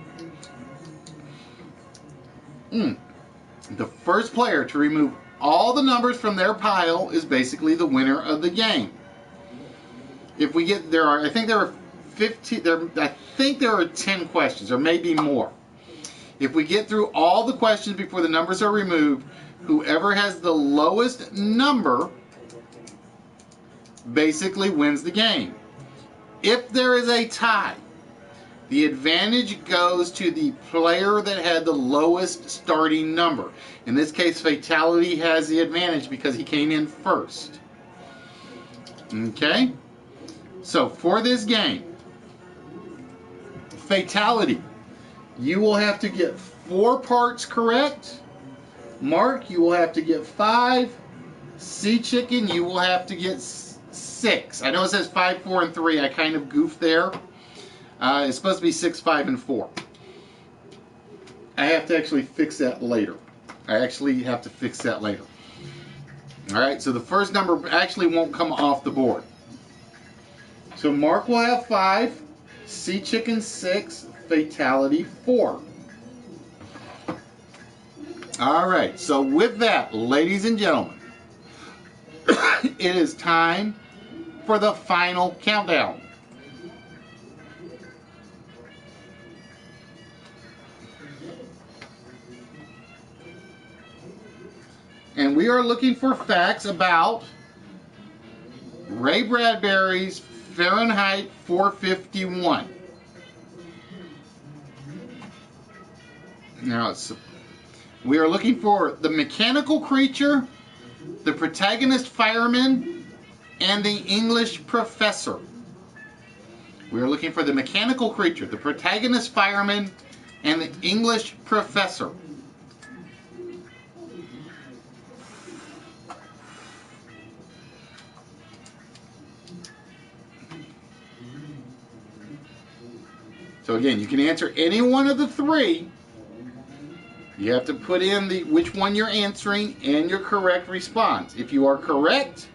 Speaker 1: The first player to remove all the numbers from their pile is basically the winner of the game. If we get I think there are 15. I think there are 10 questions, or maybe more. If we get through all the questions before the numbers are removed, whoever has the lowest number basically wins the game. If there is a tie, the advantage goes to the player that had the lowest starting number. In this case, Fatality has the advantage because he came in first. Okay? So for this game, Fatality, you will have to get 4 parts correct. Mark, you will have to get 5. Sea Chicken, you will have to get 6. I know it says 5, 4, and 3. I kind of goofed there. It's supposed to be 6, 5, and 4. I have to actually fix that later. Alright, so the first number actually won't come off the board. So Mark will have 5, Sea Chicken 6, Fatality 4. Alright, so with that, ladies and gentlemen, it is time for the final countdown. And we are looking for facts about Ray Bradbury's Fahrenheit 451. Now, we are looking for the mechanical creature, the protagonist fireman, and the English professor. We are looking for the mechanical creature, the protagonist fireman, and the English professor. So again, you can answer any one of the 3. You have to put in which one you're answering and your correct response. If you are correct,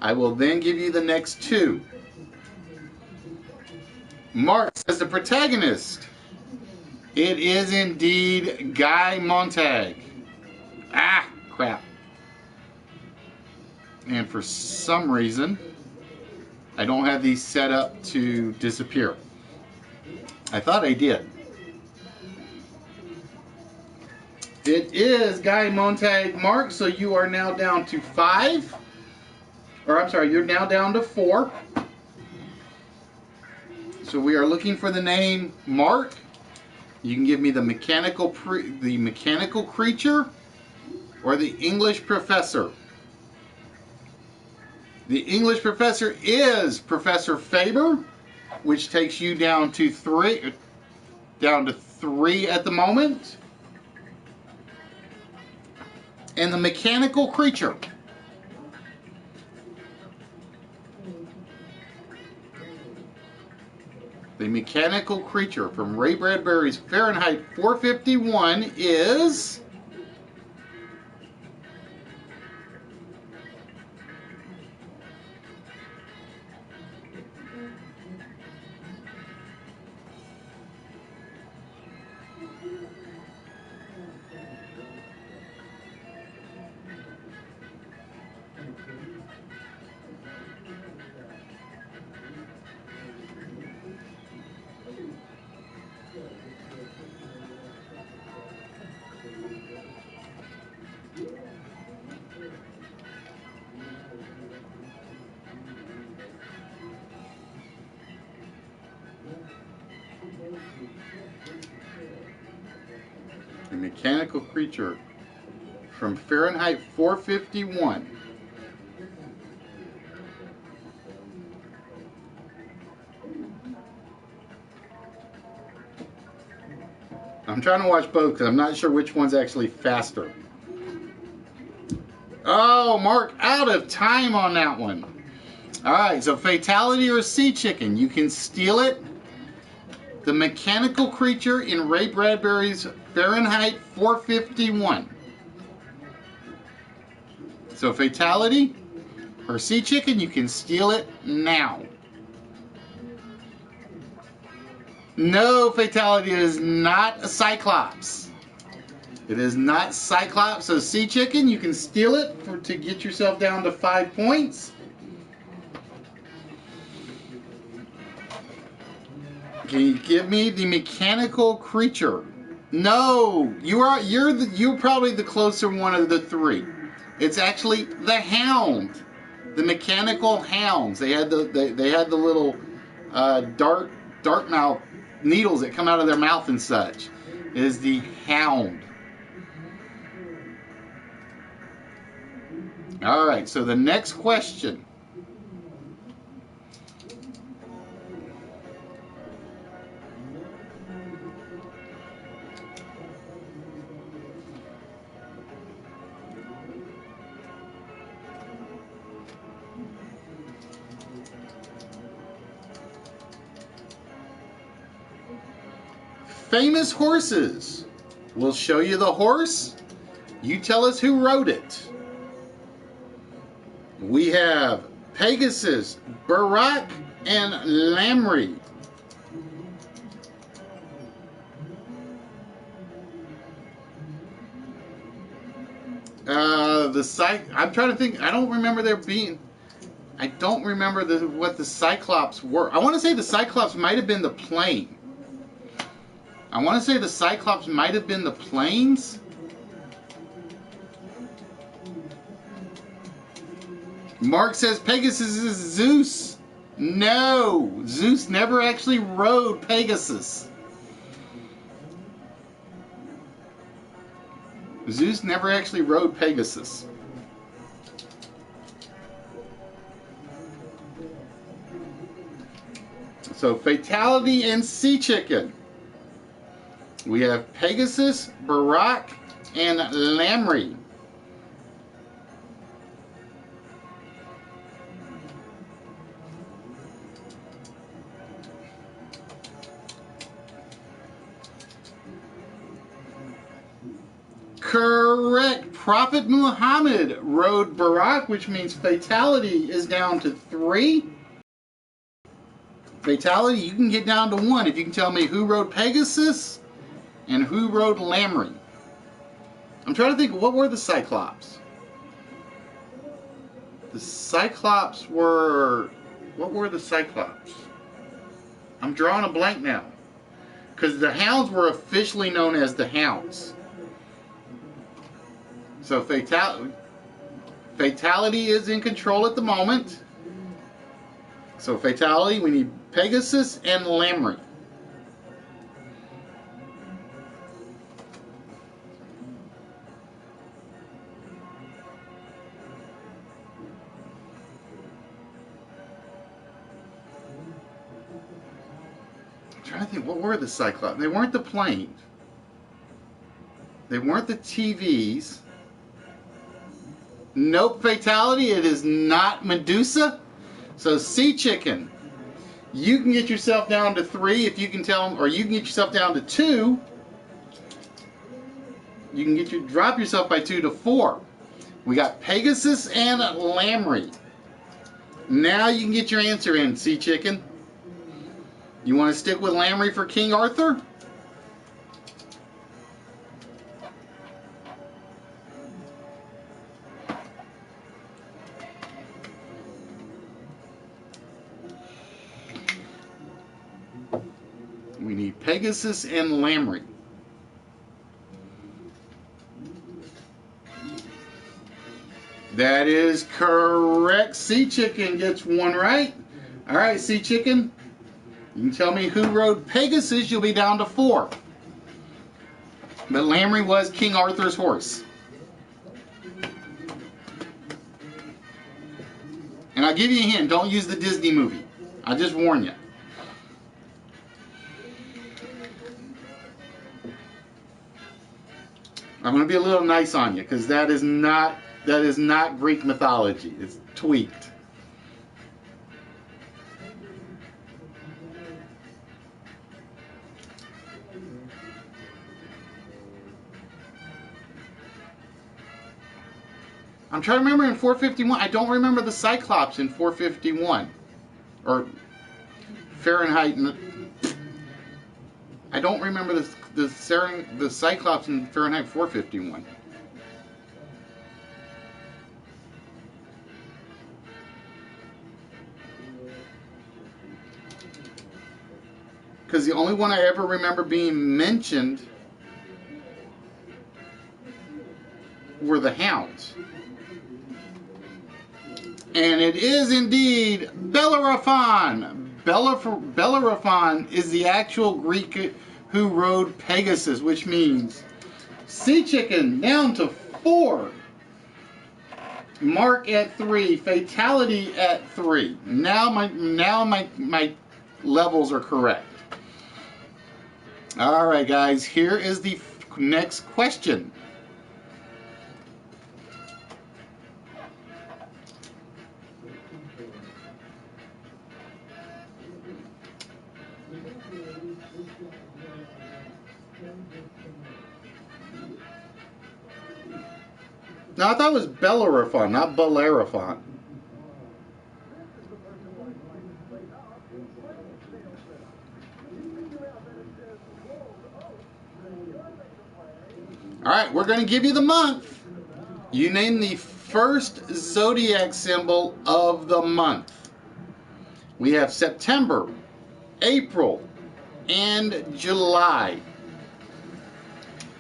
Speaker 1: I will then give you the next 2. Mark says the protagonist. It is indeed Guy Montag. Ah, crap. And for some reason, I don't have these set up to disappear. I thought I did. It is Guy Montag, Mark, so you are now down to 5. Or I'm sorry, you're now down to 4. So we are looking for the name Mark. You can give me the mechanical creature or the English professor. The English professor is Professor Faber, which takes you down to 3 at the moment. And the mechanical creature. The mechanical creature from Ray Bradbury's Fahrenheit 451 is A mechanical creature from Fahrenheit 451. I'm trying to watch both because I'm not sure which one's actually faster. Oh, Mark, out of time on that one. All right, so Fatality or Sea Chicken. You can steal it. The mechanical creature in Ray Bradbury's Fahrenheit 451. So Fatality or Sea Chicken, you can steal it now. No, Fatality is not a Cyclops. It is not Cyclops. So Sea Chicken, you can steal it to get yourself down to 5 points. Can you give me the mechanical creature? No, you're probably the closer one of the three. It's actually the Hound, the mechanical hounds. They had the little dart mouth needles that come out of their mouth and such. It is the Hound. All right, so the next question. Famous horses. We'll show you the horse. You tell us who rode it. We have Pegasus, Barak, and Lamry. I'm trying to think. I don't remember there being. I don't remember what the Cyclops were. I want to say the Cyclops might have been the plane. I want to say the Cyclops might have been the planes. Mark says Pegasus is Zeus. No, Zeus never actually rode Pegasus. Zeus never actually rode Pegasus. So Fatality and Sea Chicken. We have Pegasus, Barak, and Lamry. Correct. Prophet Muhammad rode Barak, which means Fatality is down to 3. Fatality, you can get down to 1 if you can tell me who rode Pegasus and who rode Lamry. I'm trying to think, what were the Cyclops? The Cyclops were... What were the Cyclops? I'm drawing a blank now. Because the Hounds were officially known as the Hounds. So Fatality is in control at the moment. So Fatality, we need Pegasus and Lamry. I'm trying to think, what were the Cyclops? They weren't the planes. They weren't the TVs. Nope, Fatality, it is not Medusa. So Sea Chicken, you can get yourself down to 3 if you can tell them, or you can get yourself down to 2. You can drop yourself by 2 to 4. We got Pegasus and Lamry. Now you can get your answer in, Sea Chicken. You want to stick with Lamry for King Arthur? We need Pegasus and Lamry. That is correct. Sea Chicken gets 1 right. All right, Sea Chicken. You can tell me who rode Pegasus. You'll be down to 4. But Lamprey was King Arthur's horse. And I'll give you a hint, don't use the Disney movie. I'll just warn you. I'm going to be a little nice on you, because that is not Greek mythology. It's tweaked. I'm trying to remember in 451. I don't remember the Cyclops in 451. Or Fahrenheit. I don't remember the Cyclops in Fahrenheit 451. Because the only one I ever remember being mentioned were the Hounds. And it is indeed Bellerophon. Bellerophon is the actual Greek who rode Pegasus, which means Sea Chicken down to 4. Mark at 3. Fatality at 3. Now my levels are correct. All right, guys. Here is the next question. No, I thought it was Bellerophon, not Bellerophon. All right, we're going to give you the month. You name the first zodiac symbol of the month. We have September, April, and July.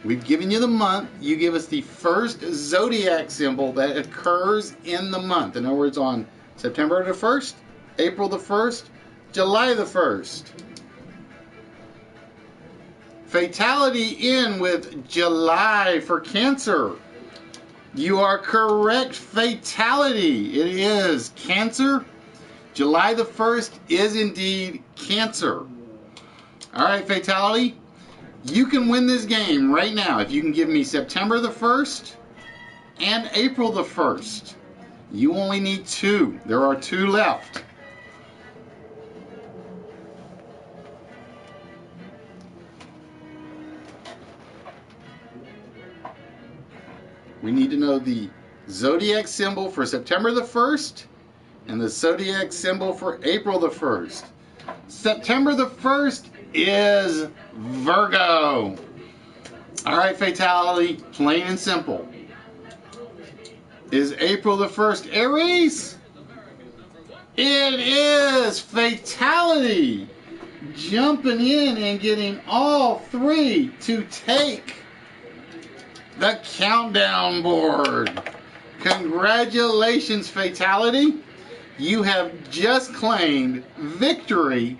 Speaker 1: We've given you the month. You give us the first zodiac symbol that occurs in the month. In other words, on September the 1st, April the 1st, July the 1st. Fatality in with July for Cancer. You are correct. Fatality. It is Cancer. July the 1st is indeed Cancer. All right, Fatality. You can win this game right now if you can give me September the 1st and April the 1st. You only need 2. There are 2 left. We need to know the zodiac symbol for September the 1st and the zodiac symbol for April the 1st. September the 1st is Virgo. All right, Fatality, plain and simple. Is April the 1st Aries? It is. Fatality. Jumping in and getting all 3 to take the countdown board. Congratulations, Fatality. You have just claimed victory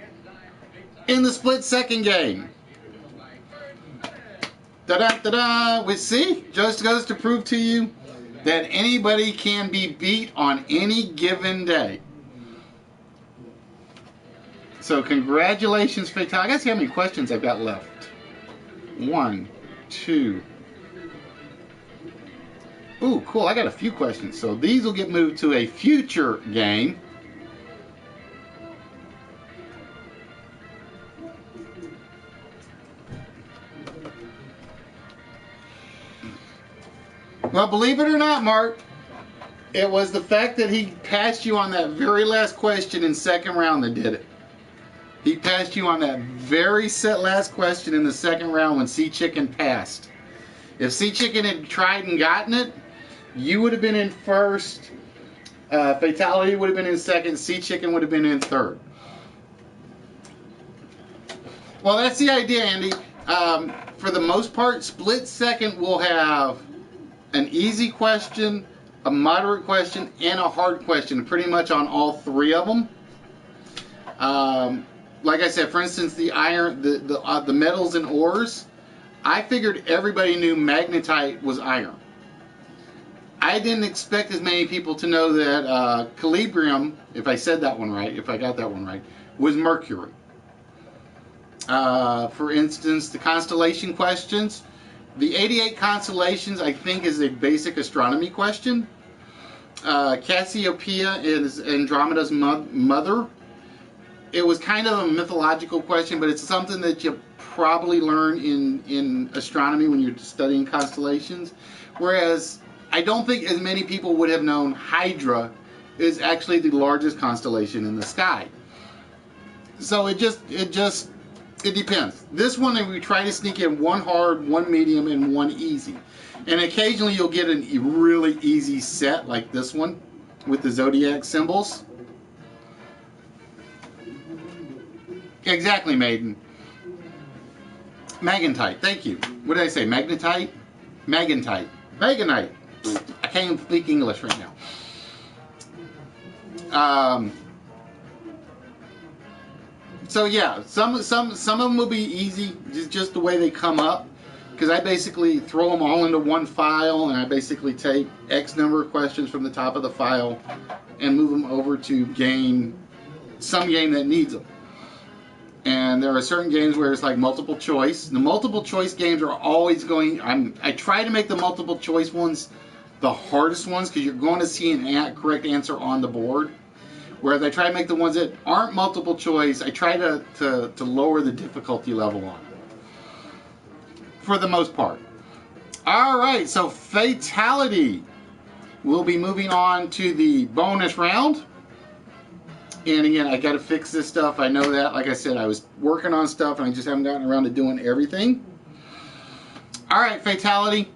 Speaker 1: in the split-second game. Da-da-da-da. We see, just goes to prove to you that anybody can be beat on any given day. So congratulations, Fatality. I gotta see how many questions I've got left. 1, 2. Ooh, cool. I got a few questions. So these will get moved to a future game. Well, believe it or not, Mark, it was the fact that he passed you on that very last question in second round that did it. He passed you on that very last question in the second round when Sea Chicken passed. If Sea Chicken had tried and gotten it, you would have been in first. Fatality would have been in second. Sea Chicken would have been in third. Well, that's the idea, Andy. For the most part, split second will have an easy question, a moderate question, and a hard question, pretty much on all 3 of them. Like I said, for instance, the metals and ores, I figured everybody knew magnetite was iron. I didn't expect as many people to know that calibrium, if I said that one right, if I got that one right, was mercury. For instance, the constellation questions. The 88 constellations, I think, is a basic astronomy question. Cassiopeia is Andromeda's mother. It was kind of a mythological question, but it's something that you probably learn in astronomy when you're studying constellations. Whereas I don't think as many people would have known Hydra is actually the largest constellation in the sky. So it depends. This one, we try to sneak in one hard, one medium, and one easy. And occasionally you'll get a really easy set like this one with the zodiac symbols. Exactly, Maiden. Magnetite, thank you. What did I say? Magnetite? Magnetite. Magnetite. I can't even speak English right now. So yeah, some of them will be easy, just the way they come up, because I basically throw them all into one file, and I basically take X number of questions from the top of the file and move them over to some game that needs them. And there are certain games where it's like multiple choice. The multiple choice games are always I try to make the multiple choice ones the hardest ones, because you're going to see an correct answer on the board. Whereas I try to make the ones that aren't multiple choice, I try to lower the difficulty level on them. For the most part. Alright, so Fatality. We'll be moving on to the bonus round. And again, I got to fix this stuff. I know that. Like I said, I was working on stuff and I just haven't gotten around to doing everything. Alright, Fatality.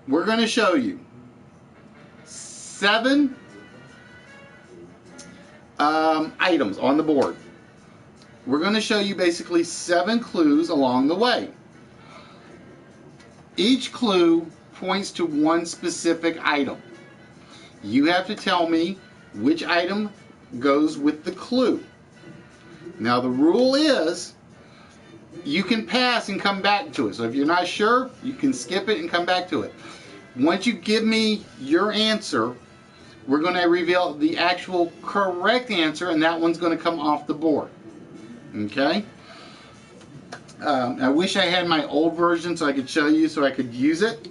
Speaker 1: We're going to show you 7 items on the board. We're going to show you basically 7 clues along the way. Each clue points to one specific item. You have to tell me which item goes with the clue. Now the rule is you can pass and come back to it. So if you're not sure, you can skip it and come back to it. Once you give me your answer, we're going to reveal the actual correct answer, and that one's going to come off the board. Okay? I wish I had my old version so I could show you so I could use it.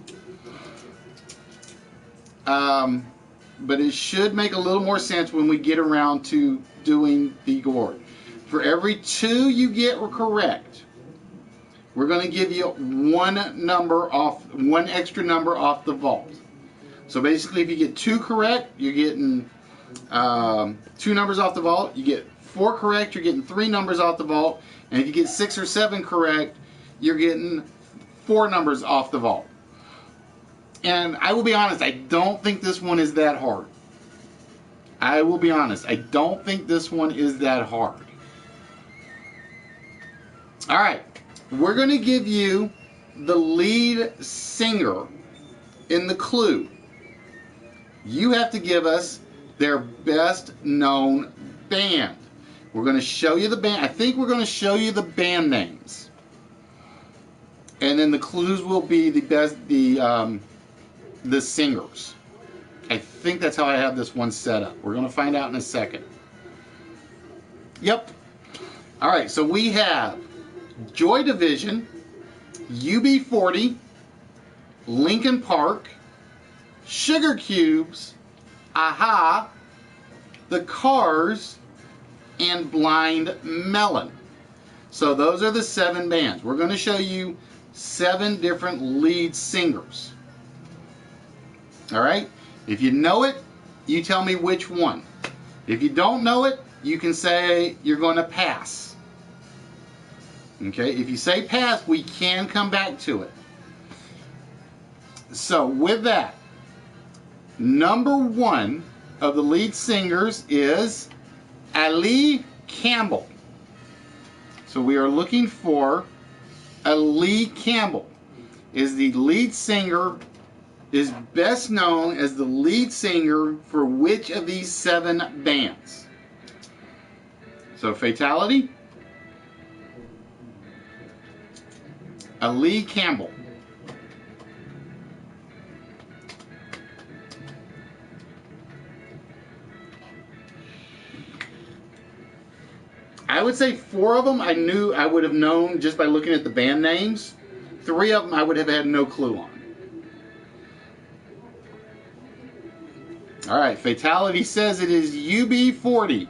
Speaker 1: But it should make a little more sense when we get around to doing the board. For every 2 you get correct, we're going to give you one extra number off the vault. So basically, if you get 2 correct, you're getting 2 numbers off the vault. You get 4 correct, you're getting 3 numbers off the vault. And if you get 6 or 7 correct, you're getting 4 numbers off the vault. And I will be honest, I don't think this one is that hard. I will be honest, I don't think this one is that hard. Alright, we're going to give you the lead singer in the clue. You have to give us their best known band. We're going to show you the band. I think we're going to show you the band names. And then the clues will be the singers. I think that's how I have this one set up. We're going to find out in a second. Yep. Alright, so we have Joy Division, UB40, Linkin Park, Sugar Cubes, Aha, The Cars, and Blind Melon. So those are the 7 bands. We're going to show you 7 different lead singers. Alright? If you know it, you tell me which one. If you don't know it, you can say you're going to pass. Okay? If you say pass, we can come back to it. So with that, number 1 of the lead singers is Ali Campbell. So we are looking for Ali Campbell. Is the lead singer, is best known as the lead singer for which of these 7 bands? So Fatality. A Lee Campbell. I would say 4 of them I would have known just by looking at the band names. 3 of them I would have had no clue on. All right, Fatality says it is UB40.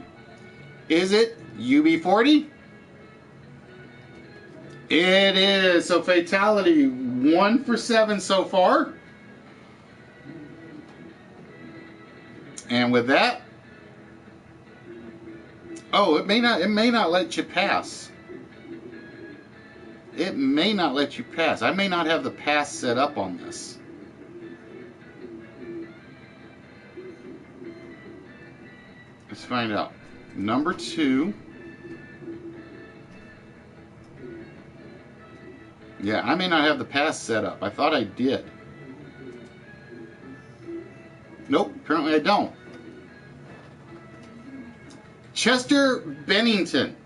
Speaker 1: Is it UB40? It is. So Fatality 1 for 7 so far. And with that, oh, it may not let you pass. It may not let you pass. I may not have the pass set up on this. Let's find out. Number 2. Yeah, I may not have the pass set up. I thought I did. Nope, apparently I don't. Chester Bennington.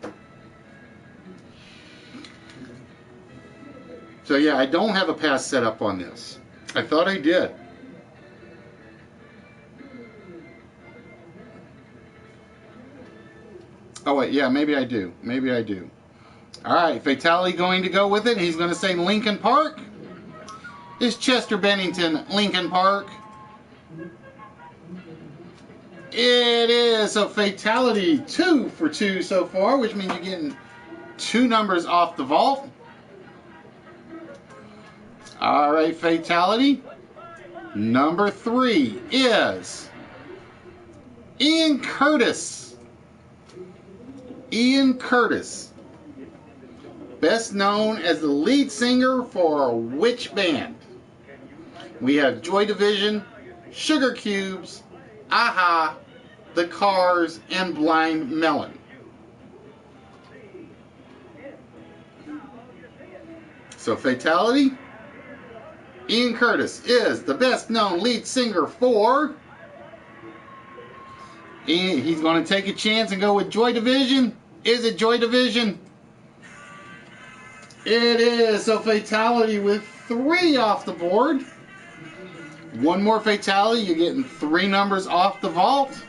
Speaker 1: So yeah, I don't have a pass set up on this. I thought I did. Oh wait, yeah, maybe I do. Maybe I do. All right, Fatality going to go with it. He's going to say Lincoln Park. Is Chester Bennington Lincoln Park? It is. So Fatality 2 for 2 so far, which means you're getting 2 numbers off the vault. All right, Fatality. Number 3 is Ian Curtis. Ian Curtis. Best known as the lead singer for which band? We have Joy Division, Sugar Cubes, Aha, The Cars, and Blind Melon. So Fatality, Ian Curtis is the best known lead singer for... He's going to take a chance and go with Joy Division. Is it Joy Division? It is. So Fatality with 3 off the board. One more Fatality. You're getting 3 numbers off the vault.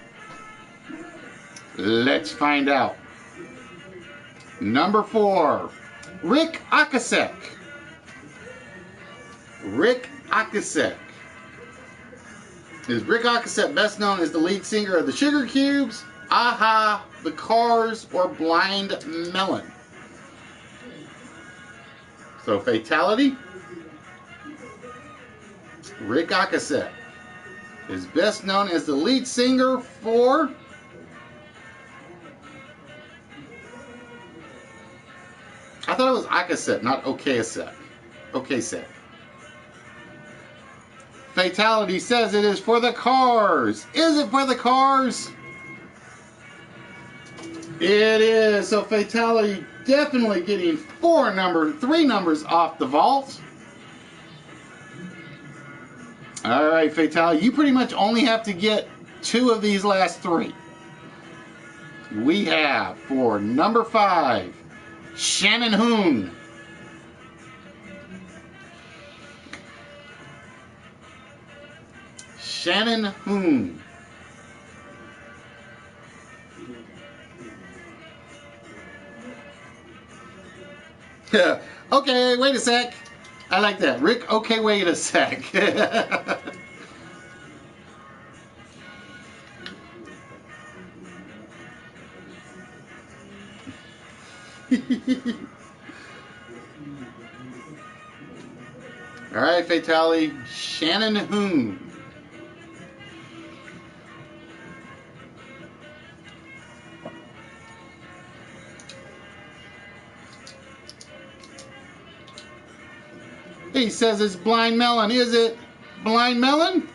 Speaker 1: Let's find out. Number 4, Rick Ocasek. Rick Ocasek. Is Rick Ocasek best known as the lead singer of the Sugar Cubes, Aha, The Cars, or Blind Melon? So Fatality, Rick Ocasek is best known as the lead singer for... I thought it was Ocasek, not Ocasek. Ocasek. Fatality says it is for the Cars. Is it for the Cars? It is. So Fatality definitely getting 3 numbers off the vault. All right, Fatality, you pretty much only have to get 2 of these last 3. We have for number 5, Shannon Hoon. Shannon Hoon. Okay, wait a sec. I like that. Rick, okay, wait a sec. All right, Fatality, Shannon Hoon. He says it's Blind Melon. Is it Blind Melon?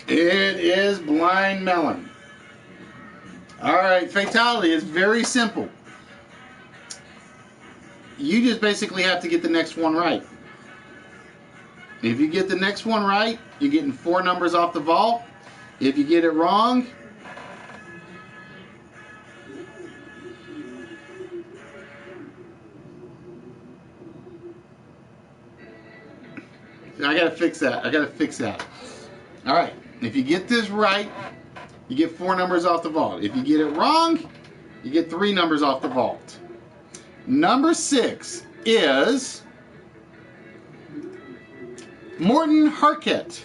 Speaker 1: It is Blind Melon. All right, Fatality is very simple. You just basically have to get the next one right. If you get the next one right, you're getting 4 numbers off the vault. If you get it wrong, I gotta fix that. I gotta fix that. All right. If you get this right, you get 4 numbers off the vault. If you get it wrong, you get 3 numbers off the vault. Number 6 is Morton Harkett.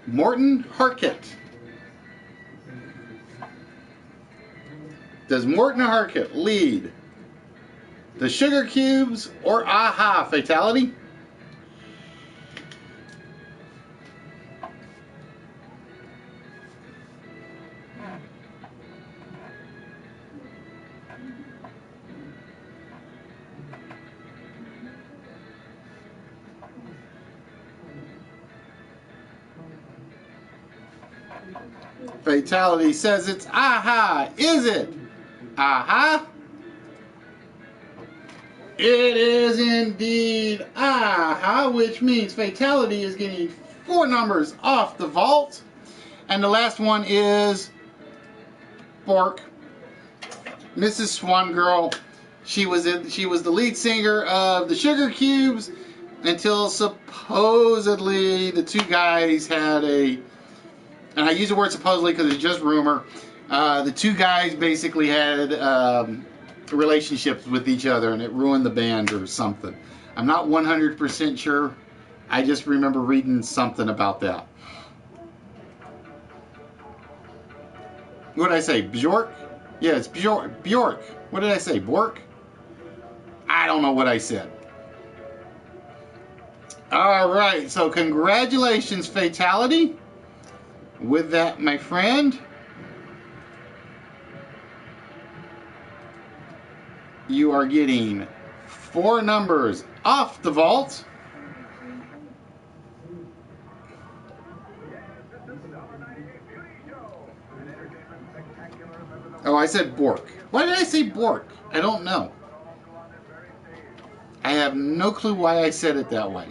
Speaker 1: Morton Harkett. Does Morton Harkett lead the Sugar Cubes or Aha Fatality? Fatality says it's Aha. Is it Aha? It is indeed Aha, which means Fatality is getting 4 numbers off the vault. And the last one is Bork. Mrs. Swan Girl. She was the lead singer of the Sugar Cubes until supposedly the 2 guys had and I use the word supposedly because it's just rumor. The 2 guys basically had relationships with each other, and it ruined the band or something. I'm not 100% sure. I just remember reading something about that. What did I say? Bjork? Yeah, it's Bjork. Bjork. What did I say? Bork? I don't know what I said. All right. So congratulations, Fatality. With that, my friend, you are getting 4 numbers off the vault. Oh, I said Bork. Why did I say Bork? I don't know. I have no clue why I said it that way.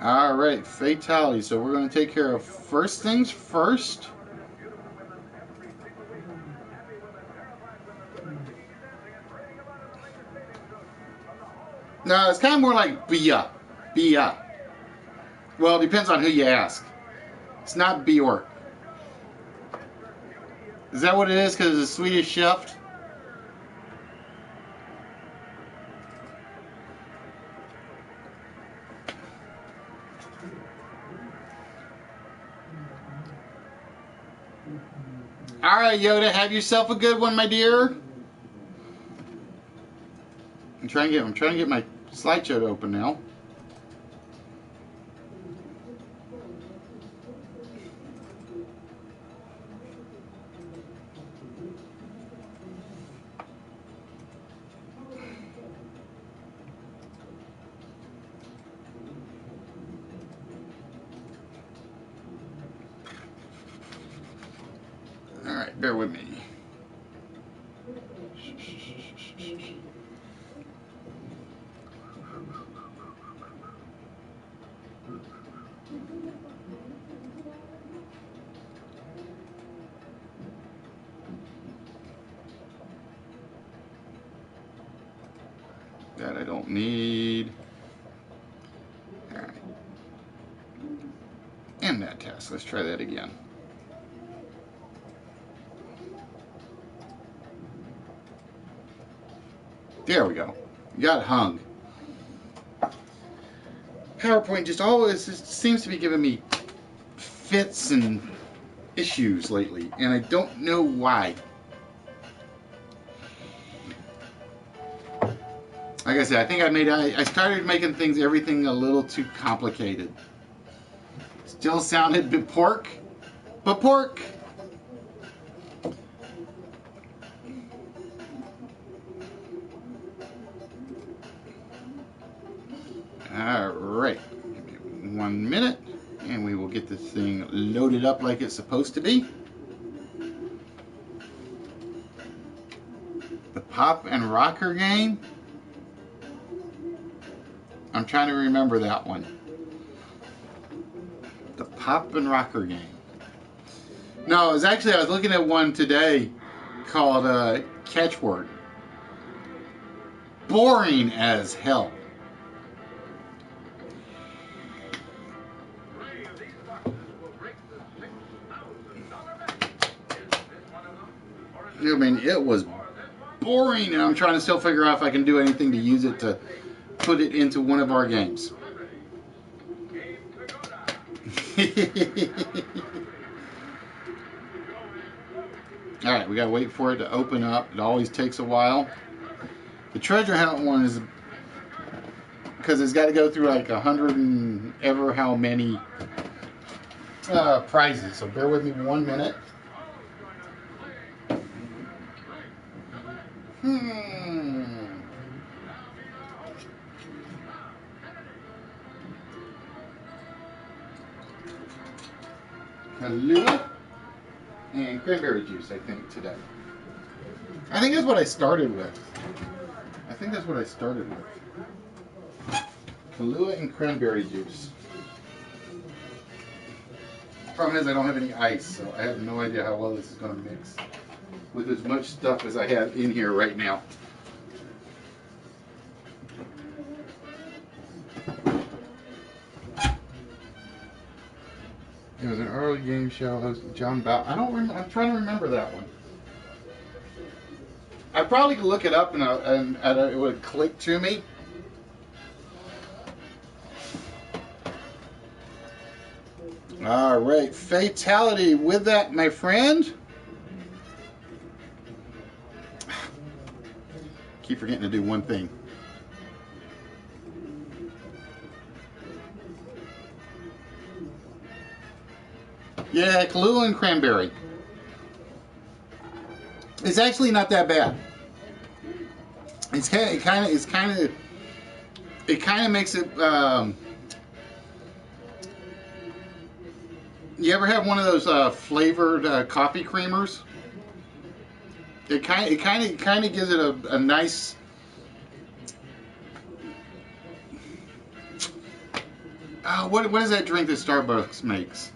Speaker 1: All right, Fatality. So we're going to take care of first things first. No, it's kind of more like Bia. Bia. Well, it depends on who you ask. It's not Bjork. Is that what it is because it's a Swedish chef? All right, Yoda, have yourself a good one, my dear. I'm trying to get my slideshow to open now. All right, bear with me. That I don't need. All right. And that test. Let's try that again. There we go. You got it hung. PowerPoint just seems to be giving me fits and issues lately, and I don't know why. Like I said, I think I started making everything a little too complicated. Still sounded but pork. All right, give me 1 minute, and we will get this thing loaded up like it's supposed to be. The Pop and Rocker game. I'm trying to remember that one. The Pop and Rocker game. No, it was actually, I was looking at one today called Catchword. Boring as hell. I mean, it was boring, and I'm trying to still figure out if I can do anything to use it to put it into one of our games. Alright, we gotta wait for it to open up. It always takes a while. The treasure hunt one is because it's got to go through like 100 and ever how many prizes. So bear with me 1 minute. Kahlua and cranberry juice, I think, today. I think that's what I started with. Kahlua and cranberry juice. Problem is I don't have any ice, so I have no idea how well this is going to mix with as much stuff as I have in here right now. It was an early game show. It was John Bow. I don't remember. I'm trying to remember that one. I probably could look it up and it would click to me. All right, fatality with that, my friend. Keep forgetting to do one thing. Yeah, Kahlua and cranberry. It's actually not that bad. It kind of makes it. You ever have one of those flavored coffee creamers? It kind of gives it a nice. What is that drink that Starbucks makes?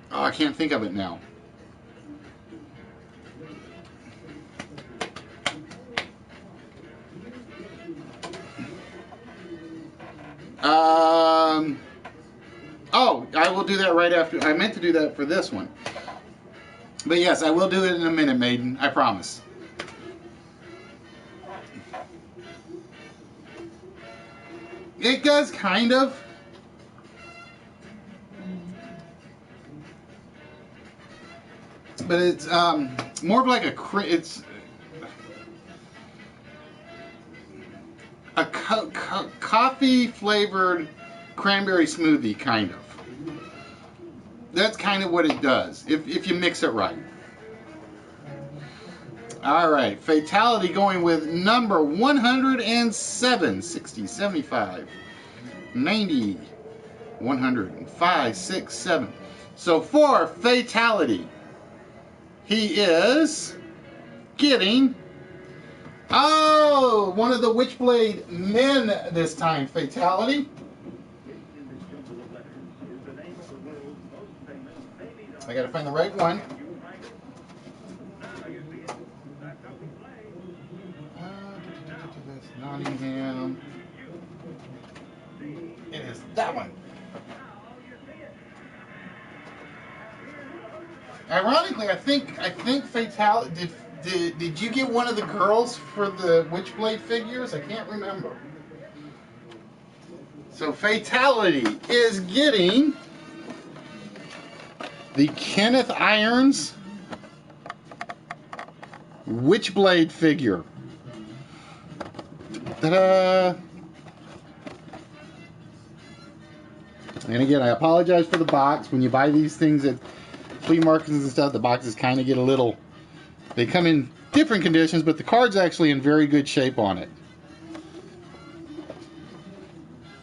Speaker 1: Oh, I can't think of it now. Oh, I will do that right after. I meant to do that for this one. But yes, I will do it in a minute, Maiden. I promise. It does kind of. But it's more of like it's a coffee flavored cranberry smoothie, kind of. That's kind of what it does if you mix it right. All right, fatality going with number 107, 60, 75, 90, 105, 6, 7. So for fatality, he is getting, one of the Witchblade men this time, fatality. I gotta find the right one. That's Nottingham. It is that one. Ironically, I think fatality. Did you get one of the girls for the Witchblade figures? I can't remember. So fatality is getting the Kenneth Irons Witchblade figure. Ta-da! And again, I apologize for the box. When you buy these things at flea markets and stuff, the boxes kind of get a little... They come in different conditions, but the card's actually in very good shape on it.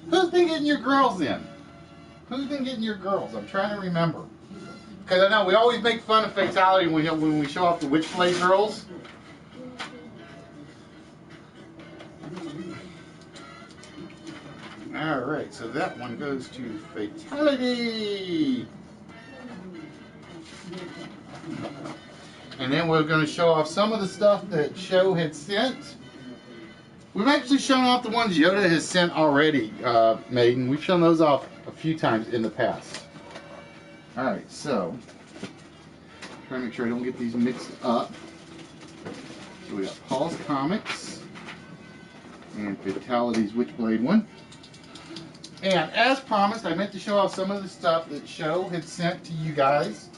Speaker 1: Who's been getting your girls in? Who's been getting your girls? I'm trying to remember. Because I know we always make fun of fatality when we show off the Witchblade girls. Alright, so that one goes to Fatality. And then we're going to show off some of the stuff that Show had sent. We've actually shown off the ones Yoda has sent already, Maiden. We've shown those off a few times in the past. Alright, so try to make sure I don't get these mixed up. So we got Paul's Comics and Fatality's Witchblade one. And as promised, I meant to show off some of the stuff that Show had sent to you guys.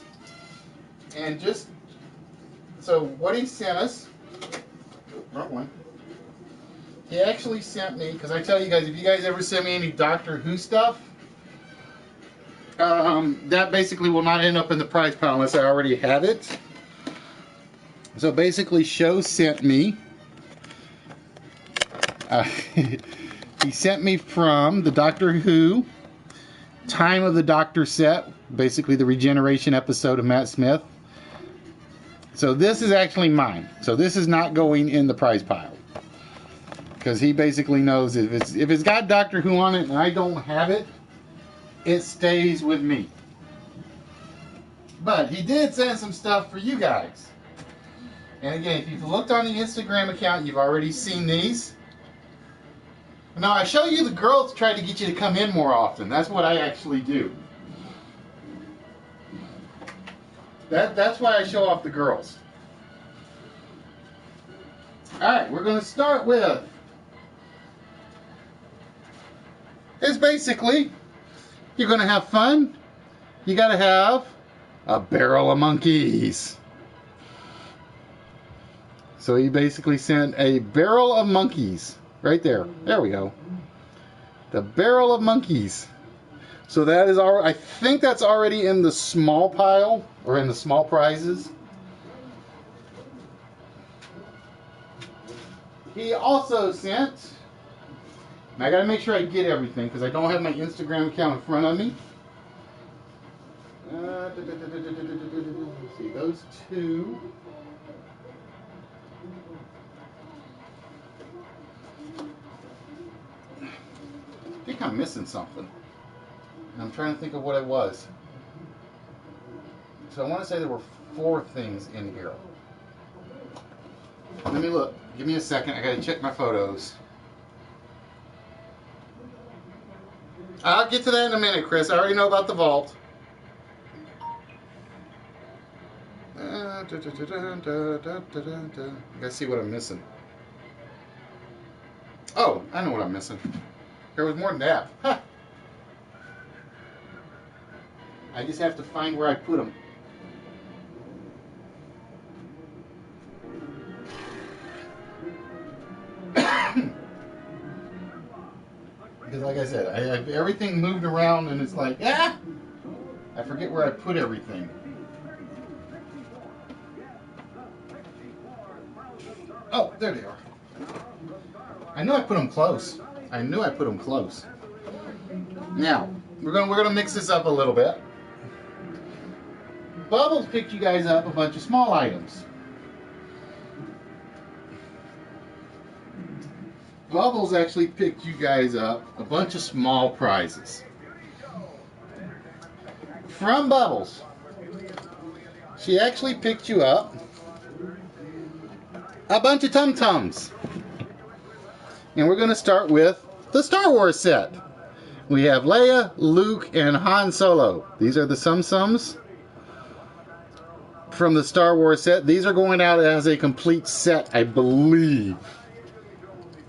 Speaker 1: And just so what he sent us, wrong one. He actually sent me, because I tell you guys, if you guys ever send me any Doctor Who stuff, that basically will not end up in the prize pile unless I already have it. So basically, Show sent me. He sent me from the Doctor Who Time of the Doctor set, basically the regeneration episode of Matt Smith. So this is actually mine. So this is not going in the prize pile, because he basically knows if it's got Doctor Who on it and I don't have it, it stays with me. But he did send some stuff for you guys. And again, if you've looked on the Instagram account, you've already seen these. Now, I show you the girls to try to get you to come in more often. That's what I actually do. That's why I show off the girls. Alright, we're going to start with... It's basically, you're going to have fun. You got to have a barrel of monkeys. So he basically sent a barrel of monkeys. Right there. There we go. The barrel of monkeys. So that is I think that's already in the small pile, or in the small prizes. He also sent, and I gotta make sure I get everything because I don't have my Instagram account in front of me. Let's see, those two. I think I'm missing something. And I'm trying to think of what it was. So I want to say there were 4 things in here. Let me look. Give me a second. I gotta check my photos. I'll get to that in a minute, Chris. I already know about the vault. I gotta see what I'm missing. Oh, I know what I'm missing. There was more than that. Huh. I just have to find where I put them. Because like I said, everything moved around and it's like, I forget where I put everything. Oh, there they are. I knew I put them close. I knew I put them close. Now, we're gonna mix this up a little bit. Bubbles picked you guys up a bunch of small items. Bubbles actually picked you guys up a bunch of small prizes. From Bubbles, she actually picked you up a bunch of Tum-Tums. And we're going to start with the Star Wars set. We have Leia, Luke, and Han Solo. These are the Sum-Sums from the Star Wars set. These are going out as a complete set, I believe.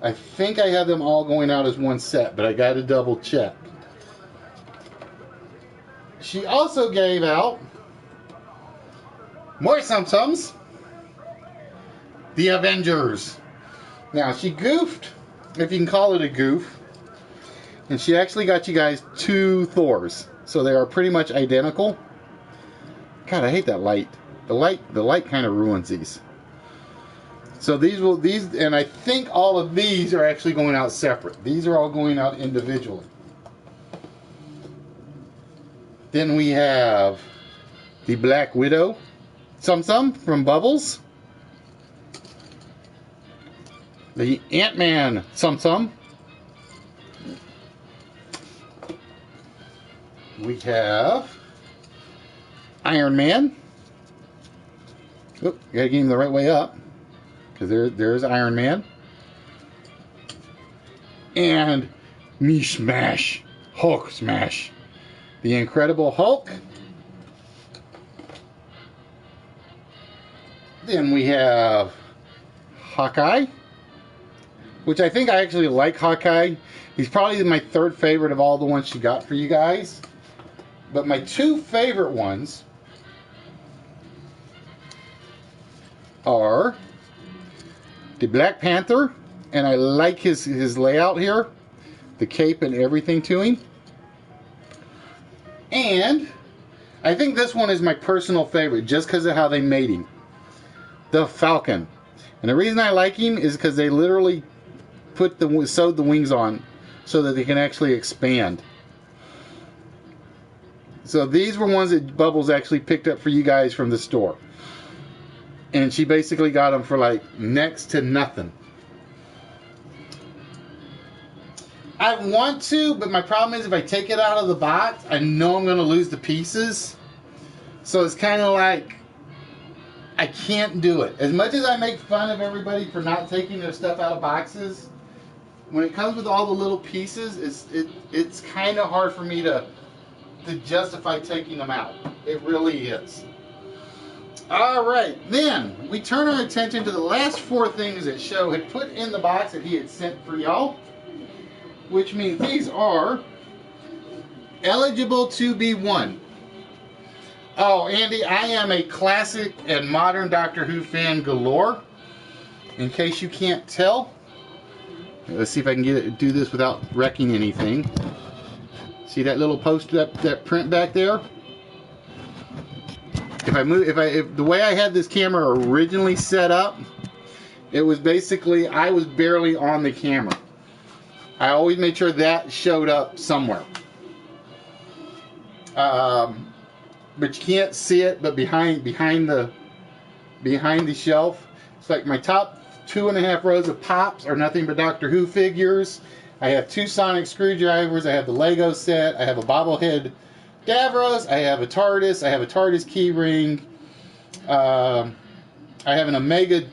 Speaker 1: I think I have them all going out as one set, but I got to double check. She also gave out more Sum-Sums. The Avengers. Now, she goofed, if you can call it a goof, and she actually got you guys 2 Thors. So they are pretty much identical. God, I hate that light. The light kind of ruins these. So these, and I think all of these are actually going out separate. These are all going out individually. Then we have the Black Widow Sum-Sum from Bubbles. The Ant-Man Sum-Sum. we have Iron Man. Oop, gotta get him the right way up, because there's Iron Man. And me smash, Hulk smash, the Incredible Hulk. Then we have Hawkeye, which I think I actually like Hawkeye. He's probably my third favorite of all the ones she got for you guys. But my two favorite ones are the Black Panther, and I like his layout here, the cape and everything to him. And I think this one is my personal favorite just because of how they made him, the Falcon. And the reason I like him is because they literally sewed the wings on so that they can actually expand. So these were ones that Bubbles actually picked up for you guys from the store. And she basically got them for like next to nothing. I want to, but my problem is if I take it out of the box, I know I'm going to lose the pieces. So it's kind of like, I can't do it. As much as I make fun of everybody for not taking their stuff out of boxes, when it comes with all the little pieces, it's kind of hard for me to justify taking them out. It really is. Alright, then we turn our attention to the last four things that Show had put in the box that he had sent for y'all, which means these are eligible to be won. Oh, Andy, I am a classic and modern Doctor Who fan galore, in case you can't tell. Let's see if I can do this without wrecking anything. See that little post, that print back there? If the way I had this camera originally set up, it was basically, I was barely on the camera. I always made sure that showed up somewhere. But you can't see it, but behind the shelf, it's like my top 2.5 rows of pops are nothing but Doctor Who figures. I have 2 sonic screwdrivers. I have the Lego set. I have a bobblehead Davros. I have a TARDIS. I have a TARDIS keyring. I have an Omega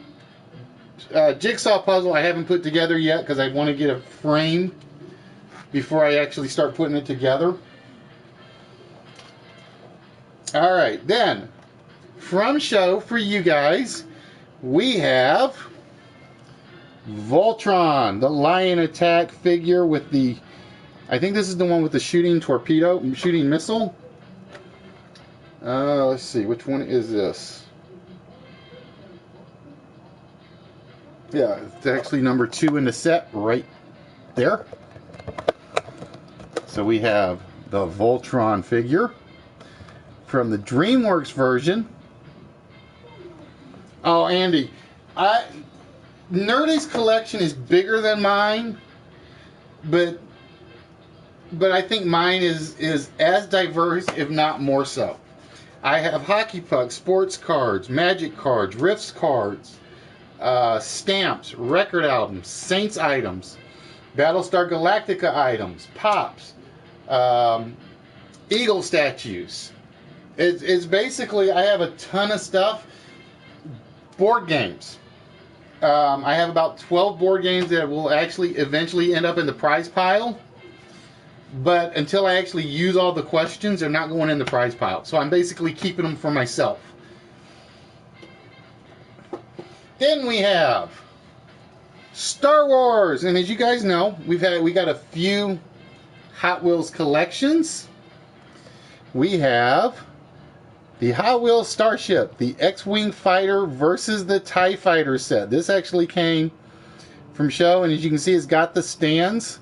Speaker 1: jigsaw puzzle I haven't put together yet because I want to get it framed before I actually start putting it together. Alright, then from Show for you guys, we have Voltron, the Lion Attack figure with the, I think this is the one with the shooting missile. Let's see, which one is this? Yeah, it's actually number 2 in the set right there. So we have the Voltron figure from the DreamWorks version. Oh, Andy, Nerdy's collection is bigger than mine, but I think mine is as diverse, if not more so. I have hockey pucks, sports cards, magic cards, Rifts cards, stamps, record albums, Saints items, Battlestar Galactica items, pops, Eagle statues. It's basically, I have a ton of stuff. Board games. I have about 12 board games that will actually eventually end up in the prize pile. But until I actually use all the questions, they're not going in the prize pile. So I'm basically keeping them for myself. Then we have Star Wars. And as you guys know, we got a few Hot Wheels collections. We have the Hot Wheels Starship, the X-Wing Fighter versus the TIE Fighter set. This actually came from Show, and as you can see, it's got the stands.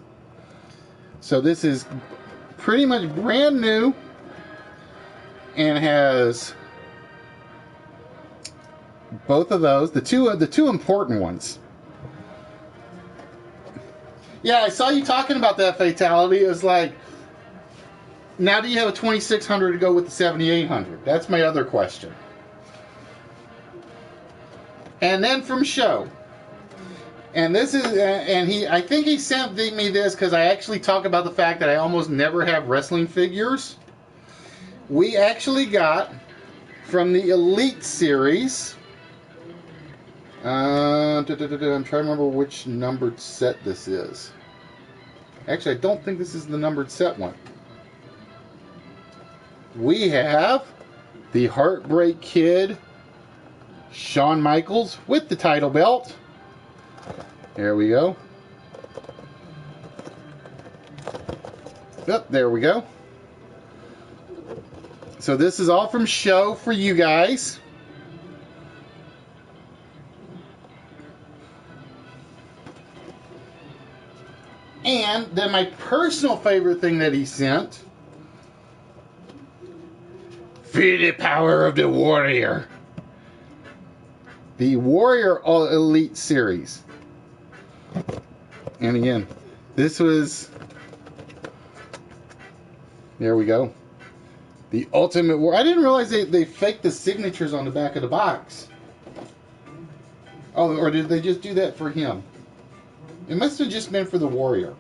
Speaker 1: So this is pretty much brand new and has both of those, the two important ones. Yeah, I saw you talking about that fatality. It was like, now do you have a 2600 to go with the 7800? That's my other question. And then from Show, and this is, I think he sent me this because I actually talk about the fact that I almost never have wrestling figures. we actually got from the Elite series. I'm trying to remember which numbered set this is. Actually, I don't think this is the numbered set one. We have the Heartbreak Kid, Shawn Michaels with the title belt. There we go. Yep, there we go. So this is all from Show for you guys. And then my personal favorite thing that he sent. Feel the power of the Warrior. The Warrior All Elite series. And again, this was... There we go. The Ultimate War. I didn't realize they faked the signatures on the back of the box. Oh, or did they just do that for him? It must have just been for the Warrior.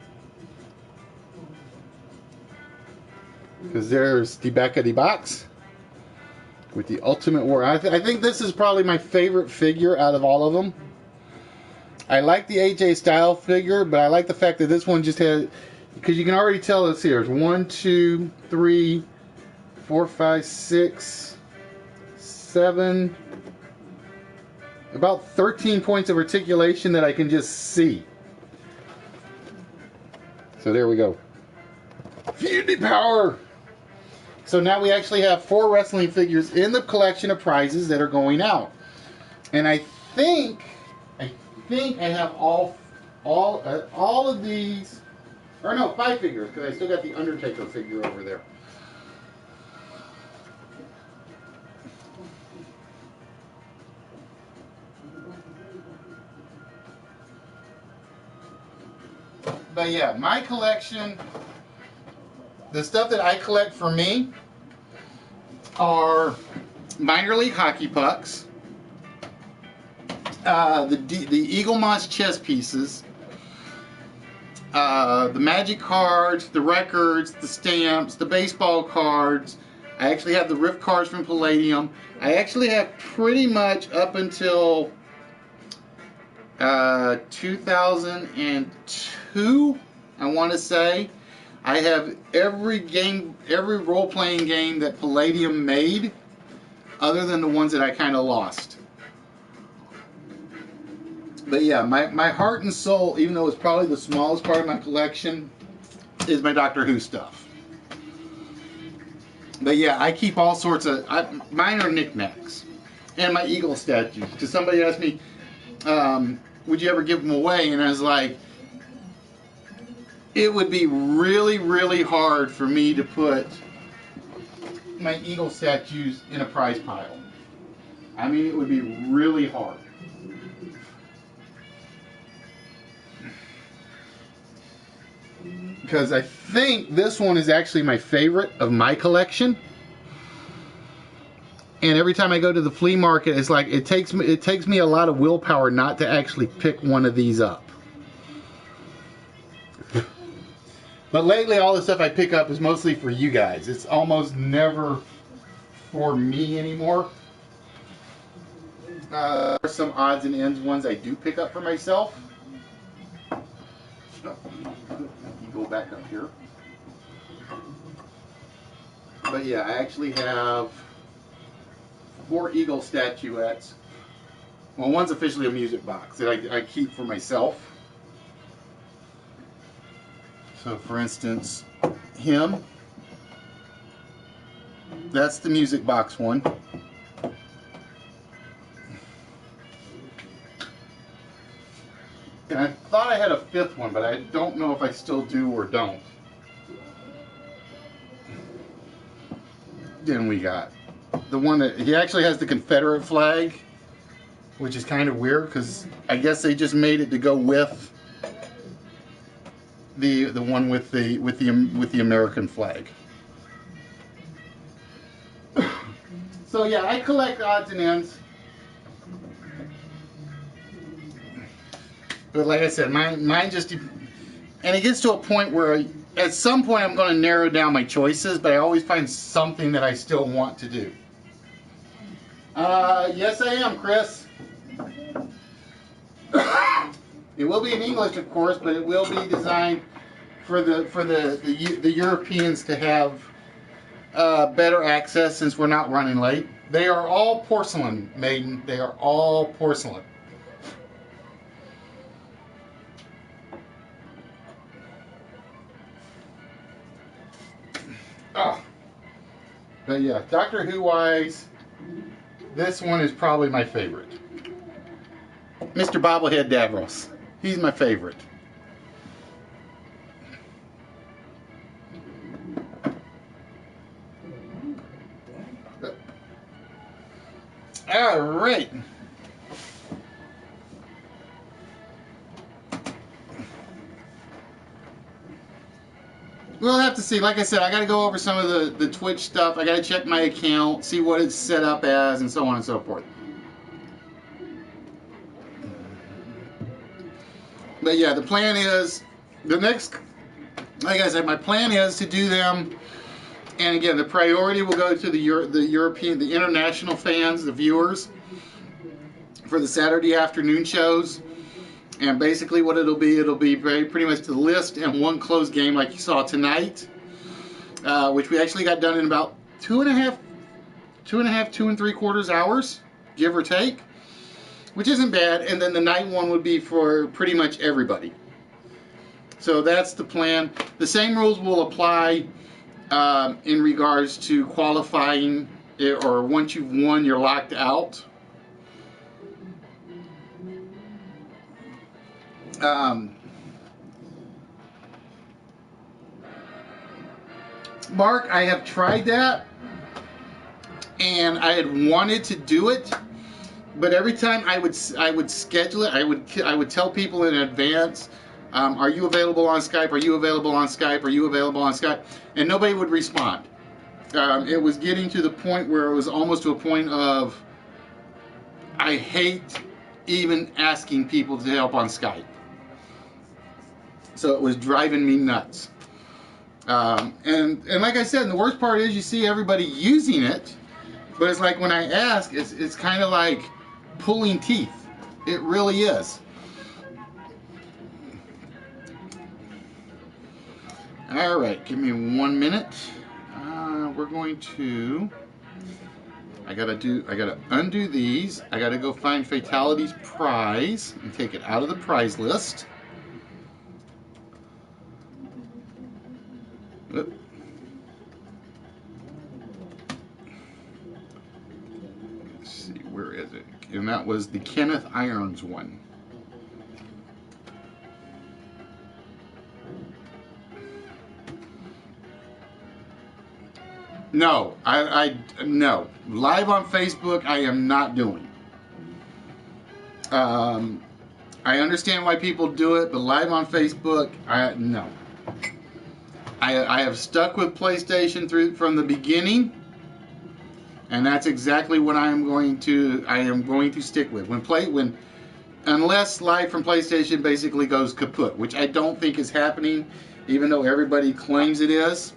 Speaker 1: Because there's the back of the box with the Ultimate Warrior. I think this is probably my favorite figure out of all of them. I like the AJ Styles figure, but I like the fact that this one just had... Because you can already tell it's here. It's 1, 2, 3, 4, 5, 6, 7... About 13 points of articulation that I can just see. So there we go. Feel the power! So now we actually have 4 wrestling figures in the collection of prizes that are going out. And I think I have all of these, or no, 5 figures, because I still got the Undertaker figure over there. But yeah, my collection, the stuff that I collect for me are minor league hockey pucks, the Eagle Moss chess pieces, the magic cards, the records, the stamps, the baseball cards. I actually have the Rift cards from Palladium. I actually have pretty much up until 2002, I want to say. I have every role-playing game that Palladium made, other than the ones that I kind of lost. But yeah, my heart and soul, even though it's probably the smallest part of my collection, is my Doctor Who stuff. But yeah, I keep all sorts of... mine are knickknacks. And my eagle statues. Because somebody asked me, would you ever give them away? And I was like, it would be really, really hard for me to put my eagle statues in a prize pile. I mean, it would be really hard. Because I think this one is actually my favorite of my collection. And every time I go to the flea market, it's like it takes me a lot of willpower not to actually pick one of these up. But lately, all the stuff I pick up is mostly for you guys. It's almost never for me anymore. There are some odds and ends ones I do pick up for myself. You go back up here. But yeah, I actually have 4 eagle statuettes. Well, one's officially a music box that I keep for myself. So for instance, him, that's the music box one. And I thought I had a 5th one, but I don't know if I still do or don't. Then we got the one that, he actually has the Confederate flag, which is kind of weird because I guess they just made it to go with the one with the American flag. So yeah, I collect odds and ends. But like I said, mine just, and it gets to a point where at some point I'm going to narrow down my choices, but I always find something that I still want to do. Yes, I am, Chris. It will be in English, of course, but it will be designed for the Europeans to have better access since we're not running late. They are all porcelain, maiden. They are all porcelain. Oh. But yeah, Doctor Who wise, this one is probably my favorite. Mr. Bobblehead Davros. He's my favorite. All right. We'll have to see. Like I said, I got to go over some of the Twitch stuff. I got to check my account, see what it's set up as, and so on and so forth. But yeah, the plan is the next. Like I said, my plan is to do them. And again, the priority will go to the European, the international fans, the viewers, for the Saturday afternoon shows. And basically what it'll be pretty much the list and one closed game like you saw tonight, which we actually got done in about 2.5, 2.75 hours, give or take, which isn't bad. And then the night one would be for pretty much everybody. So that's the plan. The same rules will apply in regards to qualifying, or once you've won, you're locked out. Mark, I have tried that, and I had wanted to do it, but every time I would schedule it, I would tell people in advance, are you available on Skype? Are you available on Skype? Are you available on Skype? And nobody would respond. It was getting to the point where it was almost to a point of, I hate even asking people to help on Skype. So it was driving me nuts. And like I said, the worst part is you see everybody using it, but it's like when I ask, it's kind of like pulling teeth. It really is. All right, give me 1 minute. We're going to. I gotta undo these. I gotta go find Fatality's prize and take it out of the prize list. Oop. Let's see, where is it? And that was the Kenneth Irons one. No, no. Live on Facebook, I am not doing. I understand why people do it, but live on Facebook, no. I have stuck with PlayStation from the beginning, and that's exactly what I am going to stick with. Unless live from PlayStation basically goes kaput, which I don't think is happening, even though everybody claims it is.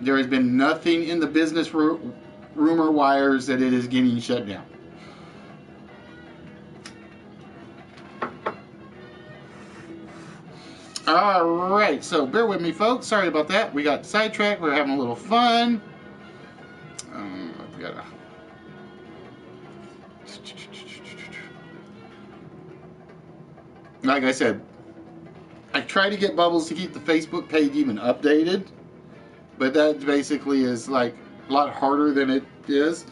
Speaker 1: There has been nothing in the business rumor wires that it is getting shut down. Alright, so bear with me, folks. Sorry about that. We got sidetracked. We're having a little fun. Like I said, I try to get Bubbles to keep the Facebook page even updated, but that basically is like a lot harder than it is.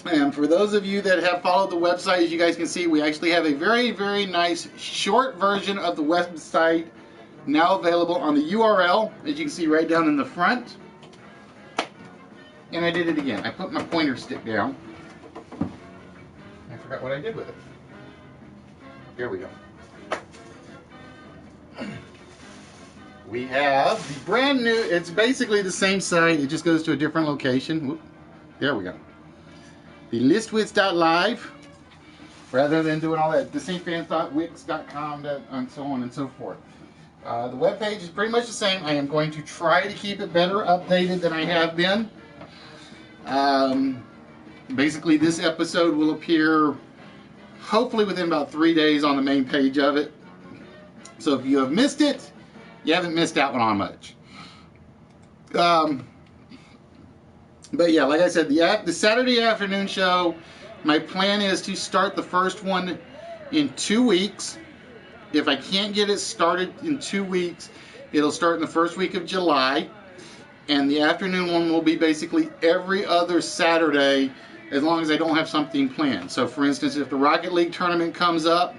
Speaker 1: And for those of you that have followed the website, as you guys can see, we actually have a very, very nice short version of the website now available on the URL, as you can see right down in the front. And I did it again. I put my pointer stick down. I forgot what I did with it. Here we go. We have the brand new, it's basically the same site, it just goes to a different location. Whoop. There we go. The listwits.live, rather than doing all that, thesafefans.wix.com and so on and so forth. The webpage is pretty much the same. I am going to try to keep it better updated than I have been. Basically, this episode will appear hopefully within about 3 days on the main page of it. So if you have missed it, you haven't missed out on much. But yeah, like I said, the Saturday afternoon show, my plan is to start the first one in 2 weeks. If I can't get it started in 2 weeks, it'll start in the first week of July. And the afternoon one will be basically every other Saturday, as long as I don't have something planned. So for instance, if the Rocket League tournament comes up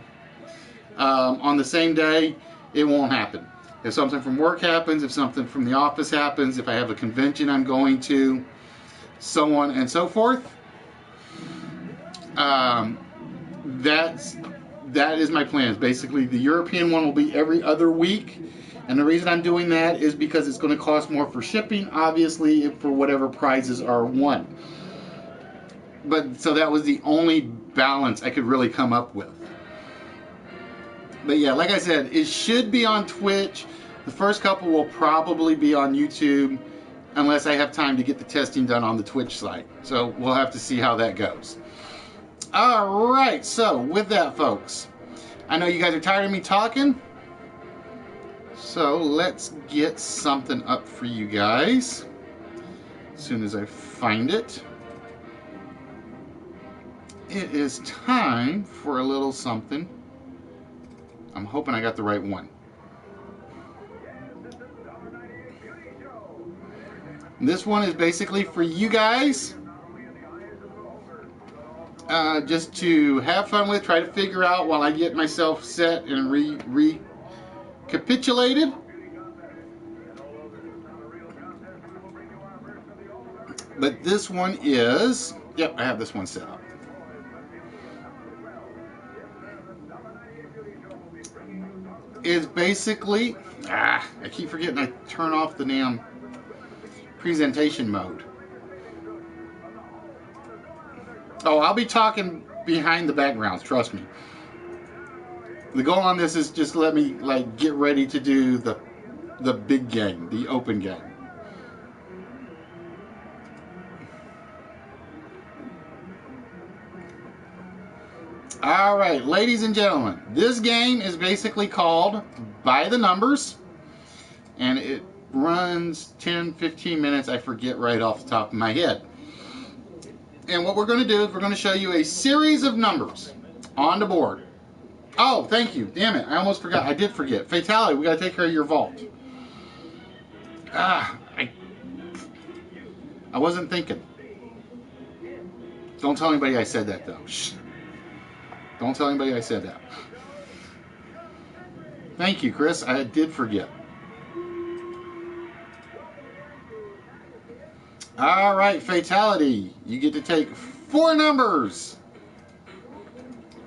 Speaker 1: on the same day, it won't happen. If something from work happens, if something from the office happens, if I have a convention I'm going to, so on and so forth. That is my plan. Basically, the European one will be every other week. And the reason I'm doing that is because it's going to cost more for shipping, obviously, for whatever prizes are won. But so that was the only balance I could really come up with. But yeah, like I said, it should be on Twitch. The first couple will probably be on YouTube, unless I have time to get the testing done on the Twitch site. So we'll have to see how that goes. Alright, so with that, folks, I know you guys are tired of me talking, so let's get something up for you guys as soon as I find it. It is time for a little something. I'm hoping I got the right one. This one is basically for you guys. Just to have fun with, try to figure out while I get myself set and recapitulated. But this one is, yep, I have this one set up. Is basically, I keep forgetting I turn off the damn presentation mode. Oh, I'll be talking behind the backgrounds, trust me. The goal on this is just let me get ready to do the big game, the open game. All right, ladies and gentlemen, this game is basically called By the Numbers, and it runs 10-15 minutes. I forget right off the top of my head. And what we're going to do is we're going to show you a series of numbers on the board. Oh, thank you. Damn it. I almost forgot. I did forget. Fatality. We got to take care of your vault. I wasn't thinking. Don't tell anybody I said that, though. Shh. Don't tell anybody I said that. Thank you, Chris. I did forget. All right, Fatality. You get to take 4 numbers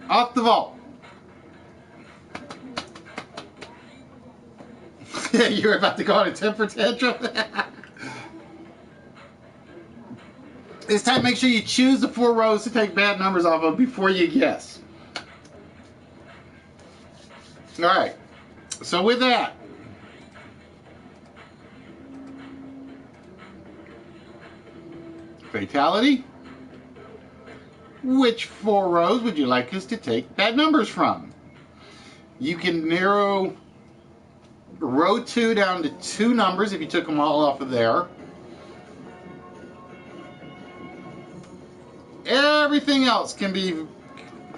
Speaker 1: off the vault. You're about to go on a temper tantrum? It's time to make sure you choose the 4 rows to take bad numbers off of before you guess. All right. So with that, Fatality, which 4 rows would you like us to take bad numbers from? You can narrow row 2 down to 2 numbers if you took them all off of there. Everything else can be,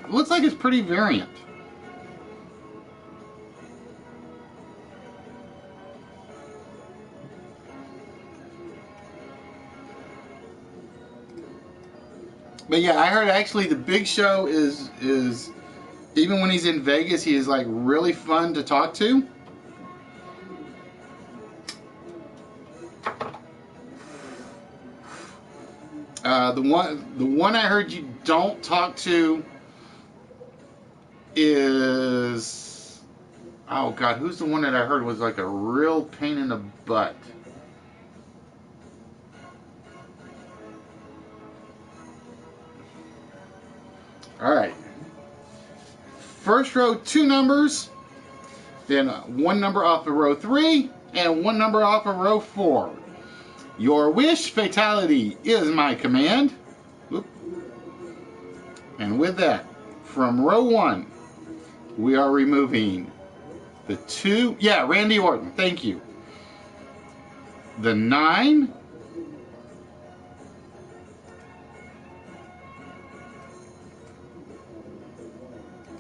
Speaker 1: looks like it's pretty variant. But yeah, I heard actually the Big Show is even when he's in Vegas, he is like really fun to talk to. The one I heard you don't talk to is, oh God, who's the one that I heard was like a real pain in the butt? All right. First row, 2 numbers. then one number off of row 3, and one number off of row 4. Your wish, fatality, is my command. Whoop. And with that, from row 1, we are removing the 2, Randy Orton, thank you. The 9,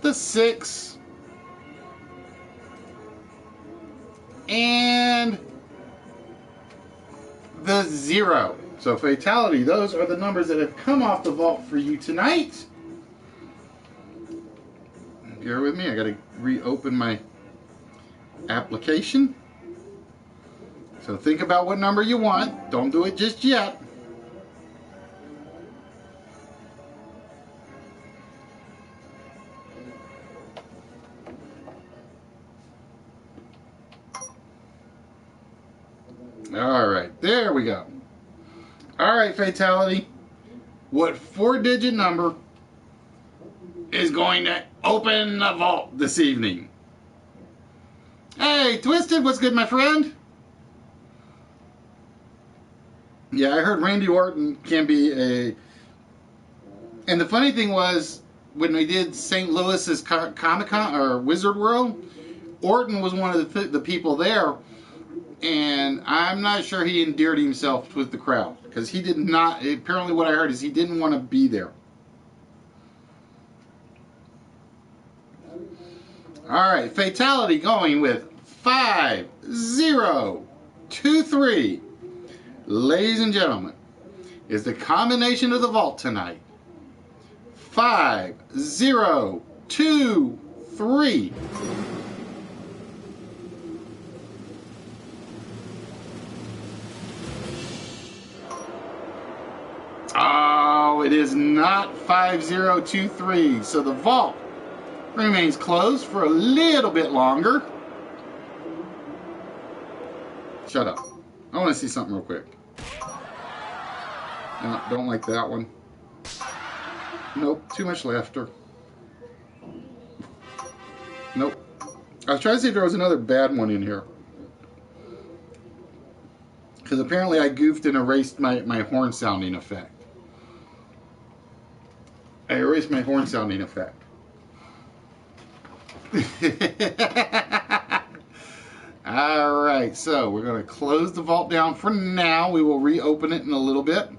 Speaker 1: the 6, and the 0. So fatality, those are the numbers that have come off the vault for you tonight. Bear with me, I gotta reopen my application. So think about what number you want. Don't do it just yet. All right, there we go. All right, fatality. What 4-digit number is going to open the vault this evening? Hey, Twisted, what's good, my friend? Yeah, I heard Randy Orton can be a... And the funny thing was, when we did St. Louis's Comic-Con, or Wizard World, Orton was one of the people there, and I'm not sure he endeared himself with the crowd, because he did not, apparently what I heard is he didn't want to be there. Alright, fatality going with 5023. Ladies and gentlemen, is the combination of the vault tonight. 5023. Oh, it is not 5023. So the vault remains closed for a little bit longer. Shut up. I want to see something real quick. No, don't like that one. Nope, too much laughter. Nope. I was trying to see if there was another bad one in here. Because apparently I goofed and erased my horn sounding effect. I erased my horn sounding effect. Alright, so we're going to close the vault down for now. We will reopen it in a little bit.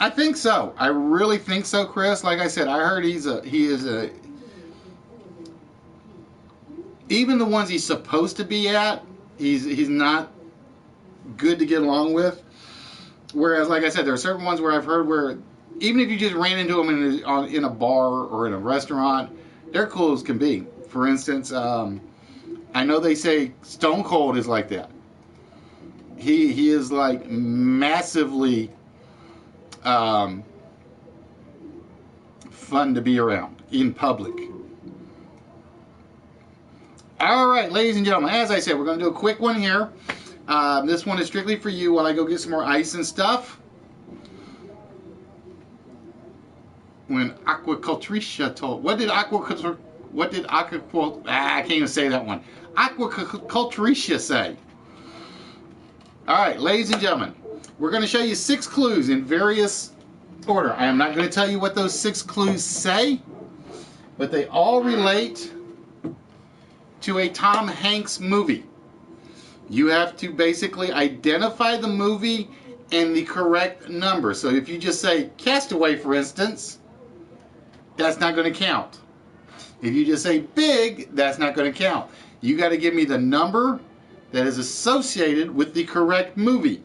Speaker 1: I think so. I really think so, Chris. Like I said, I heard he is a... Even the ones he's supposed to be at, he's not good to get along with. Whereas, like I said, there are certain ones where I've heard where even if you just ran into them in a bar or in a restaurant, they're cool as can be. For instance, I know they say Stone Cold is like that. He is like massively fun to be around in public. Alright, ladies and gentlemen, as I said, we're going to do a quick one here. This one is strictly for you while I go get some more ice and stuff. When Aquacultricia told... I can't even say that one. Aquacultricia say. Alright, ladies and gentlemen, we're going to show you 6 clues in various order. I am not going to tell you what those 6 clues say, but they all relate to a Tom Hanks movie. You have to basically identify the movie and the correct number. So if you just say Castaway, for instance, that's not going to count. If you just say Big, that's not going to count. You got to give me the number that is associated with the correct movie.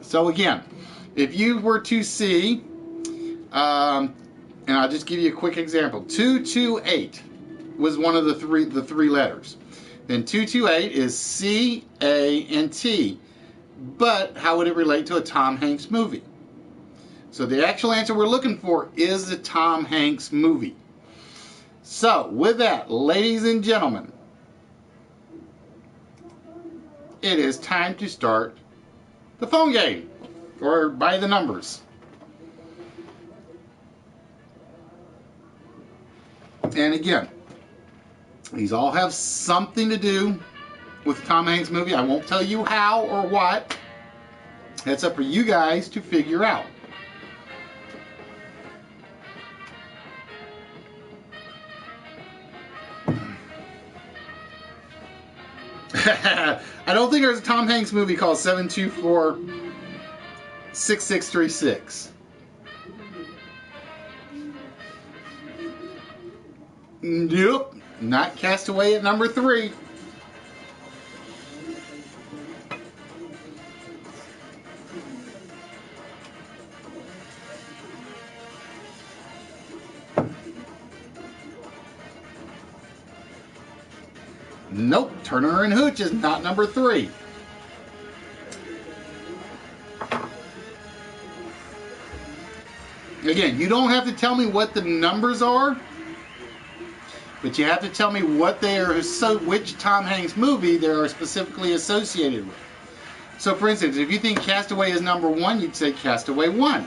Speaker 1: So again, if you were to see, and I'll just give you a quick example. 228 was one of the three letters. Then 228 is C, A, and T. But how would it relate to a Tom Hanks movie? So the actual answer we're looking for is the Tom Hanks movie. So with that, ladies and gentlemen, it is time to start the phone game, or by the numbers. And again, These all have something to do with the Tom Hanks movie. I won't tell you how or what. That's up for you guys to figure out. I don't think there's a Tom Hanks movie called 724-6636. Nope, not Castaway at number 3. Nope, Turner and Hooch is not number 3. Again, you don't have to tell me what the numbers are, but you have to tell me what they are, which Tom Hanks movie they are specifically associated with. So, for instance, if you think Castaway is number 1, you'd say Castaway 1.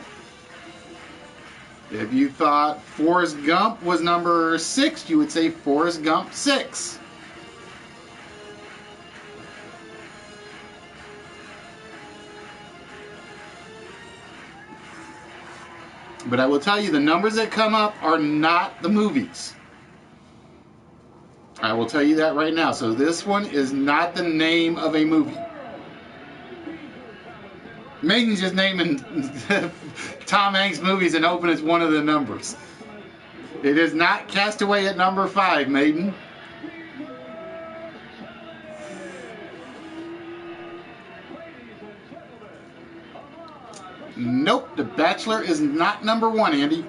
Speaker 1: If you thought Forrest Gump was number 6, you would say Forrest Gump 6. But I will tell you, the numbers that come up are not the movies. I will tell you that right now. So this one is not the name of a movie. Maiden's just naming Tom Hanks movies and hoping it's one of the numbers. It is not Castaway at number 5, Maiden. Nope, The Bachelor is not number 1, Andy.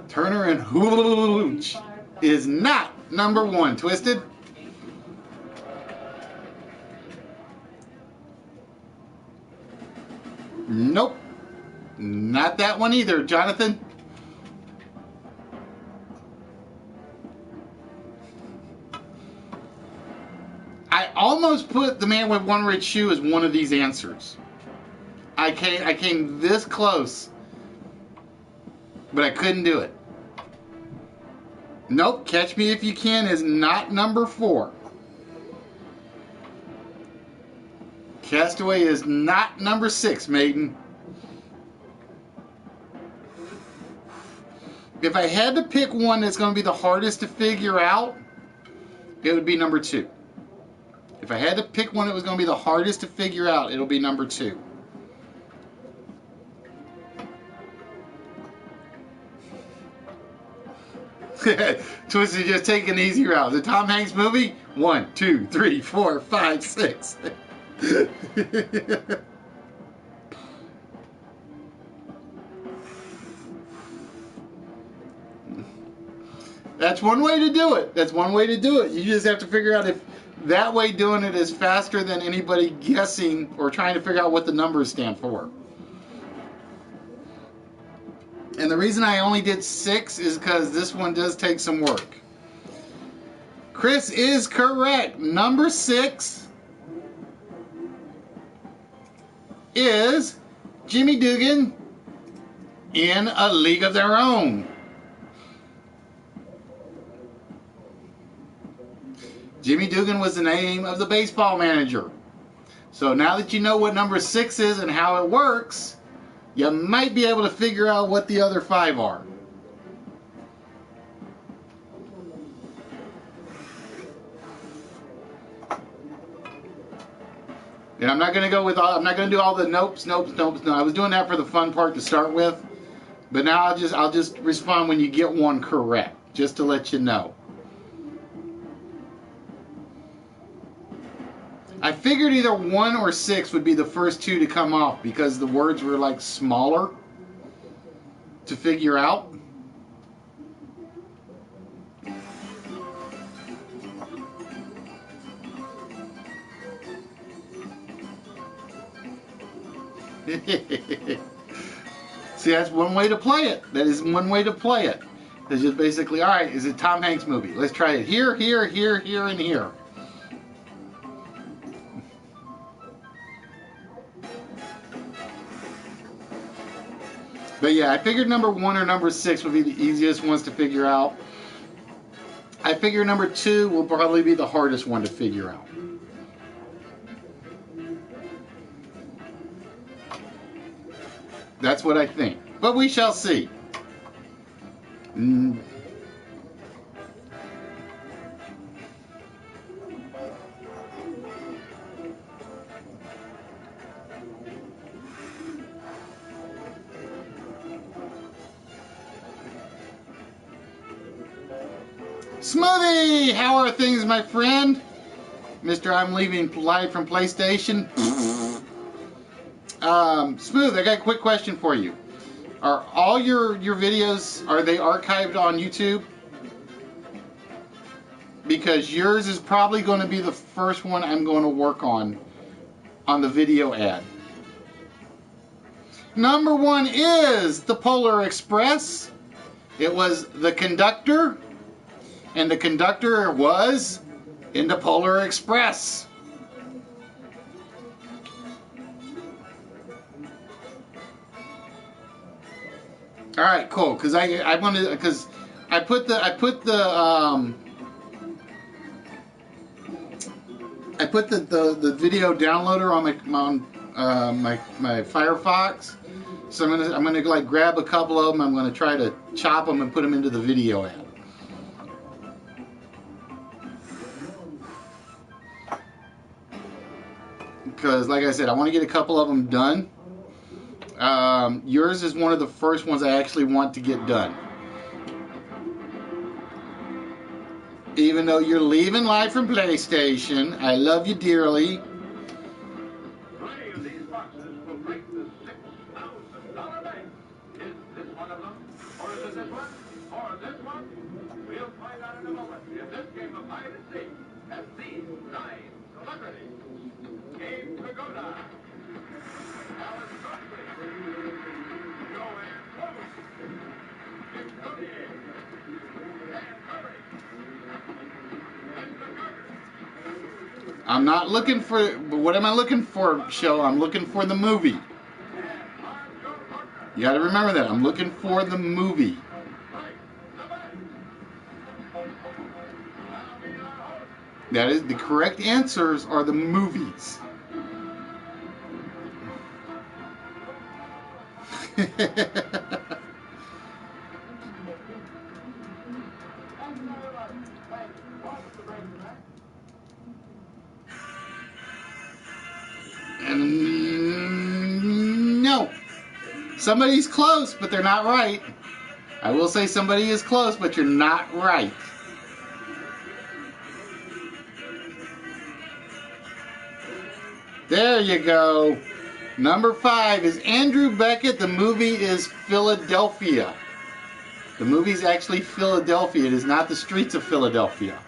Speaker 1: Turner and Hooch is not number 1, Twisted. Nope, not that one either, Jonathan. I almost put The Man with One Red Shoe as one of these answers. I came this close, but I couldn't do it. Nope, Catch Me If You Can is not number 4. Castaway is not number 6, Maiden. If I had to pick one that's going to be the hardest to figure out, it would be number 2. If I had to pick one that was going to be the hardest to figure out, it'll be number 2. Twisted just take an easy route. The Tom Hanks movie? 1, 2, 3, 4, 5, 6. That's one way to do it. That's one way to do it. You just have to figure out if that way doing it is faster than anybody guessing or trying to figure out what the numbers stand for. And the reason I only did 6 is because this one does take some work. Chris is correct. Number 6 is Jimmy Dugan in A League of Their Own. Jimmy Dugan was the name of the baseball manager. So now that you know what number 6 is and how it works, you might be able to figure out what the other 5 are. And I'm not going to go with all, I'm not going to do all the nopes. No, I was doing that for the fun part to start with. But now I'll just respond when you get one correct, just to let you know. I figured either 1 or 6 would be the first 2 to come off because the words were like smaller to figure out. See, that's one way to play it. That is one way to play it. It's just basically, all right, is it Tom Hanks movie? Let's try it here, here, here, here, and here. But yeah, I figured number 1 or number 6 would be the easiest ones to figure out. I figure number 2 will probably be the hardest one to figure out. That's what I think. But we shall see. Smoothie! How are things, my friend? Mr. I'm leaving live from PlayStation. Smooth, I got a quick question for you. Are all your videos, are they archived on YouTube? Because yours is probably going to be the first one I'm going to work on the video ad. Number 1 is the Polar Express. It was the conductor. And the conductor was in the Polar Express. All right, cool. Because I wanted, because I put the video downloader on my Firefox. So I'm gonna like grab a couple of them. I'm gonna try to chop them and put them into the video ad. Because, like I said, I want to get a couple of them done. Yours is one of the first ones I actually want to get done. Even though you're leaving live from PlayStation, I love you dearly.
Speaker 3: Three of these boxes will break the $6,000 bank. Is this one of them? Or is it this one? Or this one? We'll find out in a moment in this game of hide and seek as these 9 celebrities Game Pagoda. Alice Buckley. Joanne Clovis. Dick Cody. Dan Curry. Mr. Carter.
Speaker 1: I'm not looking for, what am I looking for, show? I'm looking for the movie. You got to remember that. I'm looking for the movie. That is, the correct answers are the movies. No. Somebody's close, but they're not right. I will say somebody is close, but you're not right. There you go. Number 5 is Andrew Beckett. The movie is Philadelphia. The movie's actually Philadelphia. It is not the streets of Philadelphia.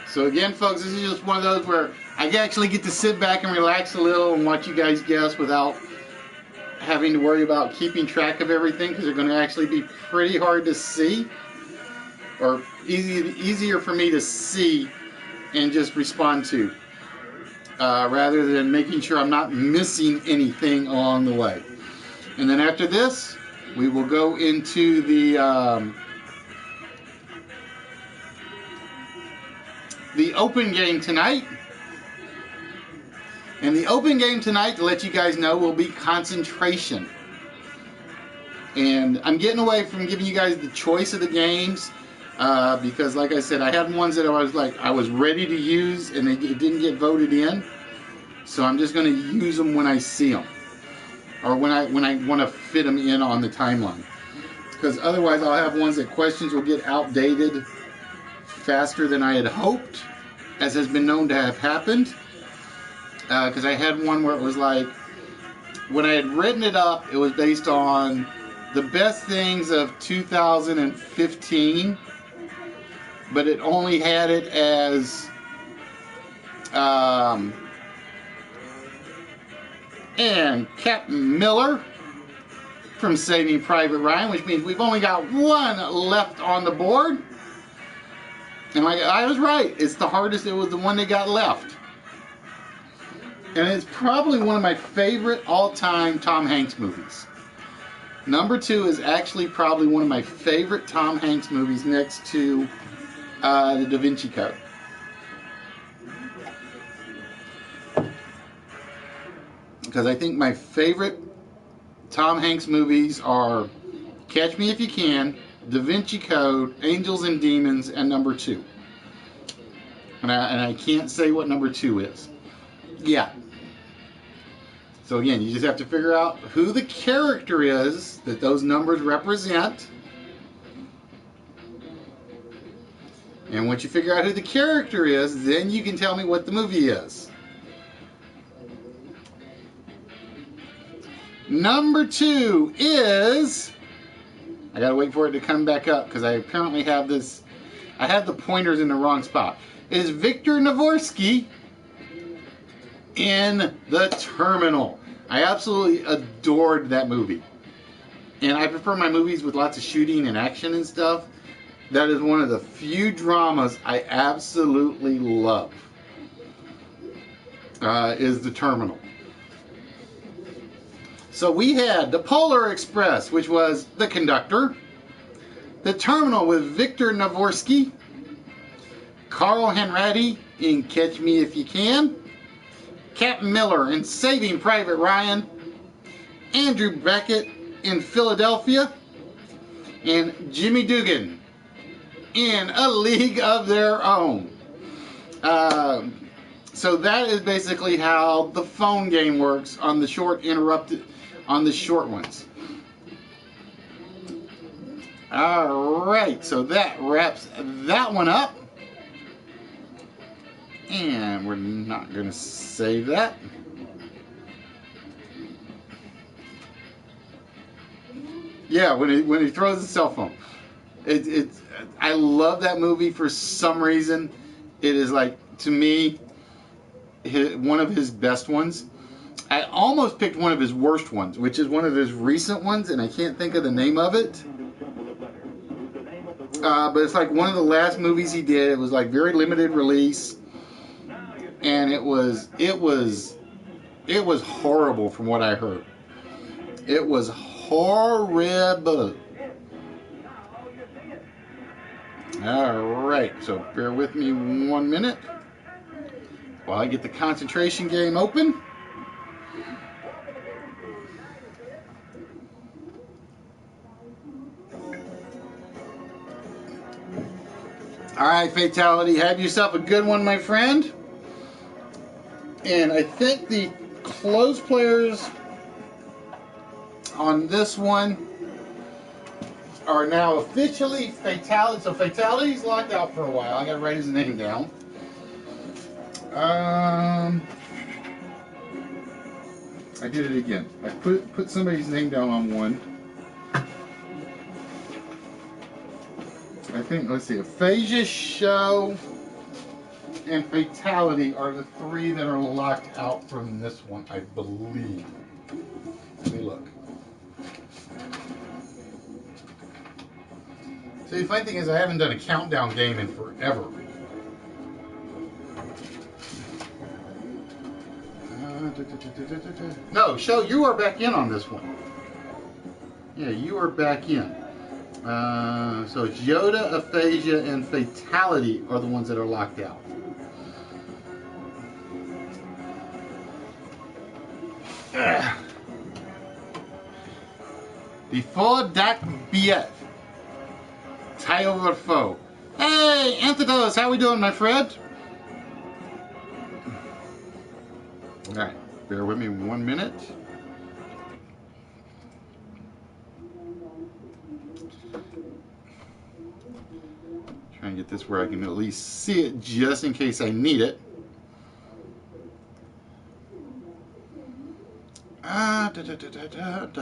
Speaker 1: So again, folks, this is just one of those where I actually get to sit back and relax a little and watch you guys guess without having to worry about keeping track of everything, because they're going to actually be pretty hard to see, or easier for me to see and just respond to, rather than making sure I'm not missing anything along the way. And then after this, we will go into the open game tonight. And the open game tonight, to let you guys know, will be concentration. And I'm getting away from giving you guys the choice of the games, because like I said, I had ones that I was ready to use and it didn't get voted in. So I'm just going to use them when I see them, or when I want to fit them in on the timeline. Because otherwise I'll have ones that questions will get outdated faster than I had hoped, as has been known to have happened. Because I had one where it was like, when I had written it up, it was based on the best things of 2015, but it only had it as and Captain Miller from Saving Private Ryan, which means we've only got one left on the board. And I was right. It's the hardest. It was the one that got left. And it's probably one of my favorite all-time Tom Hanks movies. Number 2 is actually probably one of my favorite Tom Hanks movies next to The Da Vinci Code. Because I think my favorite Tom Hanks movies are Catch Me If You Can, Da Vinci Code, Angels and Demons, and number 2. And I can't say what number 2 is. Yeah. So again, you just have to figure out who the character is that those numbers represent. And once you figure out who the character is, then you can tell me what the movie is. Number 2 is... I gotta wait for it to come back up because I apparently have this... I have the pointers in the wrong spot. It is Victor Navorsky in The Terminal. I absolutely adored that movie. And I prefer my movies with lots of shooting and action and stuff. That is one of the few dramas I absolutely love. Is The Terminal. So we had The Polar Express, which was The Conductor. The Terminal with Victor Navorsky. Carl Hanratty in Catch Me If You Can. Captain Miller in Saving Private Ryan. Andrew Beckett in Philadelphia. And Jimmy Dugan in A League of Their Own. So that is basically how the phone game works on the short ones. Alright, so that wraps that one up. And we're not going to save that. Yeah, when he throws the cell phone. I love that movie for some reason. It is like, to me, one of his best ones. I almost picked one of his worst ones, which is one of his recent ones, and I can't think of the name of it. But it's like one of the last movies he did. It was like very limited release. And it was horrible from what I heard. It was horrible. Alright, so bear with me 1 minute while I get the concentration game open. Alright, Fatality, have yourself a good one, my friend. And I think the close players on this one are now officially Fatality. So Fatality's locked out for a while. I gotta write his name down. I did it again. I put somebody's name down on one. I think, let's see, Aphasia, Show, and Fatality are the 3 that are locked out from this one, I believe. Let me look. See, the funny thing is I haven't done a countdown game in forever. No, Show, you are back in on this one. Yeah, you are back in. So it's Yoda, Aphasia, and Fatality are the ones that are locked out. Before that BF. Tayo Foe. Hey, Antidotes, how we doing, my friend? Alright, bear with me 1 minute. Try and get this where I can at least see it just in case I need it.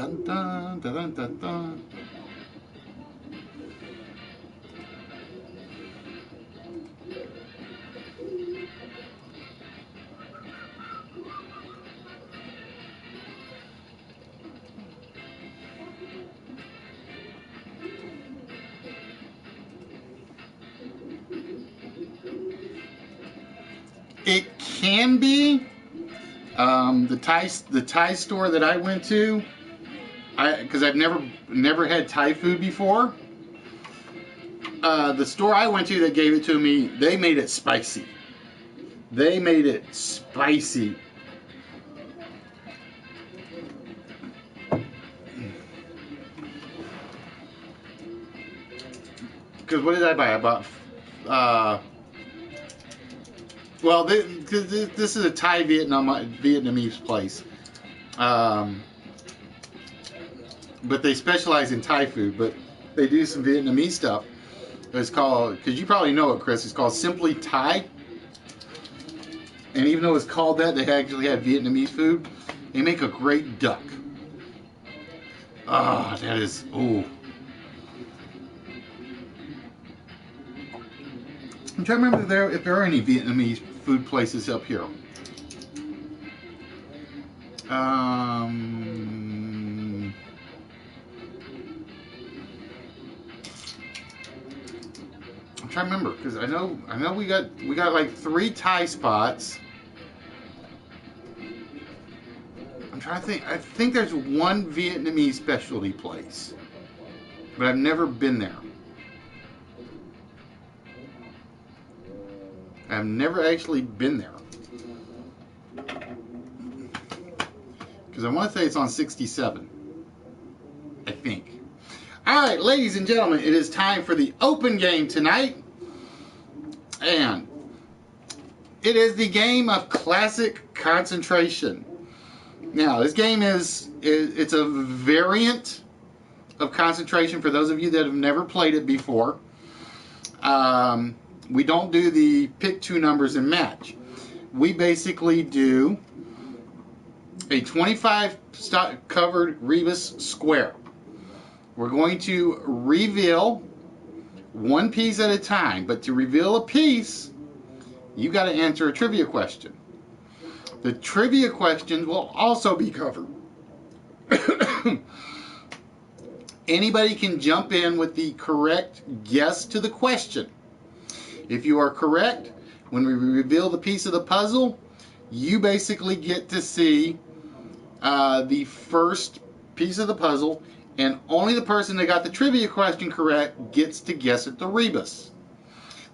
Speaker 1: Dun. It can be. The Thai store that I went to, because I've never had Thai food before. The store I went to that gave it to me, they made it spicy. They made it spicy. Because what did I buy? I bought, well, this is a Thai Vietnamese place. But they specialize in Thai food, but they do some Vietnamese stuff. It's called, because you probably know it, Chris, it's called Simply Thai. And even though it's called that, they actually have Vietnamese food. They make a great duck. Ah, that is, ooh. I'm trying to remember if there are any Vietnamese food places up here. I'm trying to remember, because I know we got like 3 Thai spots. I'm trying to think. I think there's one Vietnamese specialty place, but I've never been there. I've never actually been there. Because I want to say it's on 67. I think. Alright, ladies and gentlemen, it is time for the open game tonight. And it is the game of classic concentration. Now, this game it's a variant of concentration for those of you that have never played it before. We don't do the pick 2 numbers and match. We basically do a 25 covered rebus square. We're going to reveal one piece at a time, but to reveal a piece, you got to answer a trivia question. The trivia questions will also be covered. Anybody can jump in with the correct guess to the question. If you are correct, when we reveal the piece of the puzzle, you basically get to see the first piece of the puzzle, and only the person that got the trivia question correct gets to guess at the rebus.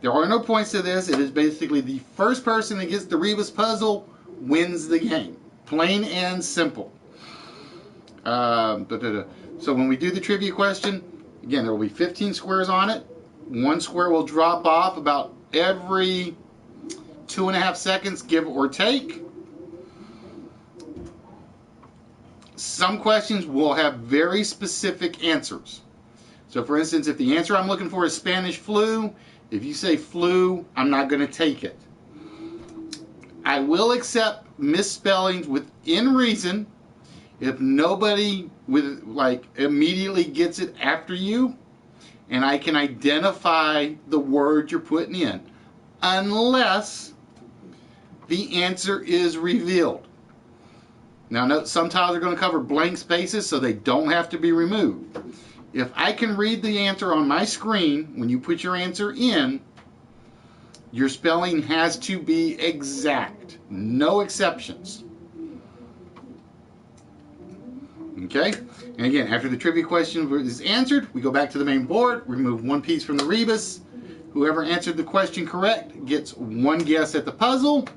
Speaker 1: There are no points to this. It is basically the first person that gets the rebus puzzle wins the game. Plain and simple. So when we do the trivia question, again, there will be 15 squares on it. One square will drop off about every 2.5 seconds, give or take. Some questions will have very specific answers. So for instance, if the answer I'm looking for is Spanish flu, if you say flu, I'm not going to take it. I will accept misspellings within reason. If nobody immediately gets it after you, and I can identify the word you're putting in, unless the answer is revealed. Now, note, some tiles are going to cover blank spaces, so they don't have to be removed. If I can read the answer on my screen, when you put your answer in, your spelling has to be exact. No exceptions. Okay? And again, after the trivia question is answered, we go back to the main board, remove one piece from the rebus. Whoever answered the question correct gets one guess at the puzzle.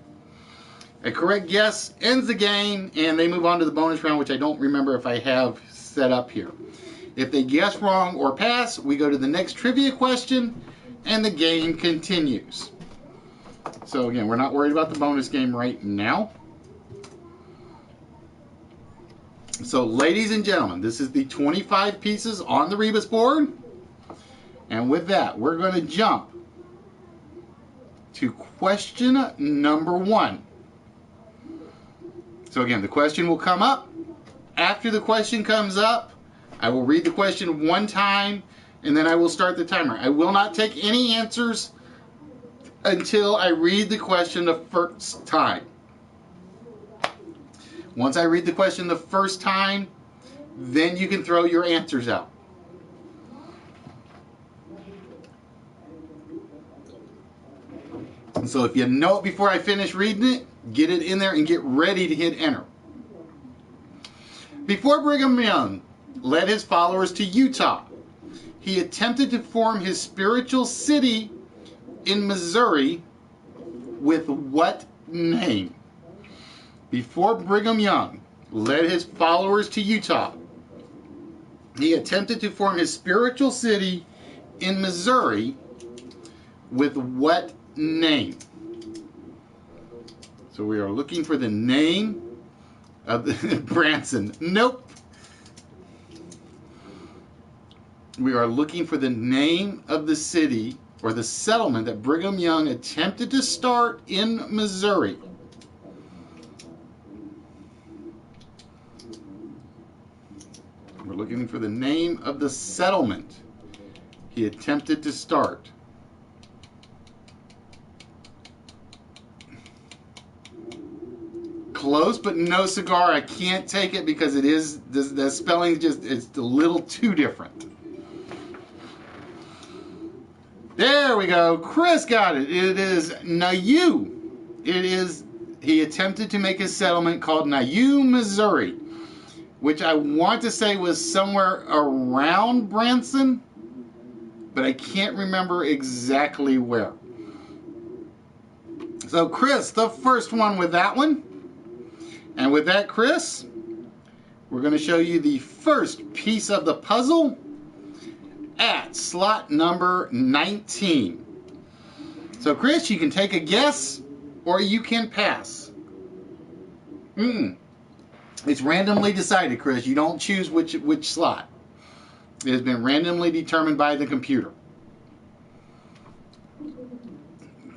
Speaker 1: A correct guess ends the game, and they move on to the bonus round, which I don't remember if I have set up here. If they guess wrong or pass, we go to the next trivia question, and the game continues. So again, we're not worried about the bonus game right now. So ladies and gentlemen, this is the 25 pieces on the rebus board. And with that, we're going to jump to question number 1. So again, the question will come up. After the question comes up, I will read the question one time, and then I will start the timer. I will not take any answers until I read the question the first time. Once I read the question the first time, then you can throw your answers out. So So if you know it before I finish reading it, get it in there and get ready to hit enter. Before Brigham Young led his followers to Utah, he attempted to form his spiritual city in Missouri with what name? Before Brigham Young led his followers to Utah, he attempted to form his spiritual city in Missouri with what name? So we are looking for the name of the Branson. Nope. We are looking for the name of the city or the settlement that Brigham Young attempted to start in Missouri. We're looking for the name of the settlement he attempted to start. Close, but no cigar. I can't take it because it is, the spelling just, it's a little too different. There we go. Chris got it. It is Nauvoo. It is, he attempted to make a settlement called Nauvoo, Missouri, which I want to say was somewhere around Branson, but I can't remember exactly where. So Chris, the first one with that one. And with that, Chris, we're going to show you the first piece of the puzzle at slot number 19. So Chris, you can take a guess or you can pass. It's randomly decided, Chris. You don't choose which slot. It has been randomly determined by the computer.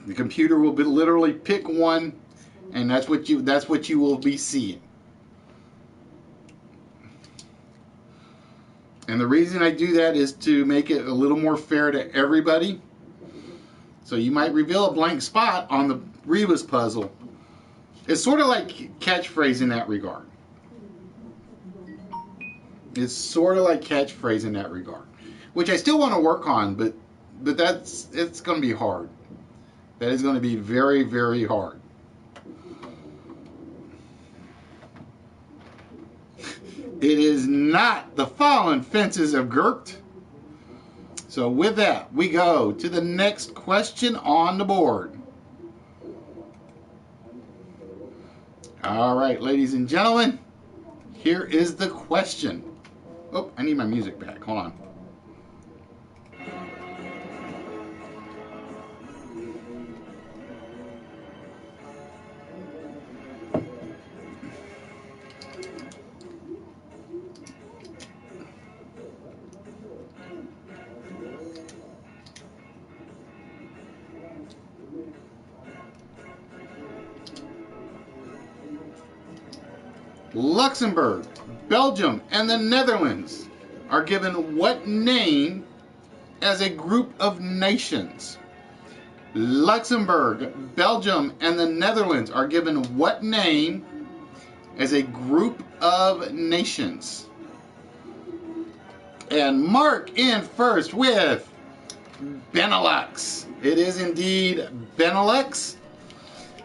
Speaker 1: The computer will literally pick one, and that's what you will be seeing. And the reason I do that is to make it a little more fair to everybody. So you might reveal a blank spot on the Rebus puzzle. It's sort of like catchphrase in that regard. It's sort of like catchphrase in that regard, which I still want to work on, but it's going to be hard. That is going to be very, very hard. It is not the fallen fences of Gert. So with that, we go to the next question on the board. All right, ladies and gentlemen, here is the question. Oh, I need my music back. Hold on. Luxembourg, Belgium, and the Netherlands are given what name as a group of nations? Luxembourg, Belgium, and the Netherlands are given what name as a group of nations? And Mark in first with Benelux. It is indeed Benelux.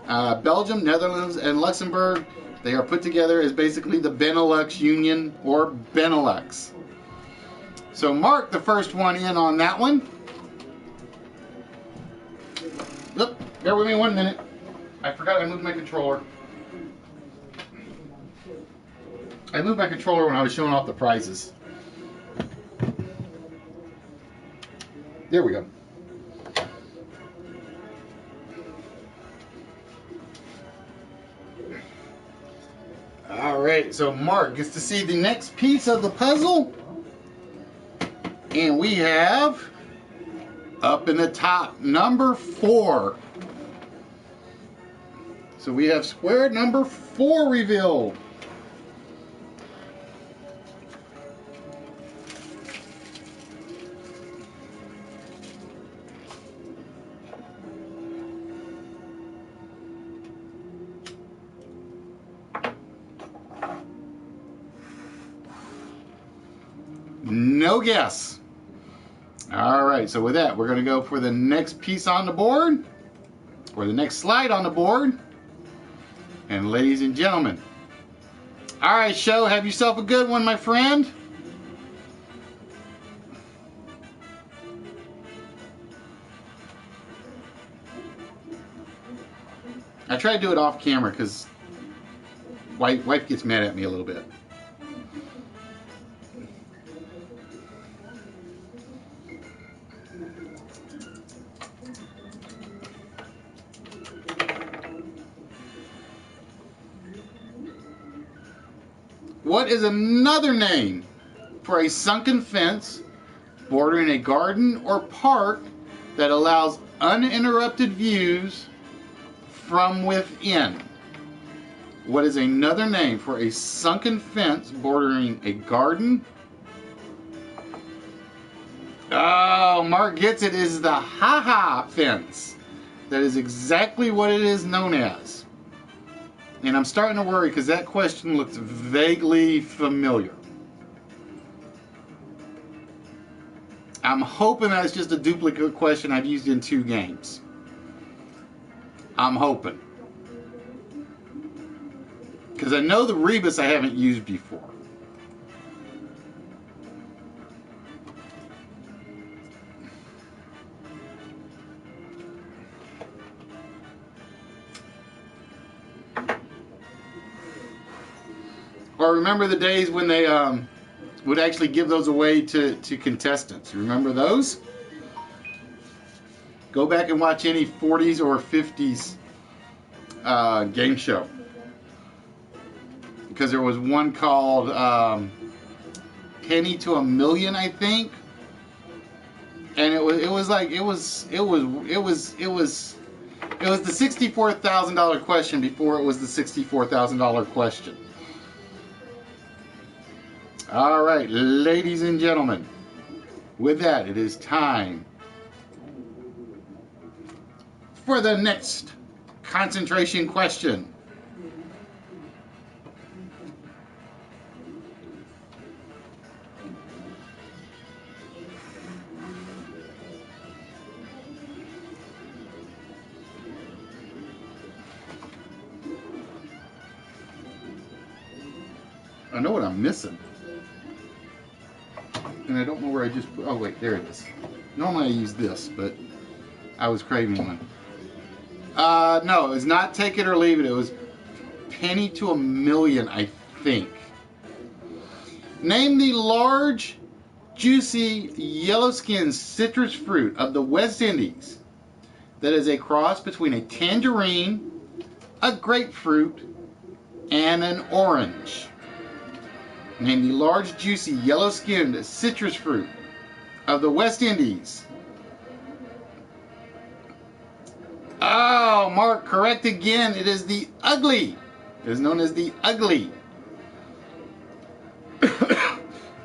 Speaker 1: Belgium, Netherlands, and Luxembourg, they are put together as basically the Benelux Union or Benelux. So Mark, the first one in on that one. Look, bear with me 1 minute. I forgot I moved my controller. I moved my controller when I was showing off the prizes. There we go. All right, so Mark gets to see the next piece of the puzzle. And we have, up in the top, number 4. So we have square number 4 revealed. No guess. All right, so with that, we're going to go for the next piece on the board. or the next slide on the board. And ladies and gentlemen, all right, show, have yourself a good one, my friend. I try to do it off camera because wife gets mad at me a little bit. What is another name for a sunken fence bordering a garden or park that allows uninterrupted views from within? What is another name for a sunken fence bordering a garden? Oh, Mark gets it. It is the ha-ha fence. That is exactly what it is known as. And I'm starting to worry because that question looks vaguely familiar. I'm hoping that it's just a duplicate question I've used in 2 games. I'm hoping. Because I know the rebus I haven't used before. Or remember the days when they would actually give those away to contestants. Remember those? Go back and watch any 40s or 50s game show. Because there was one called Penny to a Million, I think. And it was the $64,000 question before it was the $64,000 question. All right, ladies and gentlemen, with that, it is time for the next concentration question. I know what I'm missing. And I don't know where I just put, oh wait, there it is. Normally I use this, but I was craving one. No, it was not Take It or Leave It. It was Penny to a Million, I think. Name the large, juicy, yellow-skinned citrus fruit of the West Indies that is a cross between a tangerine, a grapefruit, and an orange. Name the large, juicy, yellow-skinned citrus fruit of the West Indies. Oh, Mark, correct again. It is the ugly. It is known as the ugly.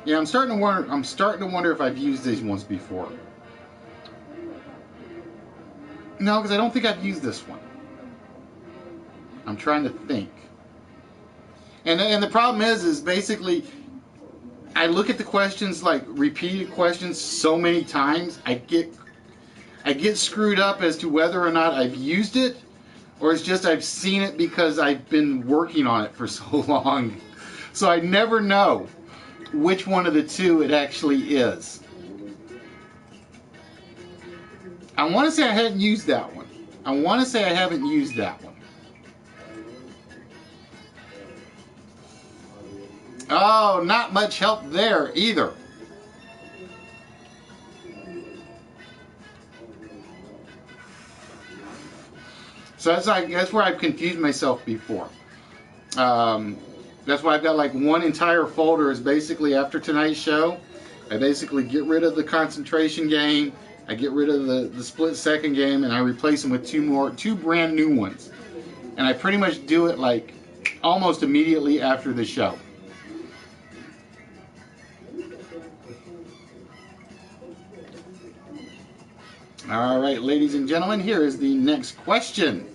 Speaker 1: Yeah, I'm starting to wonder if I've used these ones before. No, because I don't think I've used this one. I'm trying to think. And the problem is basically, I look at the questions, like repeated questions, so many times, I get screwed up as to whether or not I've used it, or it's just I've seen it because I've been working on it for so long. So I never know which one of the two it actually is. I want to say I hadn't used that one. I want to say I haven't used that one. Oh, not much help there either. So that's where I've confused myself before. That's why I've got like one entire folder is basically after tonight's show. I basically get rid of the concentration game. I get rid of the split second game, and I replace them with two brand new ones. And I pretty much do it like almost immediately after the show. All right, ladies and gentlemen, here is the next question.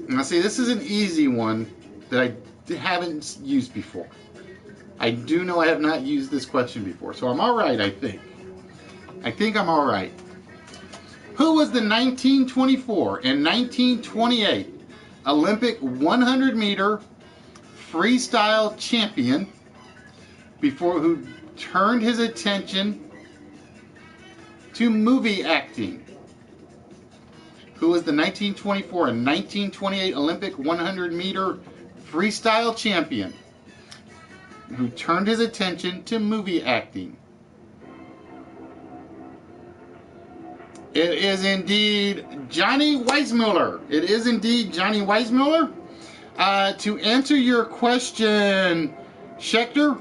Speaker 1: Now see, this is an easy one that I haven't used before. I do know I have not used this question before, so I'm alright, I think. I think I'm alright. Who was the 1924 and 1928 Olympic 100-meter freestyle champion who turned his attention to movie acting? Who was the 1924 and 1928 Olympic 100-meter freestyle champion who turned his attention to movie acting? It is indeed Johnny Weissmuller. It is indeed Johnny Weissmuller. To answer your question, Schechter,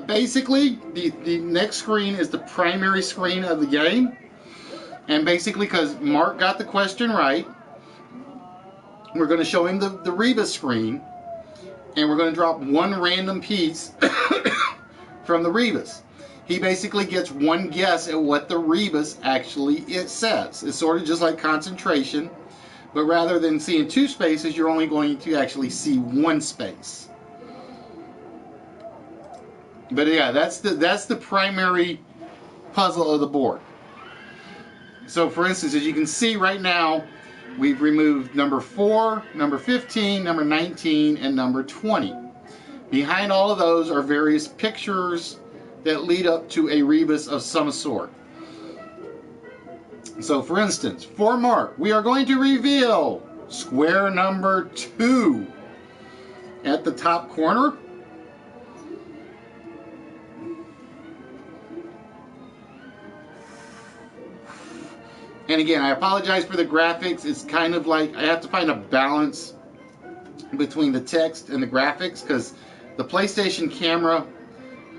Speaker 1: basically the next screen is the primary screen of the game. And basically, because Mark got the question right, we're going to show him the Rebus screen. And we're going to drop one random piece from the Rebus. He basically gets one guess at what the Rebus actually says. It's sort of just like concentration, but rather than seeing two spaces, you're only going to actually see one space. But yeah, that's the primary puzzle of the board. So for instance, as you can see right now, we've removed number 4, number 15, number 19, and number 20. Behind all of those are various pictures that lead up to a rebus of some sort. So for instance, for Mark, we are going to reveal square number 2 at the top corner. And again, I apologize for the graphics. It's kind of like I have to find a balance between the text and the graphics because the PlayStation camera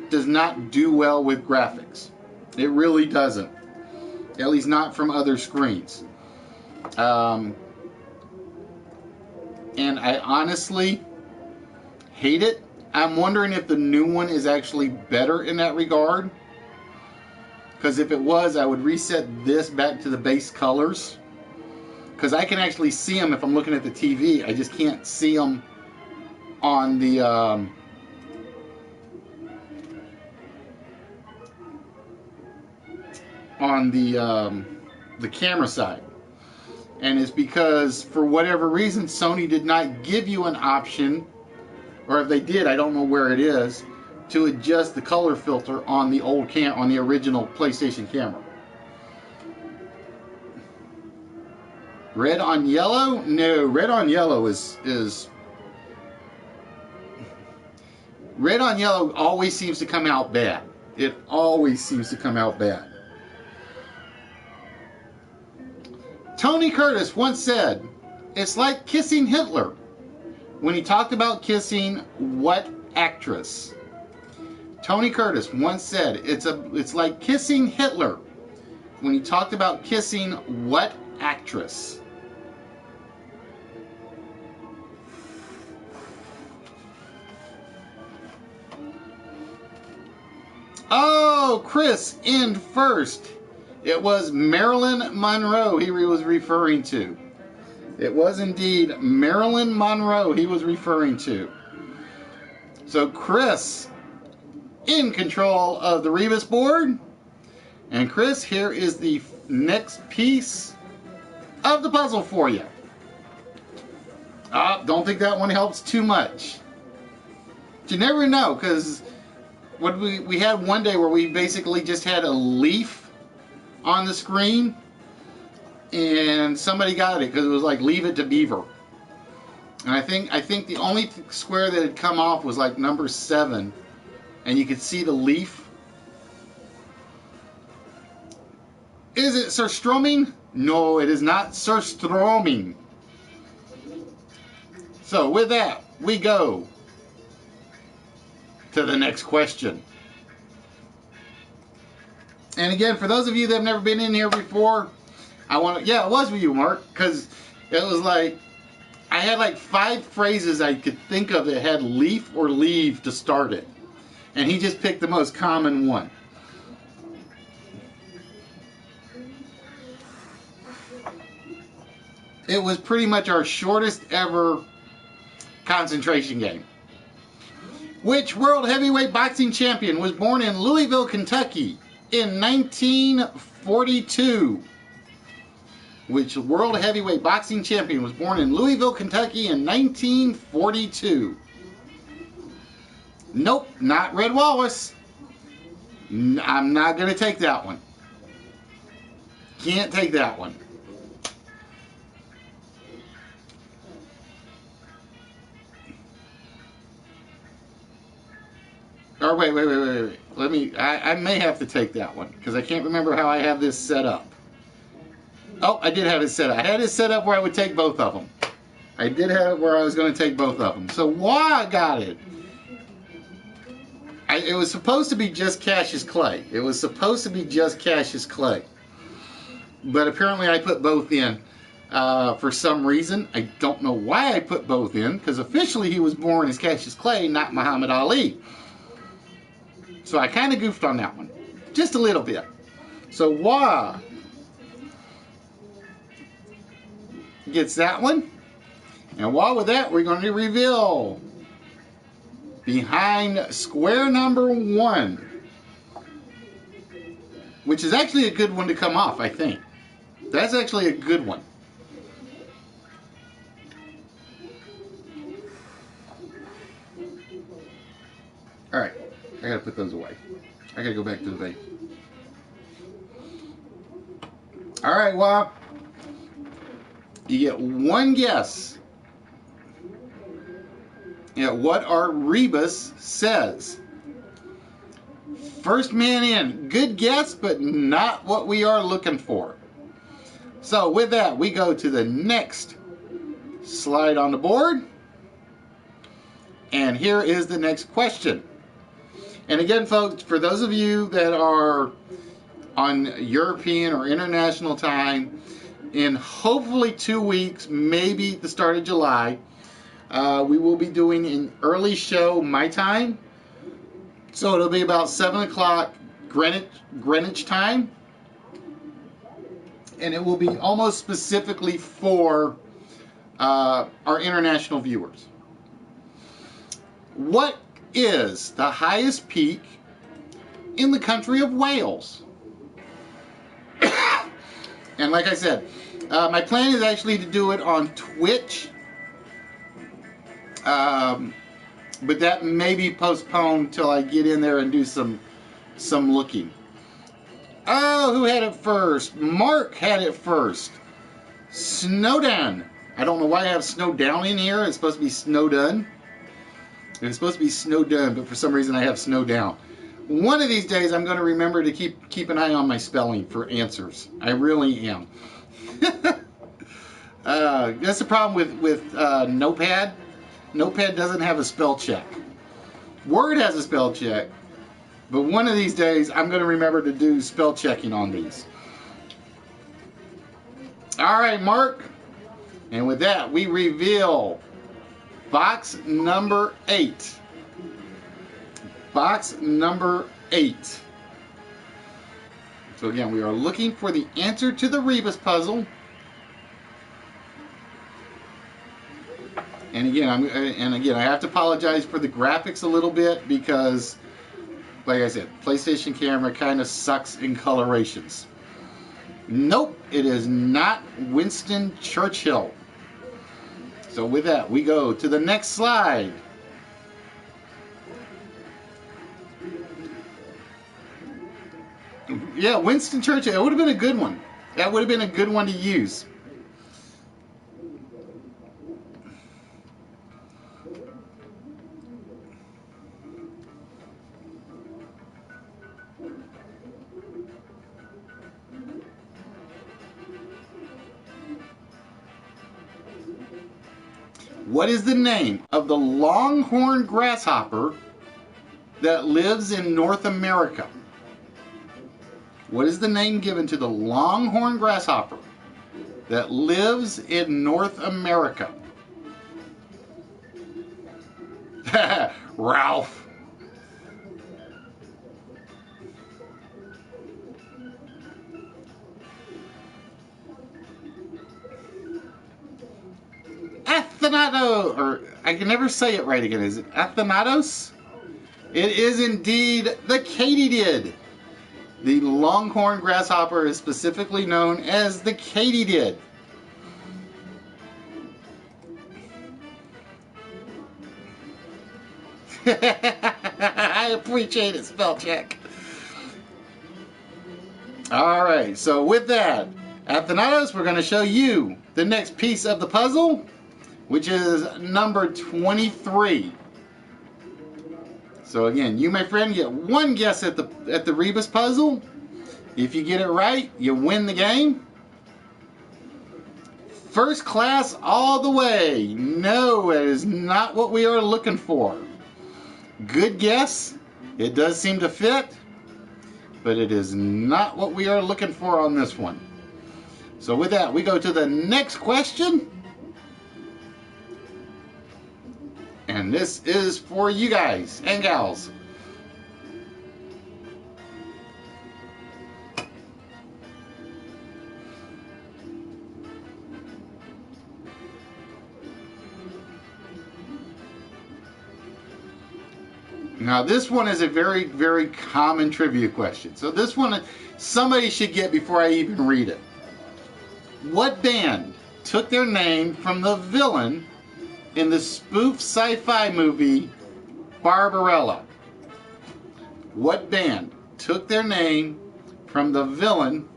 Speaker 1: does not do well with graphics. It really doesn't. At least not from other screens. And I honestly hate it. I'm wondering if the new one is actually better in that regard. Because if it was, I would reset this back to the base colors. Because I can actually see them if I'm looking at the TV. I just can't see them on the camera side. And it's because for whatever reason Sony did not give you an option, or if they did, I don't know where it is, to adjust the color filter on the on the original PlayStation camera. Red on yellow? No, red on yellow is red on yellow always seems to come out bad. It always seems to come out bad. Tony Curtis once said, "It's like kissing Hitler." When he talked about kissing what actress? Tony Curtis once said, it's like kissing Hitler. When he talked about kissing what actress? Oh, Chris in first. It was Marilyn Monroe he was referring to. It was indeed Marilyn Monroe he was referring to. So Chris in control of the Rebus board. And Chris, here is the next piece of the puzzle for you. Don't think that one helps too much. But you never know, because what we had one day where we basically just had a leaf on the screen, and somebody got it because it was like Leave It to Beaver. And I think the only square that had come off was like number 7. And you could see the leaf. Is it surströmming? No, it is not surströmming. So with that, we go to the next question. And again, for those of you that have never been in here before, yeah, it was with you, Mark, because it was like, I had like 5 phrases I could think of that had leaf or leave to start it. And he just picked the most common one. it was pretty much our shortest ever concentration game. Which world heavyweight boxing champion was born in Louisville, Kentucky in 1942? Which world heavyweight boxing champion was born in Louisville, Kentucky in 1942? Nope, not Red Wallace. I'm not going to take that one. Can't take that one. Or wait. Let me, I may have to take that one because I can't remember how I have this set up. Oh, I did have it set up. I had it set up where I would take both of them. I did have it where I was going to take both of them. So why I got it? It was supposed to be just Cassius Clay. It was supposed to be just Cassius Clay. But apparently I put both in for some reason. I don't know why I put both in, because officially he was born as Cassius Clay, not Muhammad Ali. So I kind of goofed on that one. Just a little bit. So why gets that one. And while with that, we're going to reveal behind square number 1, which is actually a good one to come off, I think. That's actually a good one. Alright, I gotta put those away. I gotta go back to the vape. Alright, well, you get one guess at what our rebus says. First man in. Good guess, but not what we are looking for. So with that, we go to the next slide on the board. And here is the next question. And again, folks, for those of you that are on European or international time, in hopefully 2 weeks, maybe the start of July, we will be doing an early show my time. So it'll be about 7 o'clock Greenwich time. And it will be almost specifically for our international viewers. What is the highest peak in the country of Wales? And like I said, my plan is actually to do it on Twitch. But that may be postponed till I get in there and do some looking. Oh, who had it first? Mark had it first. Snowdown. I don't know why I have Snowdown in here. It's supposed to be Snowdone. It's supposed to be Snowdone, but for some reason I have Snowdown. One of these days I'm going to remember to keep an eye on my spelling for answers. I really am. That's the problem with Notepad. Notepad doesn't have a spell check. Word has a spell check, but one of these days I'm going to remember to do spell checking on these. All right, Mark. And with that, we reveal box number 8. Box number 8. So again, we are looking for the answer to the rebus puzzle. And again, I have to apologize for the graphics a little bit because, like I said, PlayStation camera kind of sucks in colorations. Nope, it is not Winston Churchill. So with that, we go to the next slide. Yeah, Winston Churchill. It would have been a good one. That would have been a good one to use. What is the name of the longhorn grasshopper that lives in North America? What is the name given to the longhorn grasshopper that lives in North America? Ralph. Athenado, or I can never say it right again. Is it Athenados? It is indeed the katydid. The longhorn grasshopper is specifically known as the katydid. I appreciate it, spell check. Alright, so with that, Athenados, we're going to show you the next piece of the puzzle, which is number 23. So again, you, my friend, get one guess at the Rebus puzzle. If you get it right, you win the game. First class all the way. No, it is not what we are looking for. Good guess. It does seem to fit, but it is not what we are looking for on this one. So with that, we go to the next question. And this is for you guys and gals. Now this one is a very, very common trivia question. So this one somebody should get before I even read it. What band took their name from the villain in the spoof sci-fi movie Barbarella? What band took their name from the villain?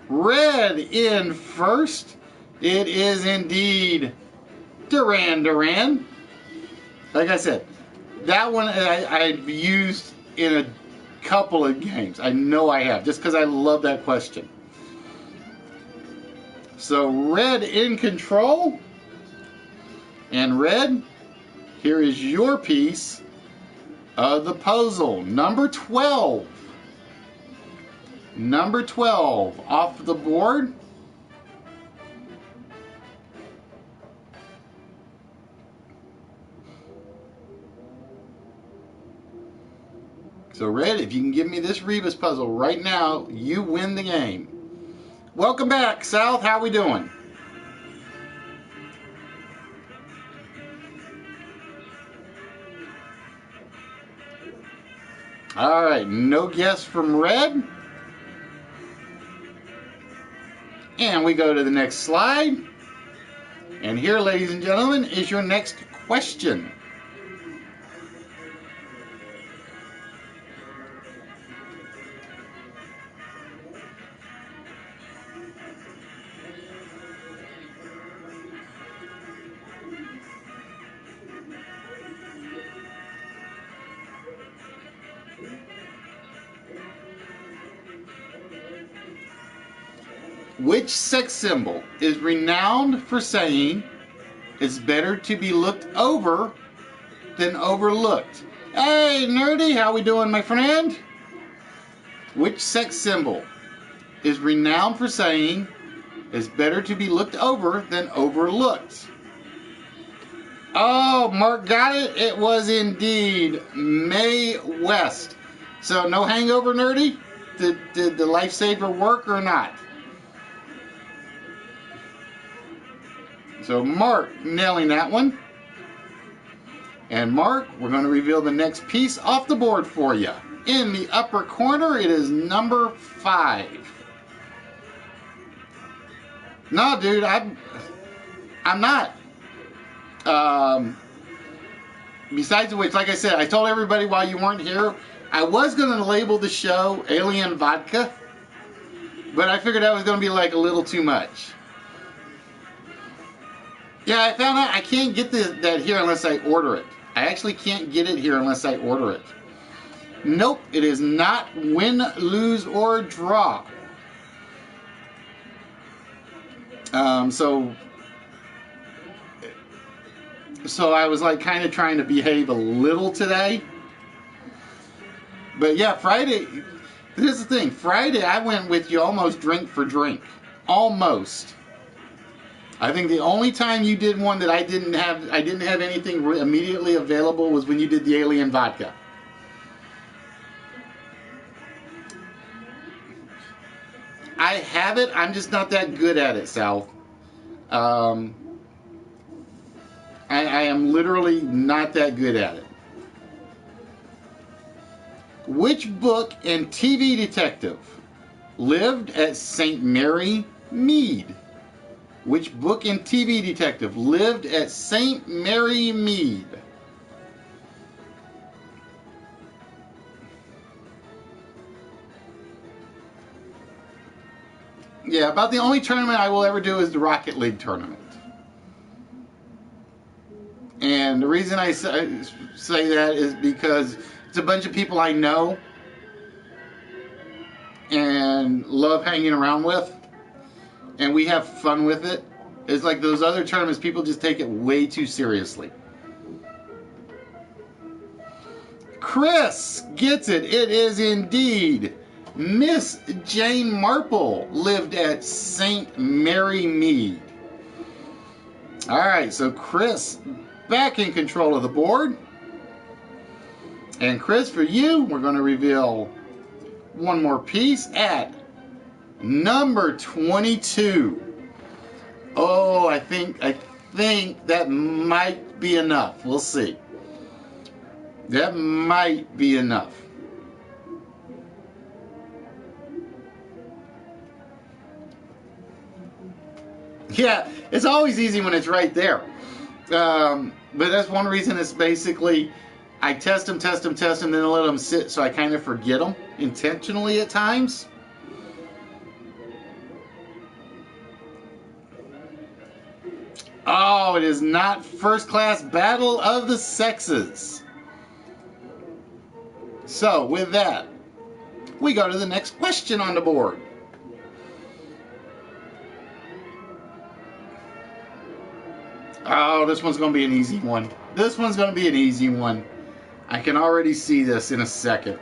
Speaker 1: Red in first. It is indeed Duran Duran. Like I said, that one I've used in a couple of games. I know I have, just because I love that question. So Red in control. And Red, here is your piece of the puzzle. Number 12. Number 12 off the board. So Red, if you can give me this Rebus puzzle right now, you win the game. Welcome back, South. How we doing? All right, no guess from Red. And we go to the next slide. And here, ladies and gentlemen, is your next question. Which sex symbol is renowned for saying it's better to be looked over than overlooked? Hey, Nerdy, how we doing, my friend? Which sex symbol is renowned for saying it's better to be looked over than overlooked? Oh, Mark got it. It was indeed Mae West. So no hangover, Nerdy? Did the lifesaver work or not? So Mark nailing that one. And Mark, we're going to reveal the next piece off the board for you. In the upper corner, it is number 5. No, dude, I'm not. Besides which, like I said, I told everybody while you weren't here, I was going to label the show Alien Vodka, but I figured that was going to be like a little too much. Yeah, I found out I can't get that here unless I order it. I actually can't get it here unless I order it. Nope, it is not win, lose, or draw. So I was like kind of trying to behave a little today. But yeah, Friday, here's the thing. Friday I went with you almost drink for drink. Almost. I think the only time you did one that I didn't have anything immediately available was when you did the Alien Vodka. I have it, I'm just not that good at it, Sal. I am literally not that good at it. Which book and TV detective lived at St. Mary Mead? Which book and TV detective lived at St. Mary Mead? Yeah, about the only tournament I will ever do is the Rocket League tournament. And the reason I say that is because it's a bunch of people I know and love hanging around with, and we have fun with it. It's like those other tournaments, people just take it way too seriously. Chris gets it. It is indeed Miss Jane Marple lived at St. Mary Mead. All right, so Chris back in control of the board. And Chris, for you, we're going to reveal one more piece at number 22. Oh, I think that might be enough. We'll see. That might be enough. Yeah, it's always easy when it's right there. But that's one reason it's basically, I test them, then I let them sit, so I kind of forget them intentionally at times. Oh, it is not First Class Battle of the Sexes. So, with that, we go to the next question on the board. Oh, this one's going to be an easy one. This one's going to be an easy one. I can already see this in a second.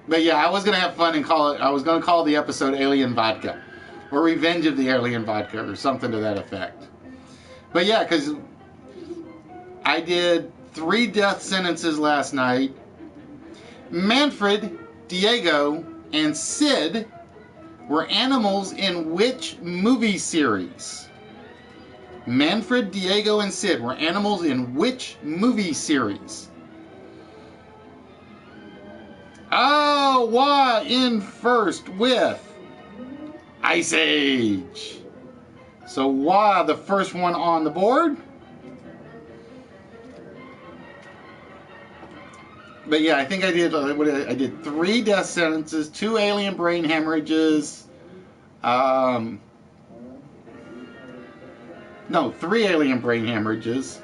Speaker 1: But yeah, I was going to have fun and call it, I was going to call the episode Alien Vodka. Or Revenge of the Alien Vodka, or something to that effect. But yeah, because I did 3 death sentences last night. Manfred, Diego, and Sid were animals in which movie series? Manfred, Diego, and Sid were animals in which movie series? Oh, Wah in first with Ice Age. So Wah, the first one on the board. But yeah, I think I did 3 death sentences, 2 alien brain hemorrhages. No, 3 alien brain hemorrhages.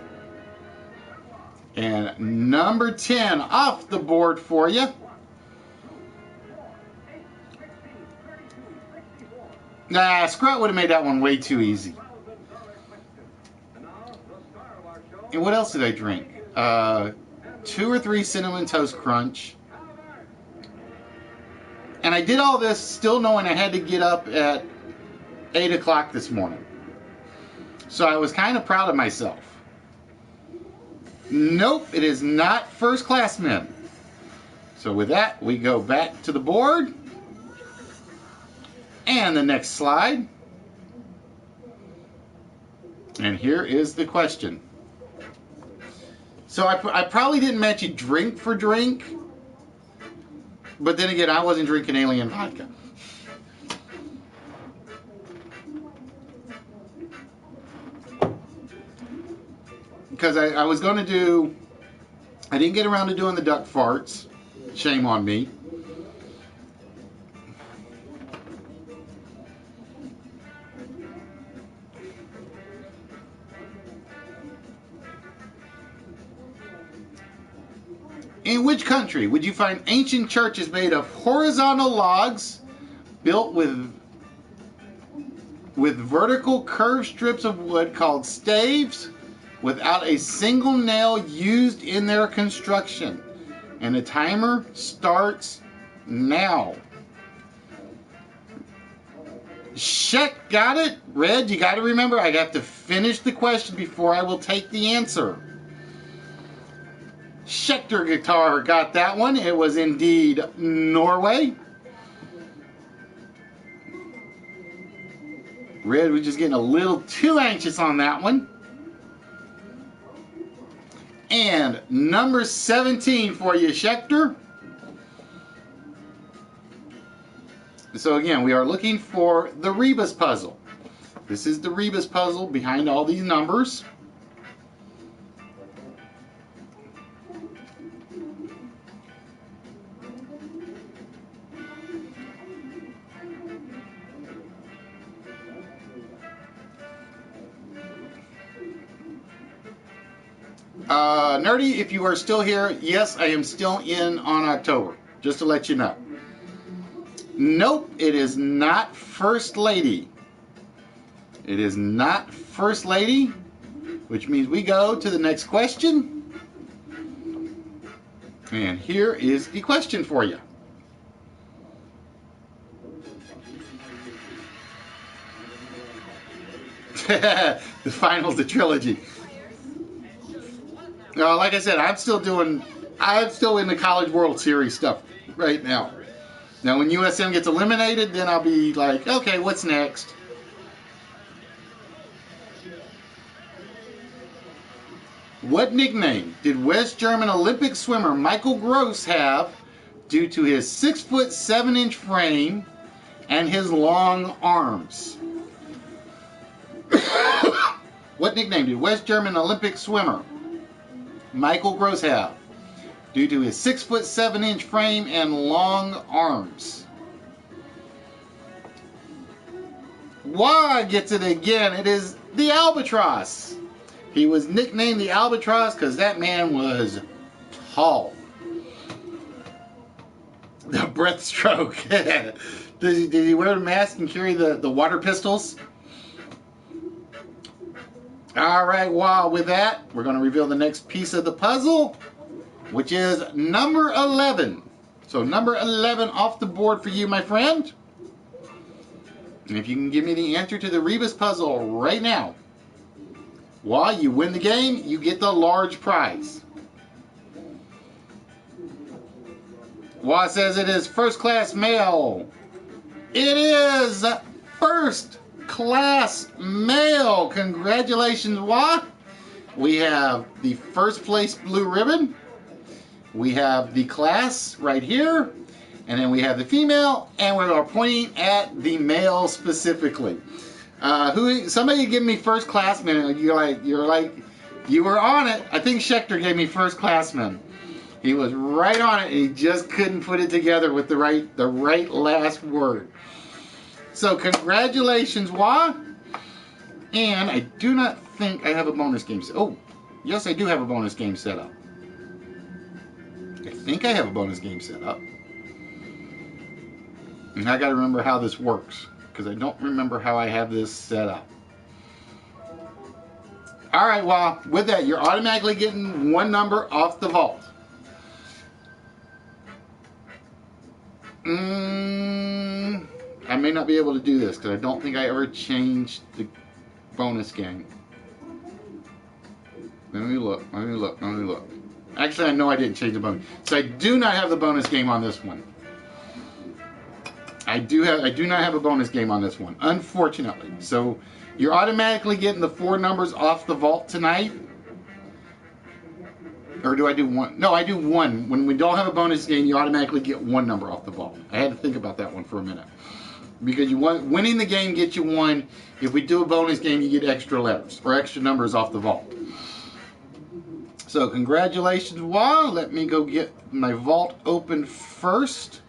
Speaker 1: And number 10 off the board for you. Nah, Scrut would have made that one way too easy. And what else did I drink? 2 or 3 Cinnamon Toast Crunch. And I did all this still knowing I had to get up at 8 o'clock this morning. So I was kind of proud of myself. Nope, it is not First Class Men. So with that, we go back to the board. And the next slide. And here is the question. So I probably didn't match you drink for drink. But then again, I wasn't drinking alien vodka. Because I was going to do... I didn't get around to doing the duck farts. Shame on me. In which country would you find ancient churches made of horizontal logs built with vertical curved strips of wood called staves without a single nail used in their construction? And the timer starts now. Check, got it? Red, you got to remember, I have to finish the question before I will take the answer. Schecter Guitar got that one. It was indeed Norway. Red was just getting a little too anxious on that one. And number 17 for you, Schechter. So again, we are looking for the Rebus puzzle. This is the Rebus puzzle behind all these numbers. Nerdy, if you are still here, yes, I am still in on October, just to let you know. Nope, it is not First Lady. It is not First Lady, which means we go to the next question. And here is the question for you. The finals, the trilogy. Like I said, I'm still in the College World Series stuff right now. Now, when USM gets eliminated, then I'll be like, okay, what's next? What nickname did West German Olympic swimmer Michael Gross have due to his 6'7" frame and his long arms? What nickname did West German Olympic swimmer Michael Gross have due to his 6'7" frame and long arms? Why gets it again? It is the Albatross. He was nicknamed the Albatross because that man was tall. The breaststroke. Did he wear a mask and carry the water pistols? All right, well, with that, we're going to reveal the next piece of the puzzle, which is number 11. So number 11 off the board for you, my friend. And if you can give me the answer to the Rebus puzzle right now, while you win the game, you get the large prize. Wah says it is first class mail. It is first class mail. Congratulations, Wah. We have the first place blue ribbon. We have the class right here. And then we have the female, and we are pointing at the male specifically. Somebody give me first classman. You were on it. I think Schechter gave me first classman. He was right on it, and he just couldn't put it together with the right last word. So congratulations, Wah. And I do not think I have a bonus game set. Oh, yes, I do have a bonus game set up. I think I have a bonus game set up. And I got to remember how this works, because I don't remember how I have this set up. All right, well, with that, you're automatically getting one number off the vault. I may not be able to do this, because I don't think I ever changed the bonus game. Let me look. Actually, I know I didn't change the bonus. So I do not have the bonus game on this one. I do not have a bonus game on this one, unfortunately. So you're automatically getting the 4 numbers off the vault tonight. Or do I do one? No, I do one. When we don't have a bonus game, you automatically get 1 number off the vault. I had to think about that one for a minute. Because winning the game gets you 1. If we do a bonus game, you get extra letters or extra numbers off the vault. So congratulations, Wah. Let me go get my vault open first.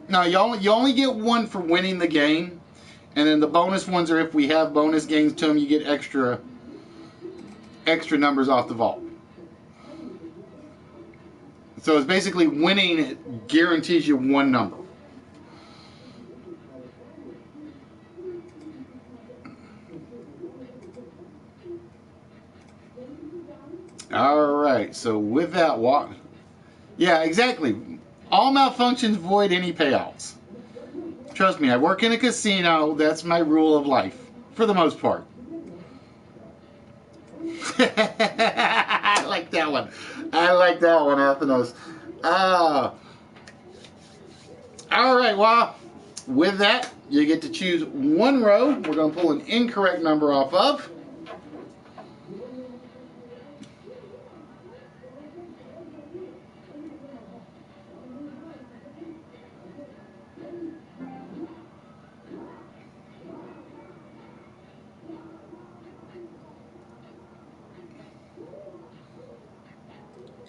Speaker 1: Now, you only get 1 for winning the game, and then the bonus ones are if we have bonus games to them, you get extra numbers off the vault. So it's basically winning guarantees you 1 number. All right, so with that, yeah, exactly. All malfunctions void any payouts. Trust me, I work in a casino. That's my rule of life, for the most part. I like that one. Athanos. All right, well, with that, you get to choose one row. We're going to pull an incorrect number off of.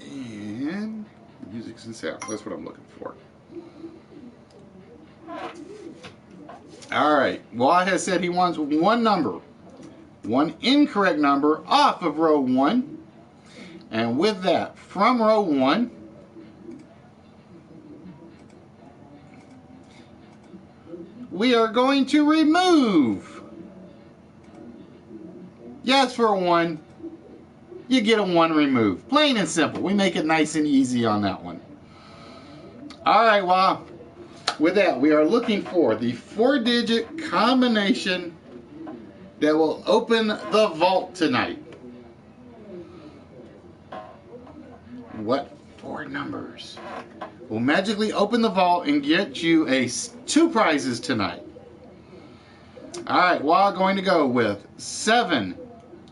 Speaker 1: And music and sound. That's what I'm looking for. All right. Wah has said he wants one number, one incorrect number off of row 1. And with that, from row 1, we are going to remove. Yes, for a 1, you get a 1 removed. Plain and simple. We make it nice and easy on that one. All right, Wah. With that, we are looking for the 4-digit combination that will open the vault tonight. What 4 numbers will magically open the vault and get you 2 prizes tonight? All right, Wah going to go with 7,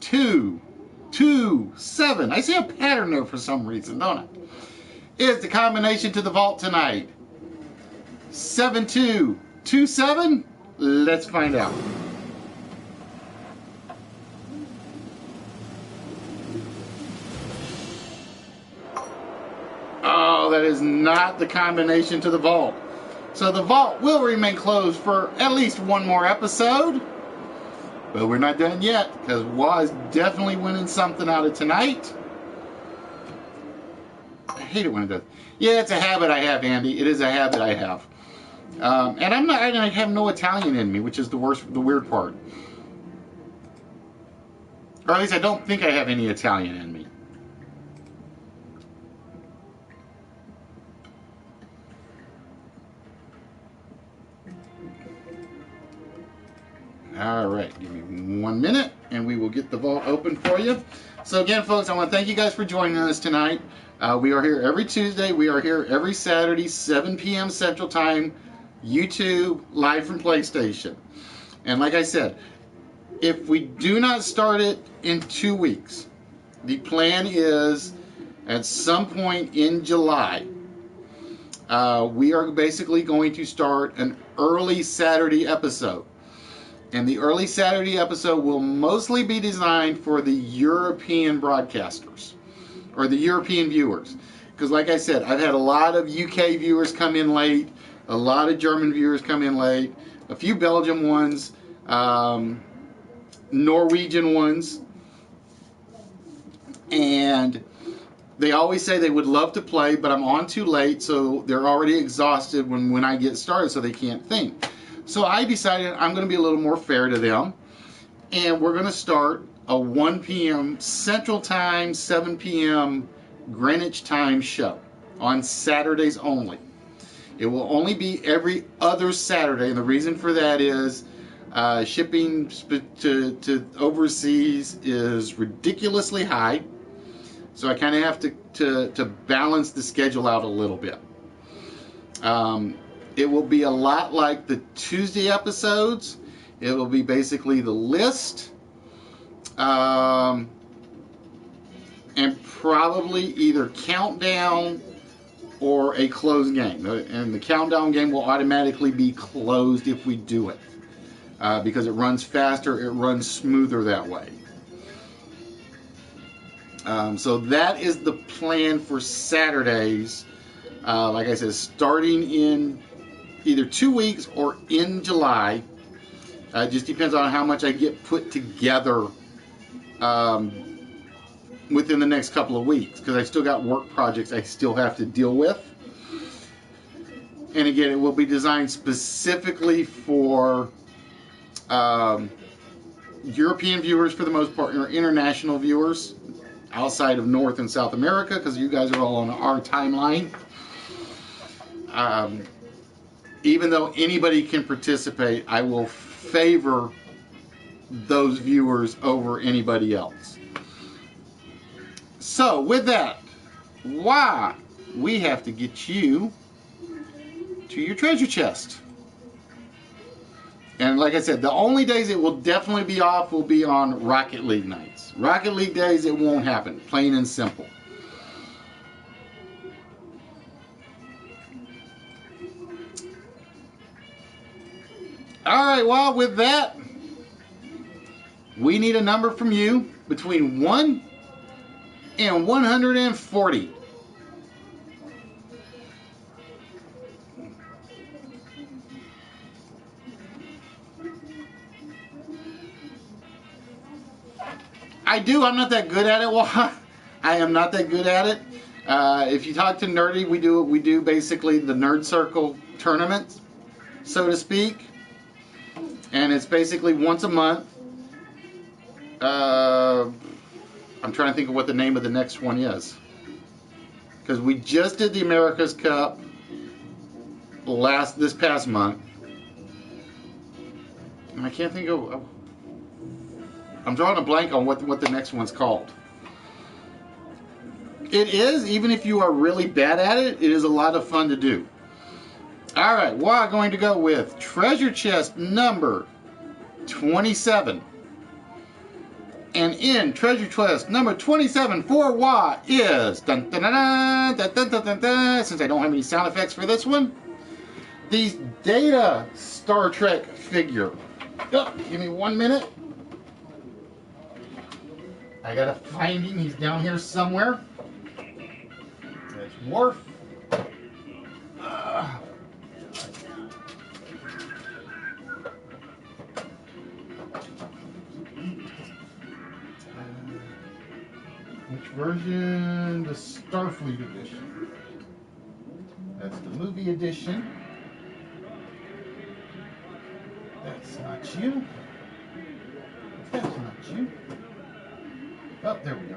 Speaker 1: 2, 2, 7. I see a pattern there for some reason, don't I? Is the combination to the vault tonight 7227? Let's find out. Oh, that is not the combination to the vault. So the vault will remain closed for at least one more episode. But we're not done yet, because Wah is definitely winning something out of tonight. I hate it when it does. Yeah, it's a habit I have, Andy. It is a habit I have. And I have no Italian in me, which is the weird part. Or at least I don't think I have any Italian in me. All right, give me 1 minute and we will get the vault open for you. So again, folks, I want to thank you guys for joining us tonight. We are here every Tuesday. We are here every Saturday, 7 p.m. Central Time, YouTube, live from PlayStation. And like I said, if we do not start it in 2 weeks, the plan is at some point in July, we are basically going to start an early Saturday episode. And the early Saturday episode will mostly be designed for the European broadcasters or the European viewers. Because like I said, I've had a lot of UK viewers come in late, a lot of German viewers come in late, a few Belgian ones, Norwegian ones. And they always say they would love to play, but I'm on too late, so they're already exhausted when I get started, so they can't think. So I decided I'm going to be a little more fair to them, and we're going to start a 1 p.m. Central Time, 7 p.m. Greenwich Time show on Saturdays only. It will only be every other Saturday, and the reason for that is shipping to overseas is ridiculously high, so I kind of have to balance the schedule out a little bit. It will be a lot like the Tuesday episodes. It will be basically the list, and probably either countdown or a closed game. And the countdown game will automatically be closed if we do it, because it runs faster, it runs smoother that way. So that is the plan for Saturdays. Like I said, starting in either 2 weeks or in July. It just depends on how much I get put together within the next couple of weeks, because I still got work projects I still have to deal with. And again, it will be designed specifically for European viewers for the most part, or international viewers outside of North and South America, because you guys are all on our timeline. Even though anybody can participate, I will favor those viewers over anybody else. So with that, we have to get you to your treasure chest. And like I said, the only days it will definitely be off will be on Rocket League nights. Rocket League days, it won't happen. Plain and simple. Alright, well, with that, we need a number from you between 1 and 140. I'm not that good at it. Well, I am not that good at it. If you talk to Nerdy, we do basically the Nerd Circle tournament, so to speak. And it's basically once a month. I'm trying to think of what the name of the next one is. Because we just did the America's Cup this past month. And I can't think of... I'm drawing a blank on what the next one's called. It is, even if you are really bad at it, it is a lot of fun to do. Alright, we're going to go with treasure chest number 27. And in treasure chest number 27 for Wah is, dun, dun, dun, dun, dun, dun, dun, dun, dun, since I don't have any sound effects for this one, the Data Star Trek figure. Oh, give me 1 minute. I gotta find him. He's down here somewhere. There's Worf. Which version? The Starfleet edition. That's the movie edition. That's not you. That's not you. Oh, there we go.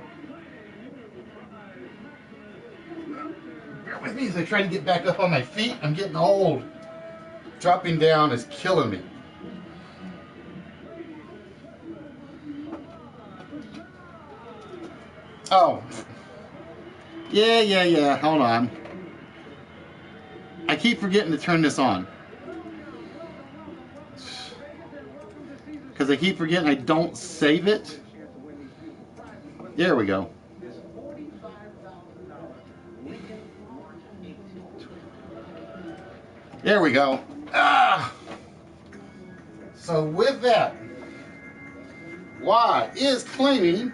Speaker 1: Bear with me as I try to get back up on my feet. I'm getting old. Dropping down is killing me. Oh. Yeah. Hold on. I keep forgetting to turn this on. Because I keep forgetting I don't save it. There we go. There we go. So with that, Y is claiming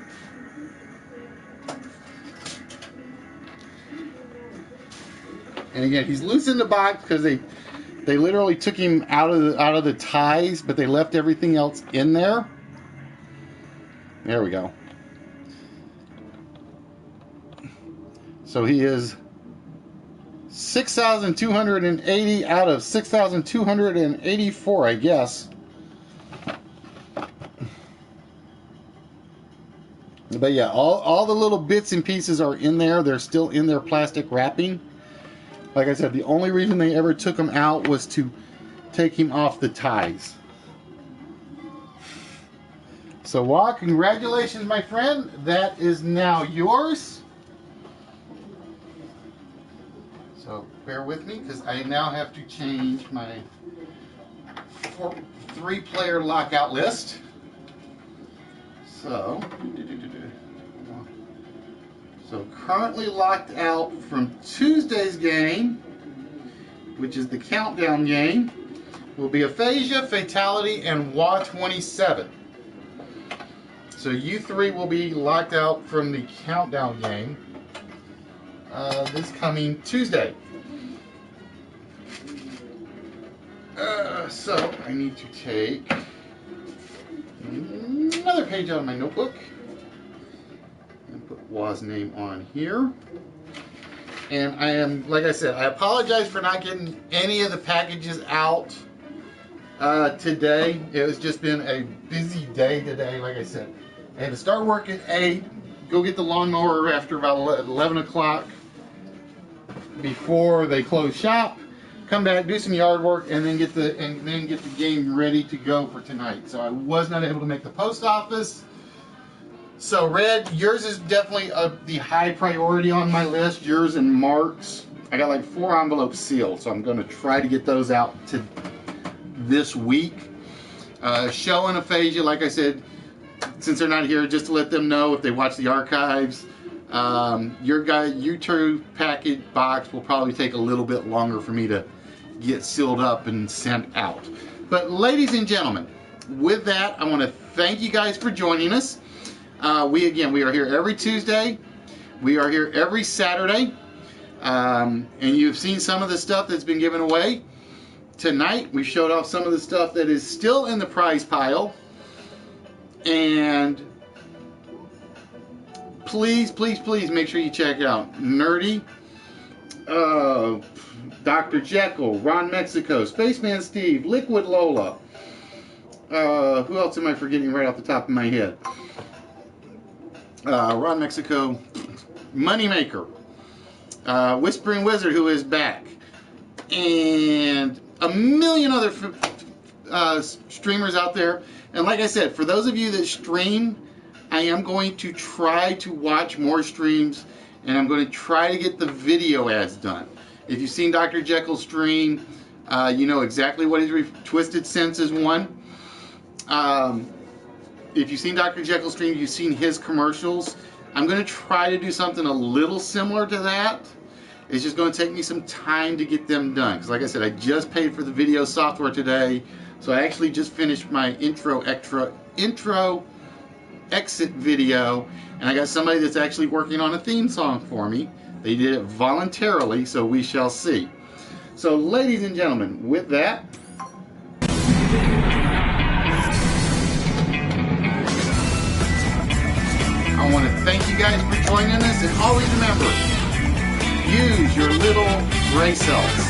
Speaker 1: and again he's loose in the box because they literally took him out of the ties, but they left everything else in there. There we go. So he is 6,280 out of 6,284, I guess. But yeah, all the little bits and pieces are in there. They're still in their plastic wrapping. Like I said, the only reason they ever took him out was to take him off the ties. So, Wah, congratulations, my friend. That is now yours. So bear with me because I now have to change my 3-player lockout list. So currently locked out from Tuesday's game, which is the countdown game, will be Aphasia, Fatality, and Wah 27. So you three will be locked out from the countdown game. This coming Tuesday. So I need to take another page out of my notebook and put Wah's name on here. And I am, like I said, I apologize for not getting any of the packages out today. It has just been a busy day today. Like I said, I had to start work at 8, go get the lawnmower after about 11 o'clock before they close shop, come back, do some yard work, and then get the game ready to go for tonight. So I was not able to make the post office. So Red, yours is definitely the high priority on my list. Yours and Mark's. I got like 4 envelopes sealed, so I'm going to try to get those out to this week. Show and Aphasia, like I said, since they're not here, just to let them know if they watch the archives, your YouTube package box will probably take a little bit longer for me to get sealed up and sent out. But ladies and gentlemen, with that, I want to thank you guys for joining us. We are here every Tuesday. We are here every Saturday. And you've seen some of the stuff that's been given away. Tonight, we showed off some of the stuff that is still in the prize pile. And please, please, please make sure you check out Nerdy, Dr. Jekyll, Ron Mexico, Spaceman Steve, Liquid Lola. Who else am I forgetting right off the top of my head? Ron Mexico, Moneymaker, Whispering Wizard, who is back, and a million other streamers out there. And like I said, for those of you that stream, I am going to try to watch more streams, and I'm going to try to get the video ads done. If you've seen Dr. Jekyll's stream, you know exactly what his Twisted Senses one. If you've seen Dr. Jekyll's stream, you've seen his commercials. I'm going to try to do something a little similar to that. It's just going to take me some time to get them done. Because like I said, I just paid for the video software today. So I actually just finished my intro exit video. And I got somebody that's actually working on a theme song for me. They did it voluntarily, so we shall see. So ladies and gentlemen, with that, I want to thank you guys for joining us, and always remember, use your little gray cells.